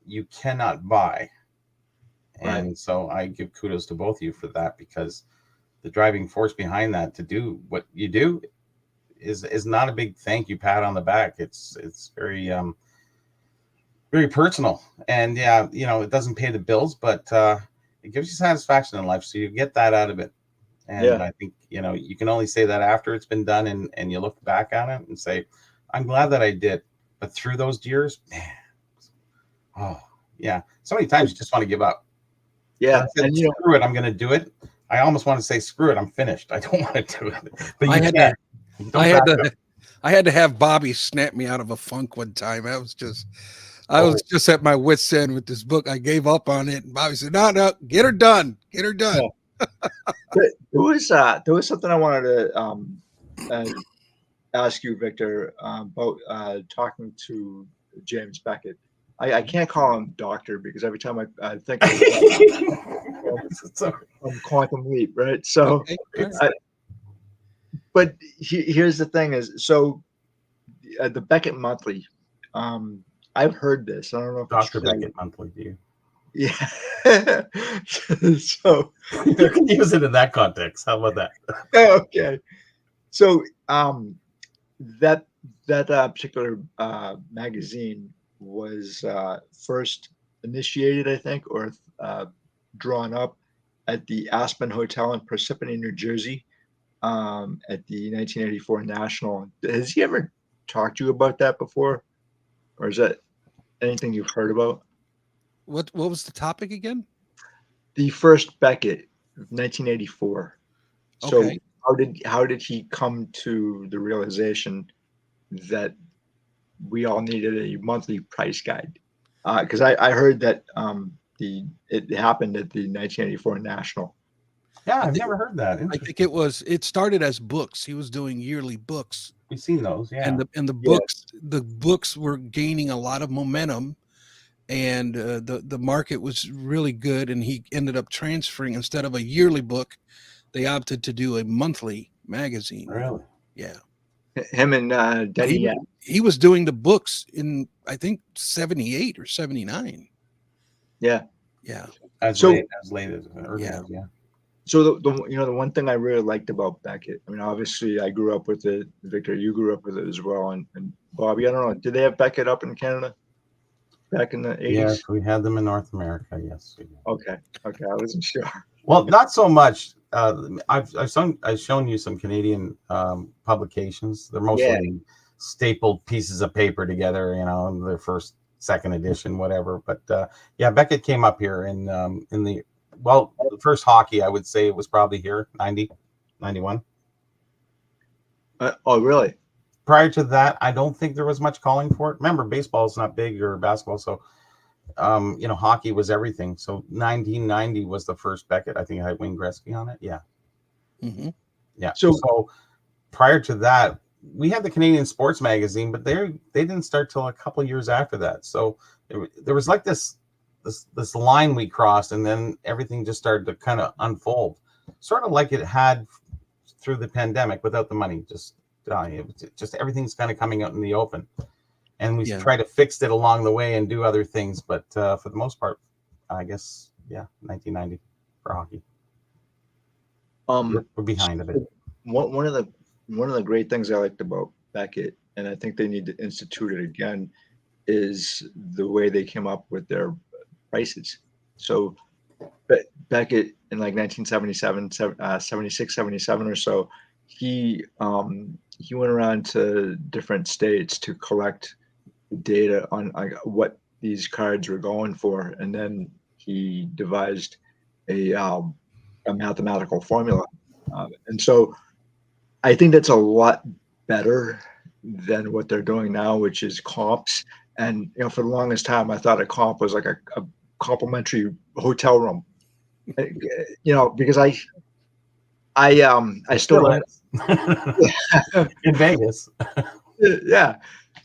you cannot buy. And Right. so I give kudos to both of you for that, because the driving force behind that to do what you do is not a big thank you pat on the back. It's very very personal, and it doesn't pay the bills, but it gives you satisfaction in life, so you get that out of it. And I think you can only say that after it's been done, and you look back on it and say, I'm glad that I did. But through those years, man, oh yeah, so many times you just want to give up. Yeah, said, and screw it, I'm going to do it. I almost want to say, screw it, I'm finished. I don't want to do it. But I had to have Bobby snap me out of a funk one time. I was just at my wit's end with this book. I gave up on it, and Bobby said, "No, get her done. Get her done." there was something I wanted to ask you, Victor, about talking to James Beckett. I can't call him doctor, because every time I think of Quantum Leap, right? So, Okay. but here's the thing: is so the Beckett Monthly. I've heard this. I don't know if Dr. Beckett Monthly, do you? Yeah. So you can use it in that context. How about that? Okay. So that particular magazine was first initiated, I think, or drawn up at the Aspen Hotel in Parsippany, New Jersey, at the 1984 National. Has he ever talked to you about that before, or is that anything you've heard about? What was the topic again? The first Beckett, 1984. So Okay. how did he come to the realization that we all needed a monthly price guide? Because I heard that it happened at the 1984 National. Yeah, I've never heard that. I think it started as books. He was doing yearly books. We've seen those, yeah. And the books were gaining a lot of momentum, and the market was really good, and he ended up transferring, instead of a yearly book, they opted to do a monthly magazine. Really? Yeah. Him and Denny. He was doing the books in, I think, 78 or 79. Yeah. Yeah. As late as yeah. So the one thing I really liked about Beckett, I mean, obviously I grew up with it. Victor, you grew up with it as well, and Bobby, I don't know, did they have Beckett up in Canada back in the 80s? Yes, we had them in North America. Yes. Okay, I wasn't sure. Well, not so much. I've shown you some Canadian publications. They're mostly stapled pieces of paper together, their first, second edition, whatever. But Beckett came up here in the first hockey, I would say it was probably here, 90, 91. Oh, really? Prior to that, I don't think there was much calling for it. Remember, baseball's not big, or basketball, so hockey was everything. So 1990 was the first Beckett. I think I had Wayne Gretzky on it. Yeah. Mm-hmm. Yeah. So prior to that, we had the Canadian Sports Magazine, but they didn't start till a couple of years after that. So there was like this line we crossed, and then everything just started to kind of unfold, sort of like it had through the pandemic without the money. Just everything's kind of coming out in the open, and we try to fix it along the way and do other things. But for the most part, I guess 1990 for hockey. We're behind a bit. One of the great things I liked about Beckett, and I think they need to institute it again, is the way they came up with their prices. So Beckett in like 1977, 76, 77 or so, he went around to different states to collect data on what these cards were going for, and then he devised a mathematical formula, and so I think that's a lot better than what they're doing now, which is comps. And for the longest time, I thought a comp was like a complimentary hotel room, because I still don't. In Vegas. Yeah.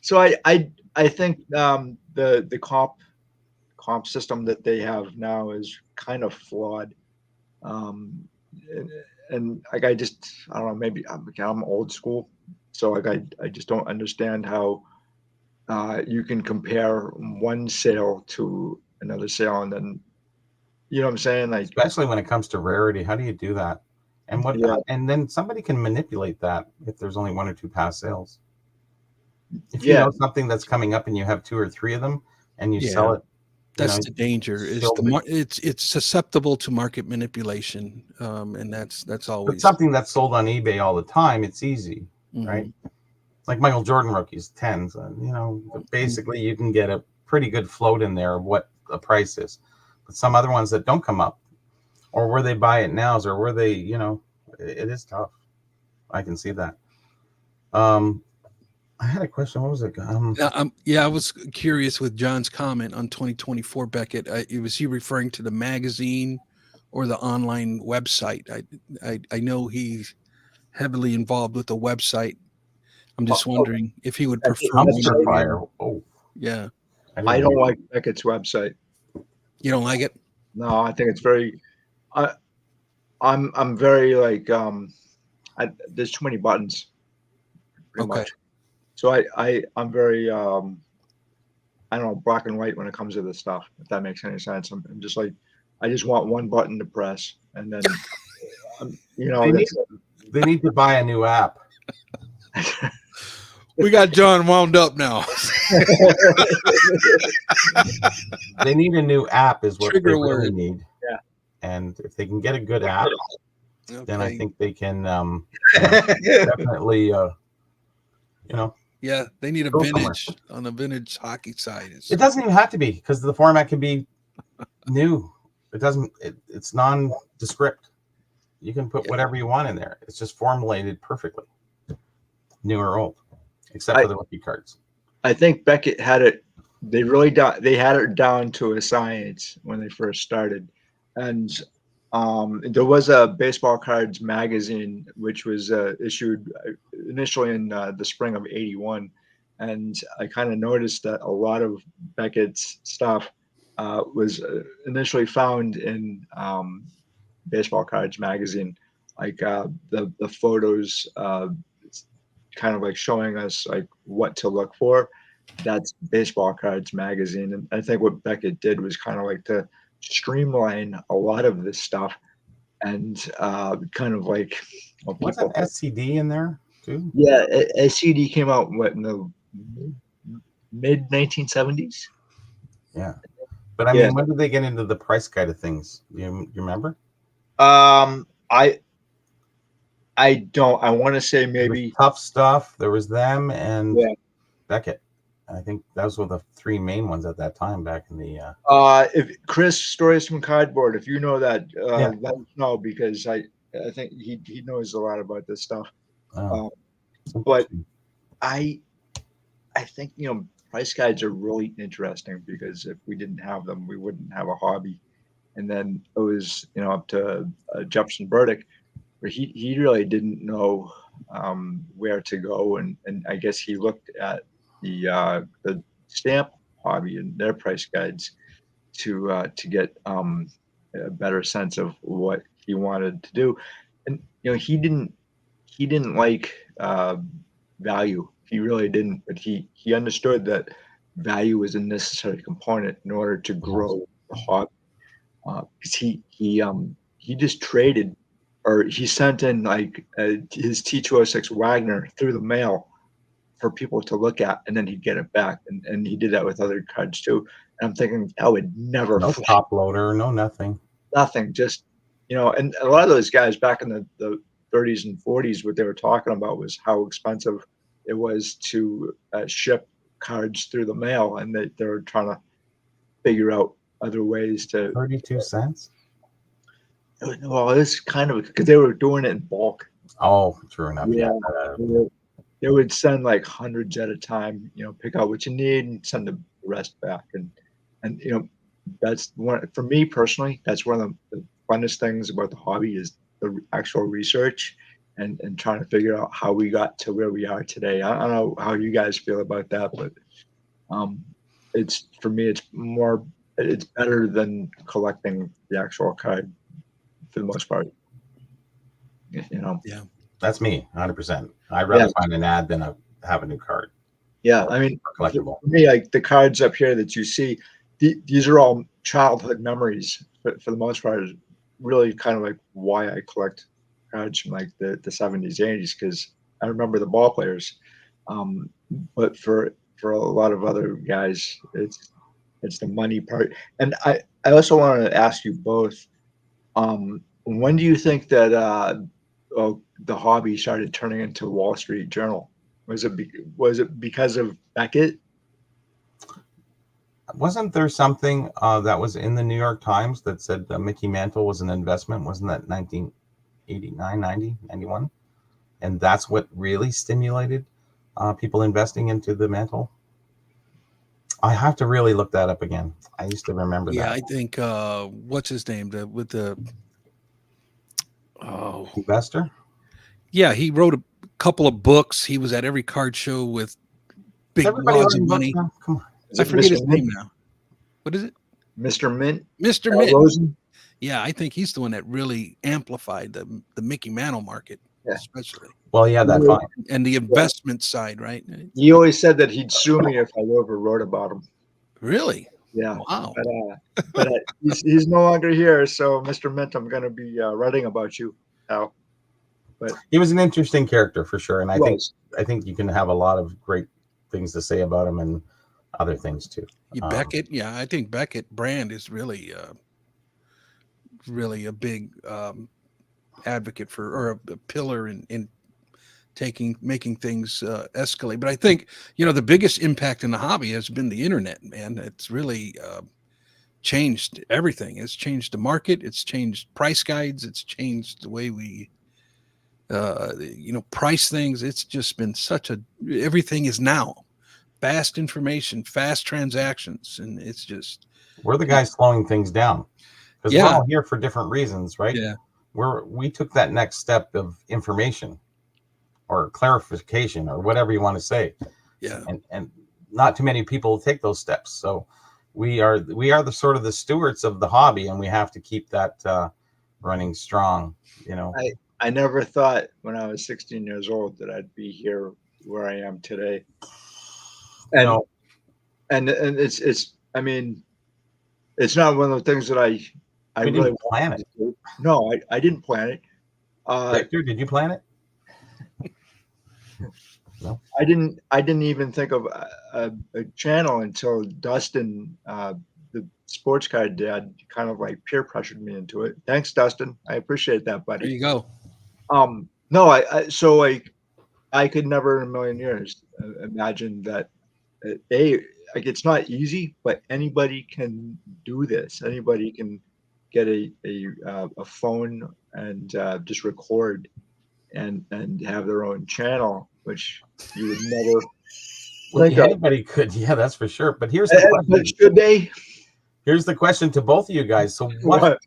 So I think the comp system that they have now is kind of flawed. And like I don't know, maybe I'm old school, so like I just don't understand how you can compare one sale to another sale, and then you know what I'm saying, like, especially when it comes to rarity. How do you do that? And and then somebody can manipulate that if there's only one or two past sales. If you know something that's coming up and you have two or three of them and you sell it. That's the danger. It's susceptible to market manipulation, and that's always. But something that's sold on eBay all the time, it's easy, right? Like Michael Jordan rookies, 10s. Basically you can get a pretty good float in there of what the price is. But some other ones that don't come up, or where they buy it now, or where they, it is tough. I can see that. I had a question. What was it? I was curious with John's comment on 2024 Beckett. Was he referring to the magazine or the online website? I know he's heavily involved with the website. I'm just wondering if he would prefer. Fire. Oh, yeah. I don't like Beckett's website. You don't like it? No, I think it's very. I'm very like there's too many buttons. Pretty much. So I'm very I don't know, black and white when it comes to this stuff, if that makes any sense. I'm just like, I just want one button to press, and then they need to buy a new app. We got John wound up now. They need a new app is what Trigger they word. really need. Yeah. and if they can get a good app, then I think they can definitely, Yeah, they need a vintage on the vintage hockey side. It doesn't even have to be, because the format can be new. It doesn't. It's nondescript. You can put whatever you want in there. It's just formulated perfectly, new or old, except for the rookie cards. I think Beckett had it. They had it down to a science when they first started, and there was a baseball cards magazine which was issued initially in the spring of '81, and I kind of noticed that a lot of Beckett's stuff was initially found in baseball cards magazine, like the photos, kind of like showing us like what to look for. That's baseball cards magazine, and I think what Beckett did was kind of like to streamline a lot of this stuff, and kind of like Wasn't SCD in there too? Yeah, SCD came out in the mid 1970s. Yeah, but I mean, when did they get into the price guide of things? You remember? I don't. I want to say maybe Tough Stuff. There was them and Beckett. I think those were the three main ones at that time back in the. If Chris, Stories from Cardboard, if you know that, let us know, because I think he knows a lot about this stuff. But I think price guides are really interesting, because if we didn't have them, we wouldn't have a hobby. And then it was up to Jefferson Burdick, where he really didn't know where to go, and I guess he looked at the stamp hobby and their price guides to get a better sense of what he wanted to do. And he didn't like value. He really didn't, but he understood that value was a necessary component in order to grow the hobby. Because he just traded, or he sent in like his T206 Wagner through the mail for people to look at, and then he'd get it back, and he did that with other cards too. And I'm thinking, that would never top loader, no nothing, just and a lot of those guys back in the 30s and 40s, what they were talking about was how expensive it was to ship cards through the mail, and they were trying to figure out other ways to. 32 cents. Well, it's kind of because they were doing it in bulk. Oh, true enough. Yeah. They would send like hundreds at a time, pick out what you need and send the rest back. And that's one, for me personally, that's one of the funnest things about the hobby, is the actual research and trying to figure out how we got to where we are today. I don't know how you guys feel about that, but for me, it's better than collecting the actual card for the most part. Yeah. That's me, 100%. I'd rather find an ad than have a new card. Yeah, I mean, collectible. For me, like the cards up here that you see, these are all childhood memories. But for the most part, is really kind of like why I collect cards from like the 70s, 80s, because I remember the ball players. But for a lot of other guys, it's the money part. And I also wanted to ask you both, when do you think that the hobby started turning into Wall Street Journal? Was it because of Beckett? Wasn't there something that was in the New York Times that said Mickey Mantle was an investment? Wasn't that 1989, 90, 91? And that's what really stimulated people investing into the Mantle? I have to really look that up again. I used to remember that. Yeah, I think what's his name? With the investor. Yeah, he wrote a couple of books. He was at every card show with big wads of money. Come on, I forget his name now. What is it? Mr. Mint. Mr. Mint. Rosen? Yeah, I think he's the one that really amplified the Mickey Mantle market, especially. Well, yeah, that fine. And the investment side, right? He always said that he'd sue me if I ever wrote about him. Really? Yeah. Wow. But he's no longer here, so Mr. Mint, I'm going to be writing about you now. But he was an interesting character for sure, and I think you can have a lot of great things to say about him and other things too. Beckett, I think Beckett brand is really really a big advocate for, or a pillar in making things escalate. But I think, the biggest impact in the hobby has been the internet, man. It's really changed everything. It's changed the market. It's changed price guides. It's changed the way we, price things. It's just been everything is now fast information, fast transactions. And it's just, we're the guys slowing things down, because we're all here for different reasons, right? Yeah. We took that next step of information or clarification or whatever you want to say. Yeah. And not too many people take those steps. So we are the sort of the stewards of the hobby, and we have to keep that running strong, I never thought when I was 16 years old that I'd be here where I am today. And and it's I mean, it's not one of the things that I we really didn't plan it. No, I didn't plan it. Victor, did you plan it? No. I didn't even think of a channel until Dustin, the sports card dad, kind of like peer pressured me into it. Thanks, Dustin. I appreciate that, buddy. There you go. No, I could never in a million years imagine that it's not easy, but anybody can do this. Anybody can get a phone and just record and have their own channel, which you would never. Anybody could, yeah, that's for sure. But here's the question. But should they? Here's the question to both of you guys. So what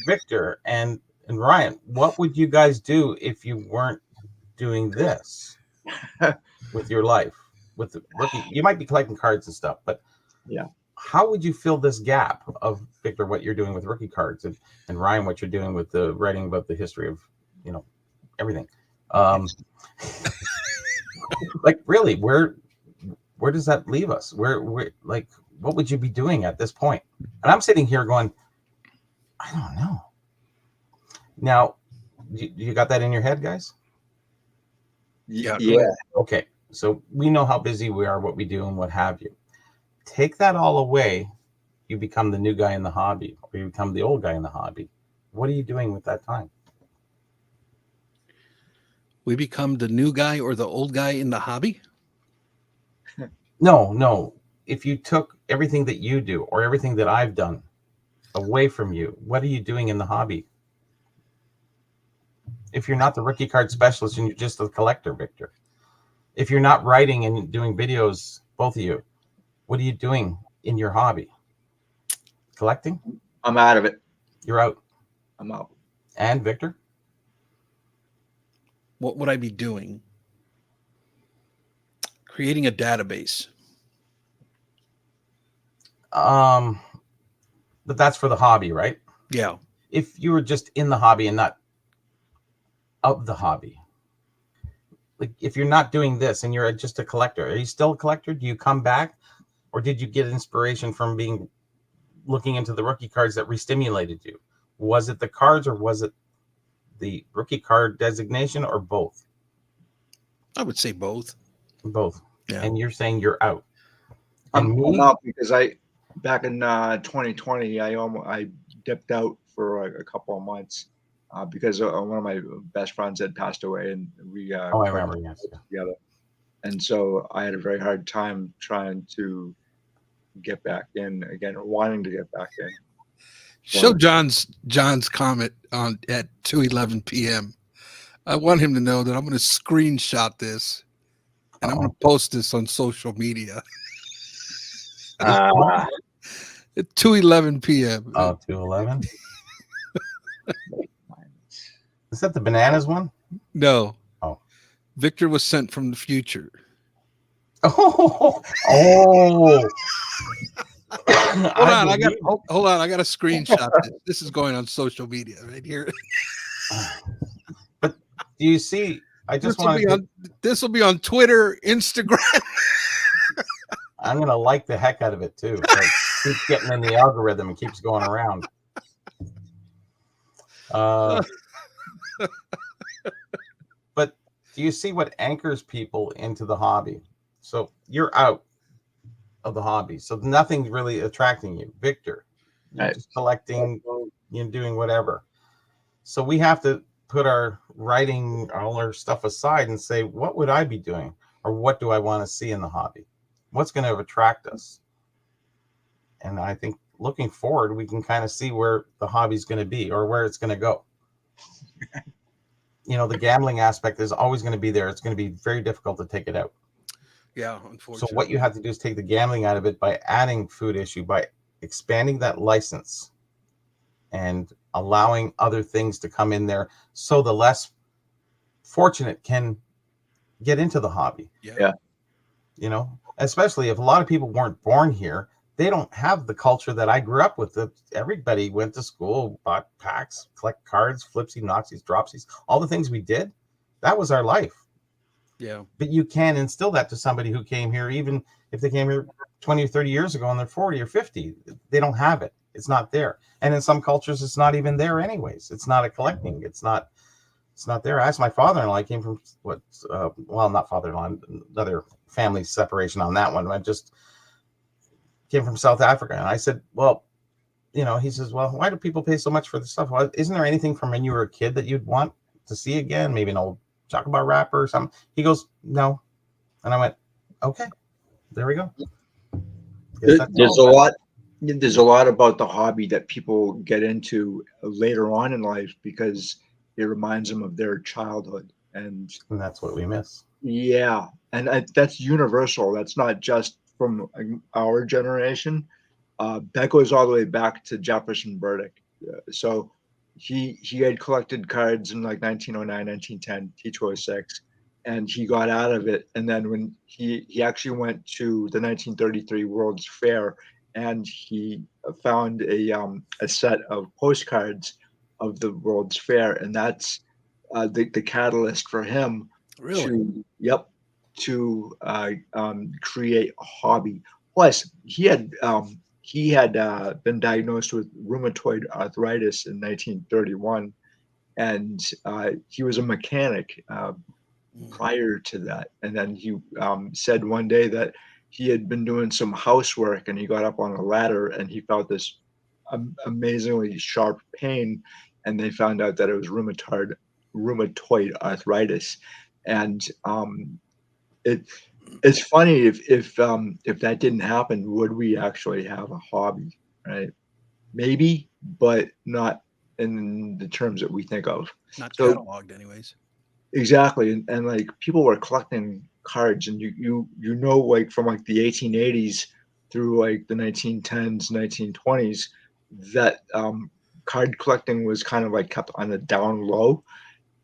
Victor and Ryan, what would you guys do if you weren't doing this with your life? With the rookie, you might be collecting cards and stuff, but yeah, how would you fill this gap of, Victor, what you're doing with rookie cards, and Ryan, what you're doing with the writing about the history of everything? Like, really, where does that leave us? Where like, what would you be doing at this point? And I'm sitting here going, I don't know. Now, you got that in your head, guys? Yeah. Okay. So we know how busy we are, what we do, and what have you. Take that all away, you become the new guy in the hobby, or you become the old guy in the hobby. What are you doing with that time? We become the new guy or the old guy in the hobby? No. If you took everything that you do or everything that I've done away from you, what are you doing in the hobby? If you're not the rookie card specialist and you're just a collector, Victor. If you're not writing and doing videos, both of you, what are you doing in your hobby? Collecting? I'm out of it. You're out. I'm out. And Victor? What would I be doing? Creating a database. But that's for the hobby, right? Yeah. If you were just in the hobby and not of the hobby, like if you're not doing this and you're just a collector, are you still a collector? Do you come back, or did you get inspiration from looking into the rookie cards that re-stimulated you? Was it the cards, or was it the rookie card designation, or both? I would say both. Both. Yeah. And you're saying you're out. I'm out because back in 2020, I dipped out for a couple of months because one of my best friends had passed away, and we I remember, yes, together. And so I had a very hard time trying to get back in again, or wanting to get back in. Show John's comment at 2:11 p.m. I want him to know that I'm going to screenshot this and I'm going to post this on social media. At 2:11 p.m. Oh, 2:11. Is that the bananas one? No. Oh. Victor was sent from the future. Oh. Hold on. I got a screenshot. This is going on social media right here. But do you see? I just want this will be on Twitter, Instagram. I'm gonna like the heck out of it too. So it keeps getting in the algorithm and keeps going around. But do you see what anchors people into the hobby? So you're out of the hobby, so nothing's really attracting you. Victor, You're just collecting, doing whatever. So we have to put our writing, all our stuff aside and say, what would I be doing? Or what do I want to see in the hobby? What's going to attract us? And I think looking forward, we can kind of see where the hobby's going to be or where it's going to go. The gambling aspect is always going to be there. It's going to be very difficult to take it out. Yeah, unfortunately. So what you have to do is take the gambling out of it by adding food issue, by expanding that license and allowing other things to come in there so the less fortunate can get into the hobby. Yeah. Especially if a lot of people weren't born here, they don't have the culture that I grew up with. Everybody went to school, bought packs, collect cards, flipsy, noxies, dropsies, all the things we did. That was our life. Yeah. But you can instill that to somebody who came here, even if they came here 20 or 30 years ago and they're 40 or 50. They don't have it. It's not there. And in some cultures, it's not even there anyways. It's not a collecting. It's not there. I asked my father-in-law. I came from not father-in-law, another family separation on that one. I just came from South Africa. And I said, well, he says, well, why do people pay so much for this stuff? Well, isn't there anything from when you were a kid that you'd want to see again? Maybe an old chocolate wrapper or something? He goes, no. And I went, okay, there we go. There's a lot about the hobby that people get into later on in life because it reminds them of their childhood. And that's what we miss. Yeah. And that's universal. That's not just from our generation. That goes all the way back to Jefferson Burdick. So he had collected cards in like 1909, 1910, T206, and he got out of it. And then when he actually went to the 1933 World's Fair, and he found a set of postcards of the World's Fair, and that's the catalyst for him to create a hobby. Plus, he had been diagnosed with rheumatoid arthritis in 1931, and he was a mechanic prior to that. And then he said one day that he had been doing some housework, and he got up on a ladder, and he felt this amazingly sharp pain, and they found out that it was rheumatoid arthritis. And it's funny if that didn't happen, would we actually have a hobby, right? Maybe, but not in the terms that we think of. Not cataloged, anyways. Exactly, and like people were collecting cards, and like from like the 1880s through like the 1910s, 1920s, that card collecting was kind of like kept on the down low,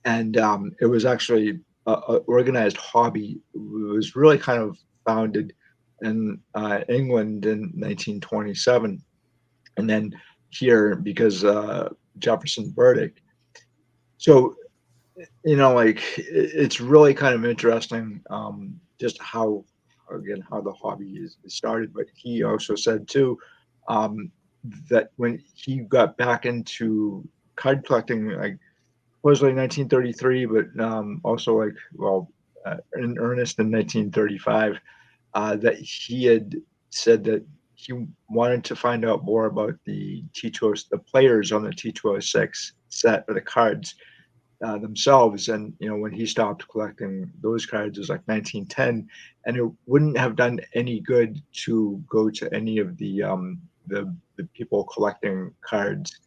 and it was actually a organized hobby. It was really kind of founded in England in 1927, and then here because Jefferson Burdick. So like it's really kind of interesting just how the hobby is started. But he also said too that when he got back into card collecting, like supposedly 1933, but also in earnest in 1935, that he had said that he wanted to find out more about the players on the T206 set of the cards themselves. And when he stopped collecting those cards, it was like 1910, and it wouldn't have done any good to go to any of the people collecting cards,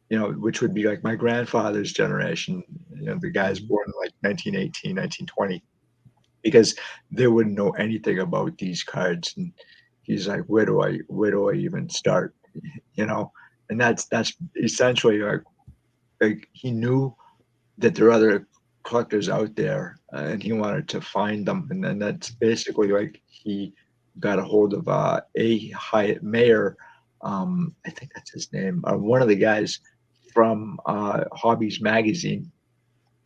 which would be like my grandfather's generation, the guys born in like 1918, 1920, because they wouldn't know anything about these cards. And he's like, where do I even start? And that's essentially like he knew that there are other collectors out there, and he wanted to find them. And then that's basically like he got a hold of A. Hyatt Mayer, I think that's his name, one of the guys from Hobbies Magazine,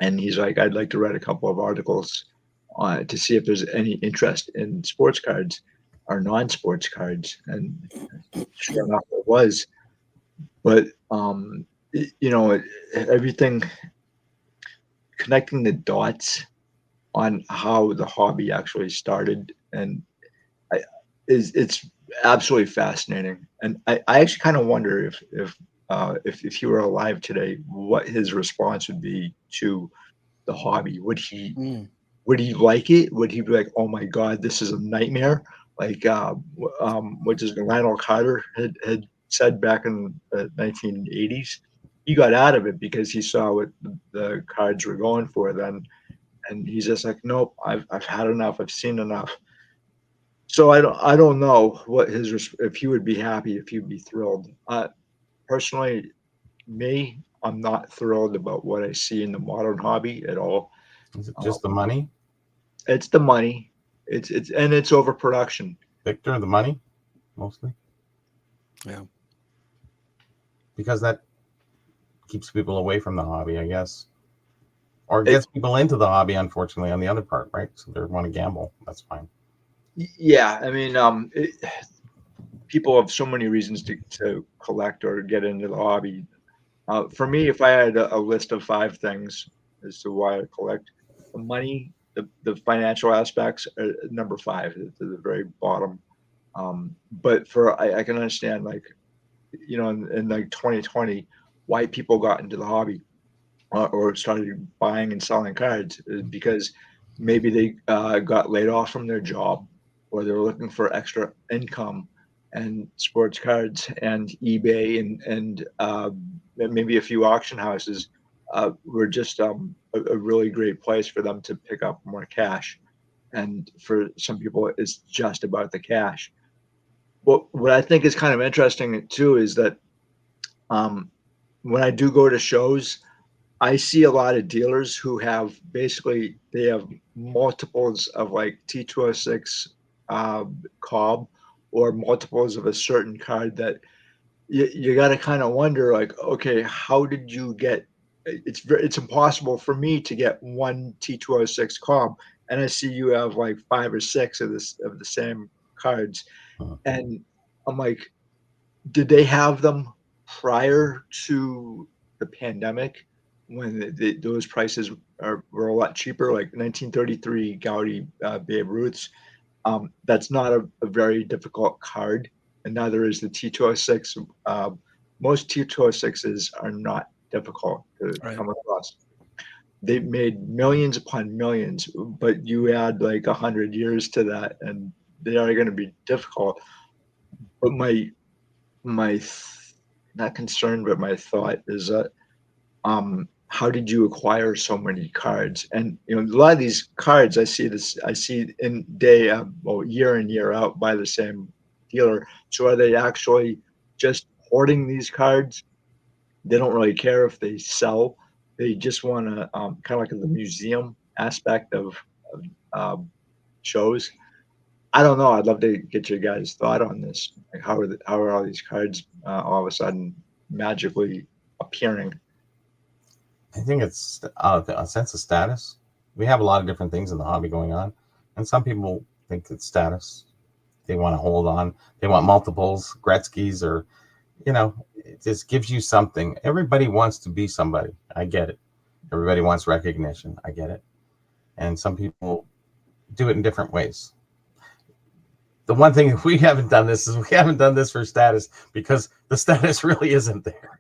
and he's like, I'd like to write a couple of articles to see if there's any interest in sports cards or non-sports cards. And sure enough, it was. But everything, connecting the dots on how the hobby actually started, and it's absolutely fascinating, and I actually kind of wonder if he were alive today, what his response would be to the hobby. Mm. Would he like it? Would he be like, "Oh my God, this is a nightmare"? Like, what is Lionel Carter had said back in the 1980s. He got out of it because he saw what the cards were going for then, and he's just like, "Nope, I've had enough. I've seen enough." So I don't know what if he would be happy, if he'd be thrilled. Personally, me, I'm not thrilled about what I see in the modern hobby at all. Is it Um, just the money, it's the money. It's overproduction. Victor? The money mostly, Yeah. because that keeps people away from the hobby, I guess, or It, gets people into the hobby. Unfortunately, on the other part, right? So they want to gamble. That's fine. yeah, I mean, people have so many reasons to collect or get into the hobby. For me, if I had a list of 5 things as to why I collect, the money, the financial aspects are number 5 to the very bottom. But I can understand, like, in like 2020, why people got into the hobby, or started buying and selling cards, because maybe they got laid off from their job, or they were looking for extra income, and sports cards and eBay and maybe a few auction houses were just a really great place for them to pick up more cash. And for some people, it's just about the cash. What I think is kind of interesting too is that, um, when I do go to shows, I see a lot of dealers who they have multiples of like T206 Cobb, or multiples of a certain card that you got to kind of wonder, like, okay, how did you get? It's impossible for me to get one T206 Cobb, and I see you have like 5 or 6 of the same cards, and I'm like, did they have them prior to the pandemic, when those prices were a lot cheaper, like 1933 Gaudi Babe Ruths? That's not a very difficult card, and neither is the T206. Most T206s are not difficult to Right. come across. They've made millions upon millions, but you add like 100 years to that, and they are going to be difficult. But not concern, but my thought is that, how did you acquire so many cards? And a lot of these cards, I see in year in, year out, by the same dealer. So are they actually just hoarding these cards? They don't really care if they sell. They just want to, kind of like the museum aspect of um, shows. I don't know. I'd love to get your guys' thought on this. Like, how are all these cards all of a sudden magically appearing? I think it's a sense of status. We have a lot of different things in the hobby going on, and some people think it's status. They want to hold on. They want multiples, Gretzky's, or it just gives you something. Everybody wants to be somebody. I get it. Everybody wants recognition. I get it. And some people do it in different ways. The one thing we haven't done this is we haven't done this for status, because the status really isn't there.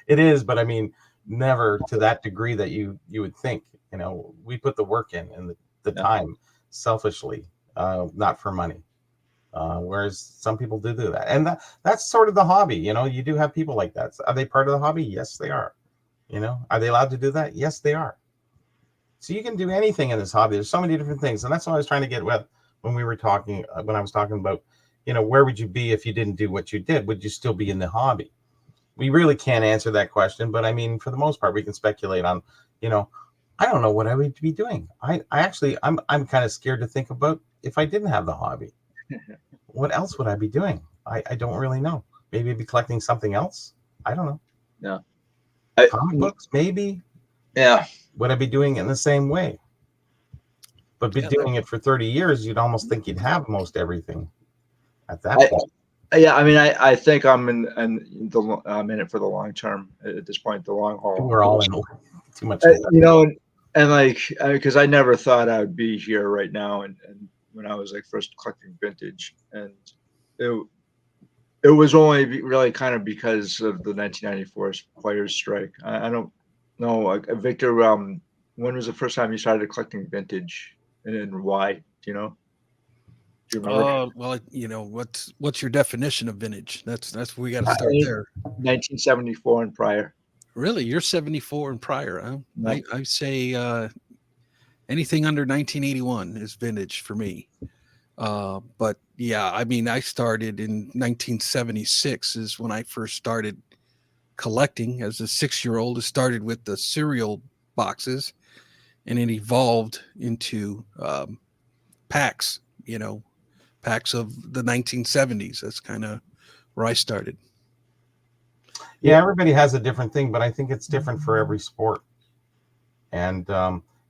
It is, but I mean, never to that degree that you would think. We put the work in and the time selfishly, not for money. Whereas some people do that, and that's sort of the hobby. You do have people like that. Are they part of the hobby? Yes, they are. Are they allowed to do that? Yes, they are. So you can do anything in this hobby. There's so many different things, and that's what I was trying to get with when we were talking. When I was talking about, where would you be if you didn't do what you did? Would you still be in the hobby? We really can't answer that question, but I mean, for the most part, we can speculate on. I don't know what I would be doing. I'm kind of scared to think about if I didn't have the hobby. What else would I be doing? I don't really know. Maybe I'd be collecting something else. I don't know. Yeah. Comic books, maybe. Yeah. Would I be doing it in the same way? But doing it for 30 years, you'd almost think you'd have most everything at that point. Yeah, I mean, I think I'm I'm in it for the long term at this point, the long haul. We're all in too much. And like, because I never thought I would be here right now, and when I was like first collecting vintage, and it it was only really kind of because of the 1994 players strike. I don't know, like, Victor. When was the first time you started collecting vintage, and why? Do you know? Do you remember? Well, what's your definition of vintage? That's we got to I start think there. 1974 and prior. Really, you're 74 and prior, huh? No. I say anything under 1981 is vintage for me. But yeah, I mean, I started in 1976 is when I first started collecting as a 6-year old. It started with the cereal boxes, and it evolved into packs. Packs of the 1970s. That's kind of where I started. Yeah, everybody has a different thing, but I think it's different for every sport. And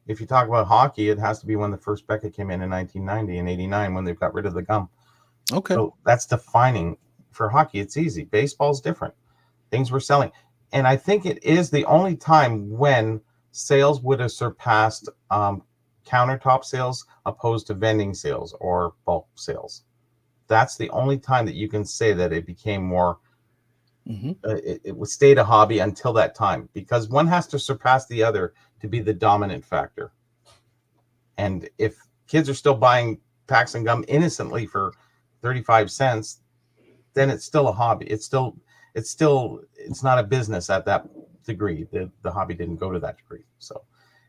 if you talk about hockey, it has to be when the first Beckett came in 1990 and 89 when they've got rid of the gum. Okay. So that's defining for hockey. It's easy. Baseball's different. Things were selling. And I think it is the only time when sales would have surpassed countertop sales opposed to vending sales or bulk sales. That's the only time that you can say that it became more, it stayed a hobby until that time, because one has to surpass the other to be the dominant factor. And if kids are still buying packs and gum innocently for 35 cents, then it's still a hobby. It's not a business at that degree. The hobby didn't go to that degree. So,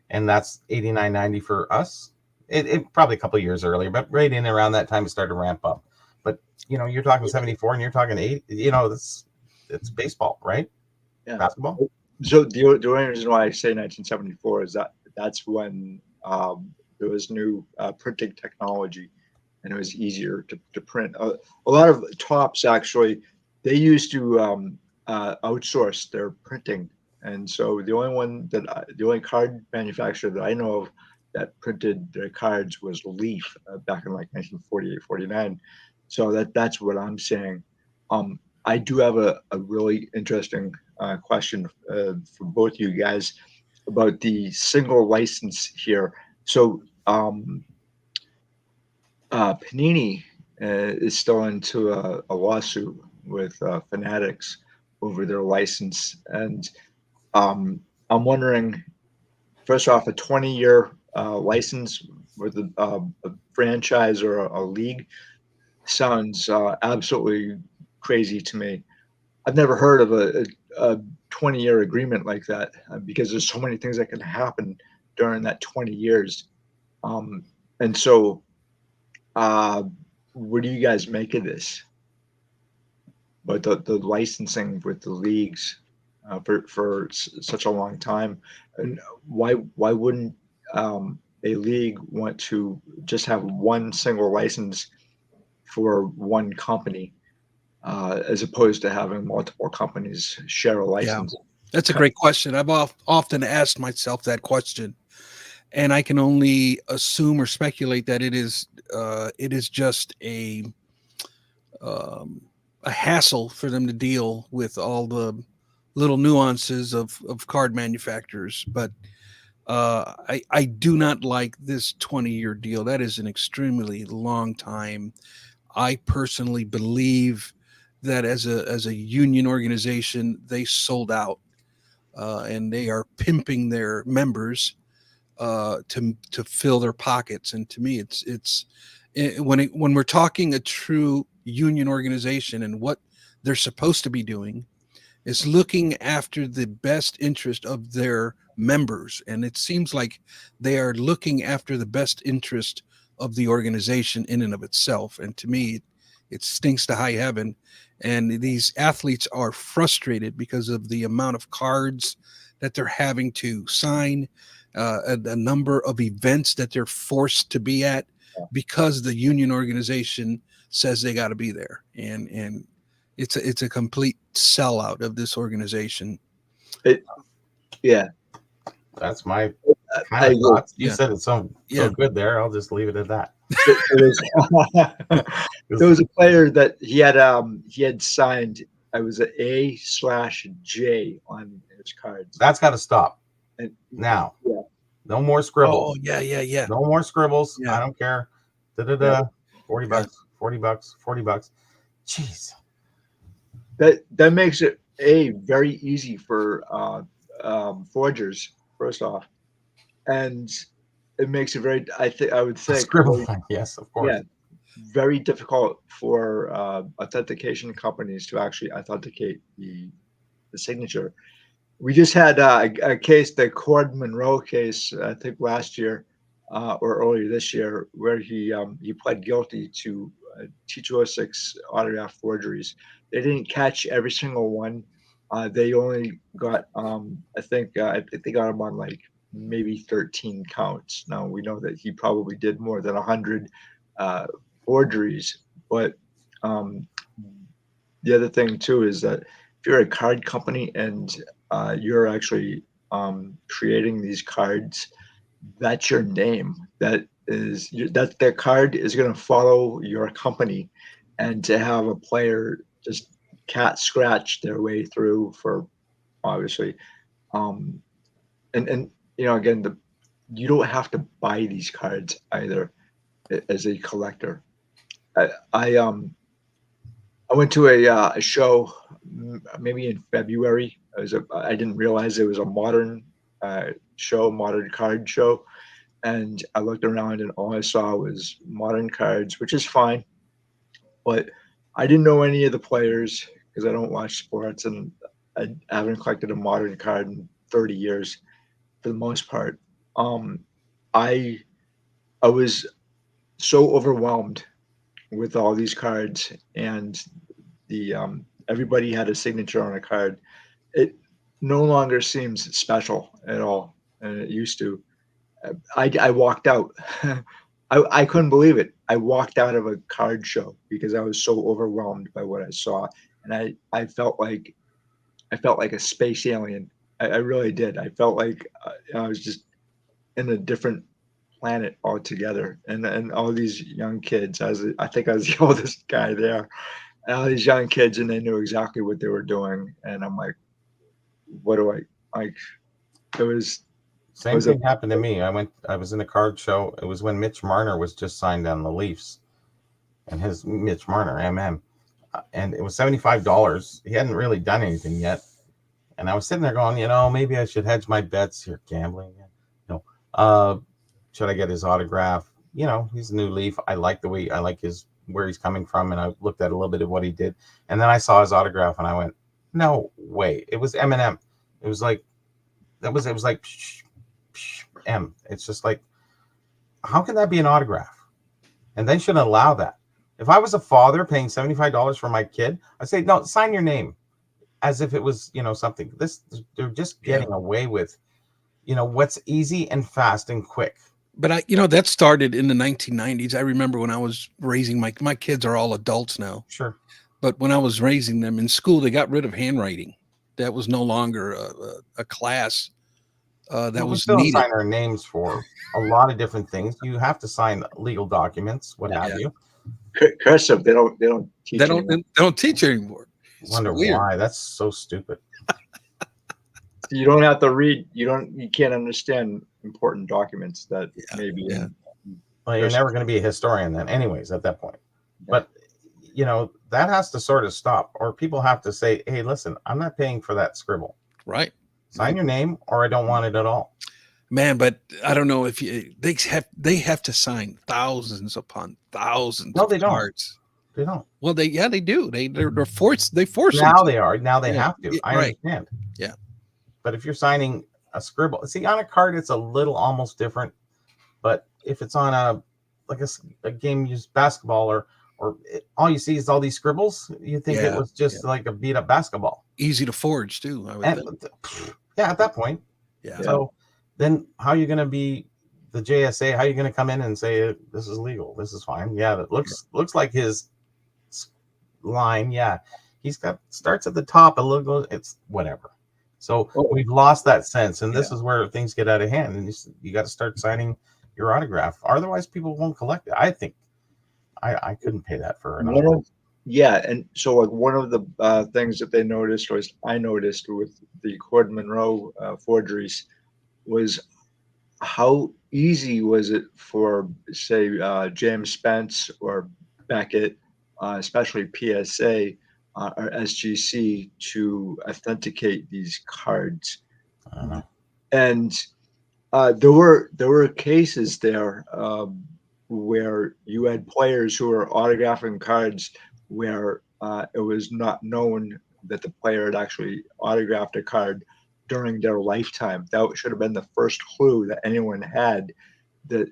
and that's 89, 90 for us. It probably a couple of years earlier, but right in around that time it started to ramp up. But you're talking 74 and you're talking 8. It's baseball, right? Yeah. Basketball. So the only reason why I say 1974 is that's when there was new printing technology, and it was easier to print. A lot of tops, actually, they used to outsource their printing, and so the only card manufacturer that I know of that printed their cards was Leaf back in like 1948, 49. So that's what I'm saying. I do have a really interesting question for both you guys about the single license here. So Panini is still into a lawsuit with Fanatics over their license, and I'm wondering, first off, a 20-year license with a franchise or a league sounds absolutely crazy to me. I've never heard of a 20-year agreement like that because there's so many things that can happen during that 20 years. And so, what do you guys make of this? But the licensing with the leagues for such a long time, and why wouldn't a league want to just have one single license for one company, as opposed to having multiple companies share a license? Yeah, that's a great question. I've often asked myself that question, and I can only assume or speculate that it is just a hassle for them to deal with all the little nuances of card manufacturers. But I do not like this 20-year deal. That is an extremely long time. I personally believe that as a union organization, they sold out, and they are pimping their members to fill their pockets. And to me, when we're talking a true union organization and what they're supposed to be doing is looking after the best interest of their members. And it seems like they are looking after the best interest of the organization in and of itself. And to me, it stinks to high heaven. And these athletes are frustrated because of the amount of cards that they're having to sign, a number of events that they're forced to be at because the union organization says they got to be there. And it's a complete sellout of this organization. Yeah. That's my kind of thoughts. You said it so good there. I'll just leave it at that. There was a player that he had signed. I was an A/J on his cards. That's got to stop. And now. Yeah. No more scribbles. Oh, yeah. No more scribbles. Yeah. I don't care. Da-da-da. 40 Yeah. bucks, 40 bucks, 40 bucks. Jeez. That makes it very easy for forgers, first off, and it makes it very. I would think Scribble. very, Yes, of course. yeah, very difficult for authentication companies to actually authenticate the signature. We just had a case, the Cord Monroe case, I think last year or earlier this year, where he pled guilty to T206 autograph forgeries. They didn't catch every single one. They only got, I think they got him on like maybe 13 counts. Now we know that he probably did more than 100 uh, forgeries, but um, the other thing too is that if you're a card company and you're actually creating these cards, that's your name. That their card is going to follow your company, and to have a player just cat scratch their way through for obviously, um, and again you don't have to buy these cards either as a collector. I went to a show maybe in February. I didn't realize it was a modern show, modern card show, and I looked around and all I saw was modern cards, which is fine, but I didn't know any of the players because I don't watch sports and I haven't collected a modern card in 30 years for the most part. Um, I I was so overwhelmed with all these cards and the everybody had a signature on a card. It no longer seems special at all, and it used to. I walked out. I couldn't believe it. I walked out of a card show because I was so overwhelmed by what I saw, and I felt like a space alien. I really did. I felt like I was just in a different planet altogether, and all these young kids. I think I was the oldest guy there, and all these young kids, and they knew exactly what they were doing, and I'm like, what do I like? It was it Same was a thing happened to me. I was in a card show. It was when Mitch Marner was just signed on the Leafs, and his Mitch Marner, MM, and it was $75. He hadn't really done anything yet, and I was sitting there going, maybe I should hedge my bets here, gambling. Uh, should I get his autograph? He's a new Leaf. I like where he's coming from, and I looked at a little bit of what he did, and then I saw his autograph, and I went, no way, it was Eminem. It was like it was like M. It's just like, how can that be an autograph? And they shouldn't allow that. If I was a father paying $75 for my kid, I'd say, no, sign your name, as if it was, something. They're just getting away with, what's easy and fast and quick. But that started in the 1990s. I remember when I was raising my kids are all adults now. Sure. But when I was raising them in school, they got rid of handwriting. That was no longer a class that was still needed. Sign our names for a lot of different things. You have to sign legal documents, what have you. Cursive. They don't teach. They don't teach anymore. Wonder why. That's so stupid. You don't have to read. You can't understand important documents that maybe. Yeah. Well, you're never going to be a historian then, anyways, at that point. Yeah. But that has to sort of stop, or people have to say, hey, listen, I'm not paying for that scribble. Right. Sign your name, or I don't want it at all. Man, but I don't know if they have to sign thousands upon thousands of cards. They don't. Well, they do. They're forced. They force now them they are. Now they have to. I understand. Yeah. But if you're signing a scribble, see, on a card, it's a little almost different. But if it's on a game used basketball or all you see is all these scribbles, you think it was just like a beat up basketball. Easy to forge too, I would think. Yeah, at that point. Yeah. So then how are you going to be the JSA? How are you going to come in and say this is legal? This is fine. Yeah, that looks like his line. Yeah. He's got starts at the top a little, it's whatever. So we've lost that sense, and this is where things get out of hand, and you got to start signing your autograph. Otherwise, people won't collect it. I think I couldn't pay that for an autograph. Yeah, and so like one of the things that they noticed, or I noticed with the Cord Monroe forgeries, was how easy was it for, say, James Spence or Beckett, especially PSA or SGC, to authenticate these cards? I don't know. And there were cases there where you had players who were autographing cards where it was not known that the player had actually autographed a card during their lifetime. That should have been the first clue that anyone had, that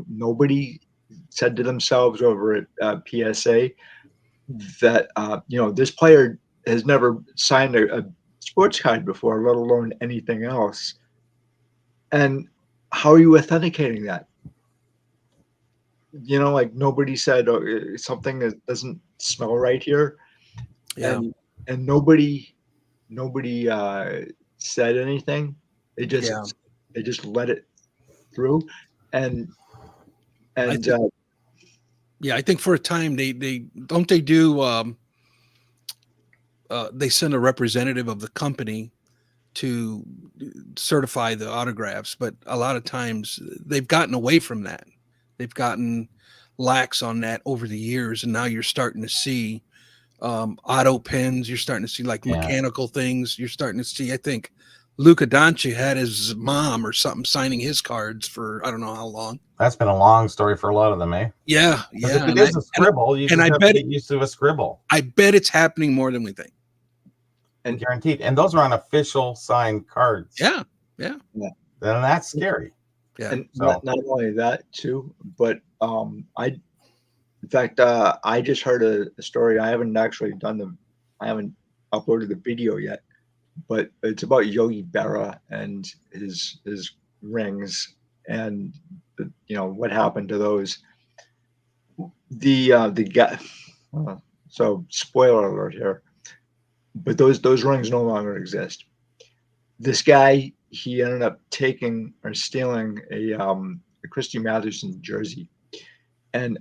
nobody said to themselves over at PSA that this player has never signed a sports card before, let alone anything else. And how are you authenticating that? Like nobody said, "Oh, something that doesn't smell right here," Yeah. and nobody said anything. They Yeah. just let it through, and I and think, yeah, I think for a time they don't they do they send a representative of the company to certify the autographs, but a lot of times they've gotten away from that. They've gotten lax on that over the years, and now you're starting to see auto pens. You're starting to see like Yeah. mechanical things. You're starting to see, I think, Luka Doncic had his mom or something signing his cards for I don't know how long. That's been a long story for a lot of them, eh? Yeah, Because if yeah, it is a scribble, you and just I have to bet get used to a scribble. I bet it's happening more than we think. And Guaranteed. And those are on official signed cards. Yeah, yeah, yeah, Then that's scary. yeah. and So not only that too, but in fact, I just heard a story. I haven't actually I haven't uploaded the video yet, but it's about Yogi Berra and his rings, and what happened to those. The guy. So spoiler alert here, but those rings no longer exist. This guy, he ended up taking or stealing a Christy Mathewson jersey, and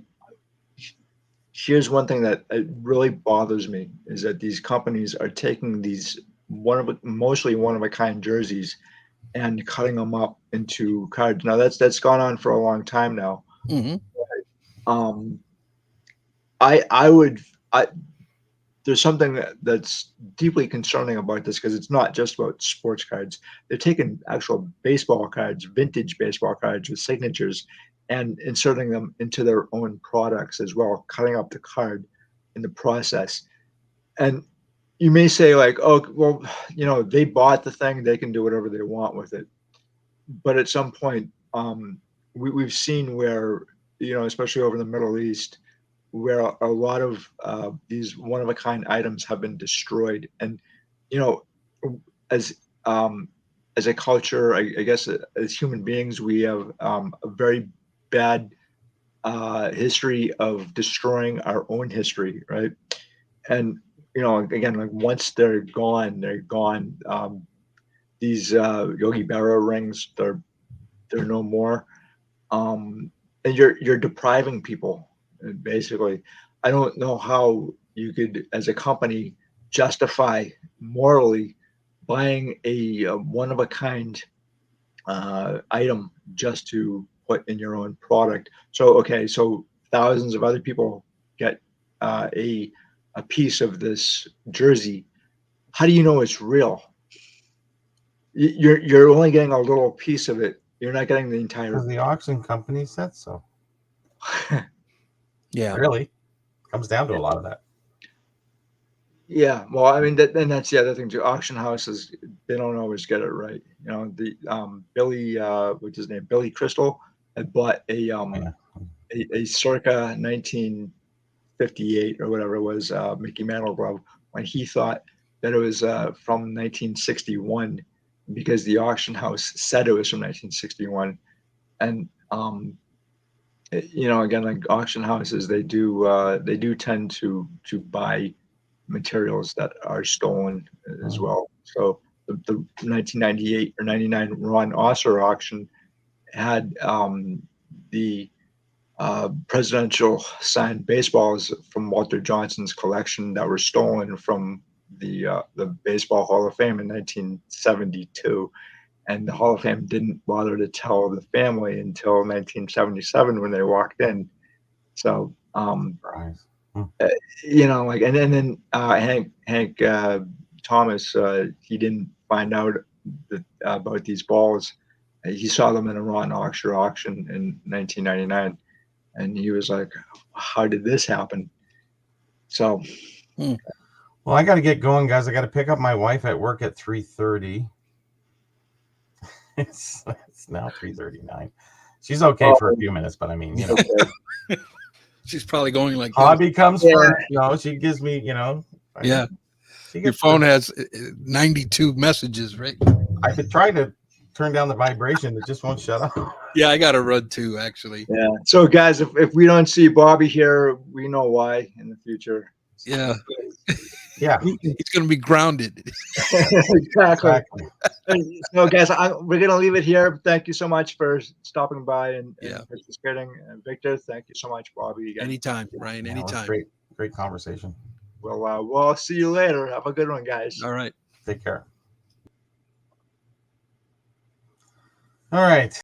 here's one thing that really bothers me is that these companies are taking these mostly one of a kind jerseys and cutting them up into cards. Now that's gone on for a long time now. Hmm. Um, I would I there's something that's deeply concerning about this because it's not just about sports cards. They're taking actual baseball cards, vintage baseball cards with signatures, and inserting them into their own products as well, cutting up the card in the process. And you may say, like, oh, well, they bought the thing, they can do whatever they want with it. But at some point, we've seen where, especially over the Middle East, where a lot of these one of a kind items have been destroyed. And you know, as um, as a culture, I guess as human beings, we have a very bad history of destroying our own history, right? And again, like once they're gone, they're gone. These Yogi Berra rings, they're no more. And you're depriving people basically. I don't know how you could, as a company, justify morally buying a one of a kind item just to put in your own product. So okay, so thousands of other people get a piece of this jersey. How do you know it's real? You're only getting a little piece of it. You're not getting the entire. because the auction company said so. Yeah, Really. Comes down to a lot of that. Yeah, well, I mean, and that's the other thing too. Auction houses, they don't always get it right. The Billy, what's his name, Billy Crystal, had bought Yeah. a circa 1958 or whatever it was Mickey Mantle glove when he thought that it was from 1961 because the auction house said it was from 1961, and again, like auction houses, they do tend to buy materials that are stolen as well. So the 1998 or 99 Ron Osser auction had the presidential signed baseballs from Walter Johnson's collection that were stolen from the Baseball Hall of Fame in 1972. and the Hall of Fame didn't bother to tell the family until 1977 when they walked in. So, Right. like, and then Hank Thomas, he didn't find out about these balls. He saw them in a Ron Oxer auction in 1999, and he was like, "How did this happen?" So, well, I got to get going, guys. I got to pick up my wife at work at 3:30. It's now 3:39. She's okay for a few minutes, but I mean, she's probably going like hobby comes first. She gives me, yeah. Your phone has 92 messages, right? I've been trying to turn down the vibration. It just won't shut up. Yeah, I got a rud too, actually. Yeah. So, guys, if we don't see Bobby here, we know why in the future. Yeah. Yeah. He's going to be grounded. Exactly. So, guys, we're going to leave it here. Thank you so much for stopping by and participating. Victor, thank you so much, Bobby. Again. Anytime, Ryan. Anytime. Great conversation. Well, we'll see you later. Have a good one, guys. All right. Take care. All right.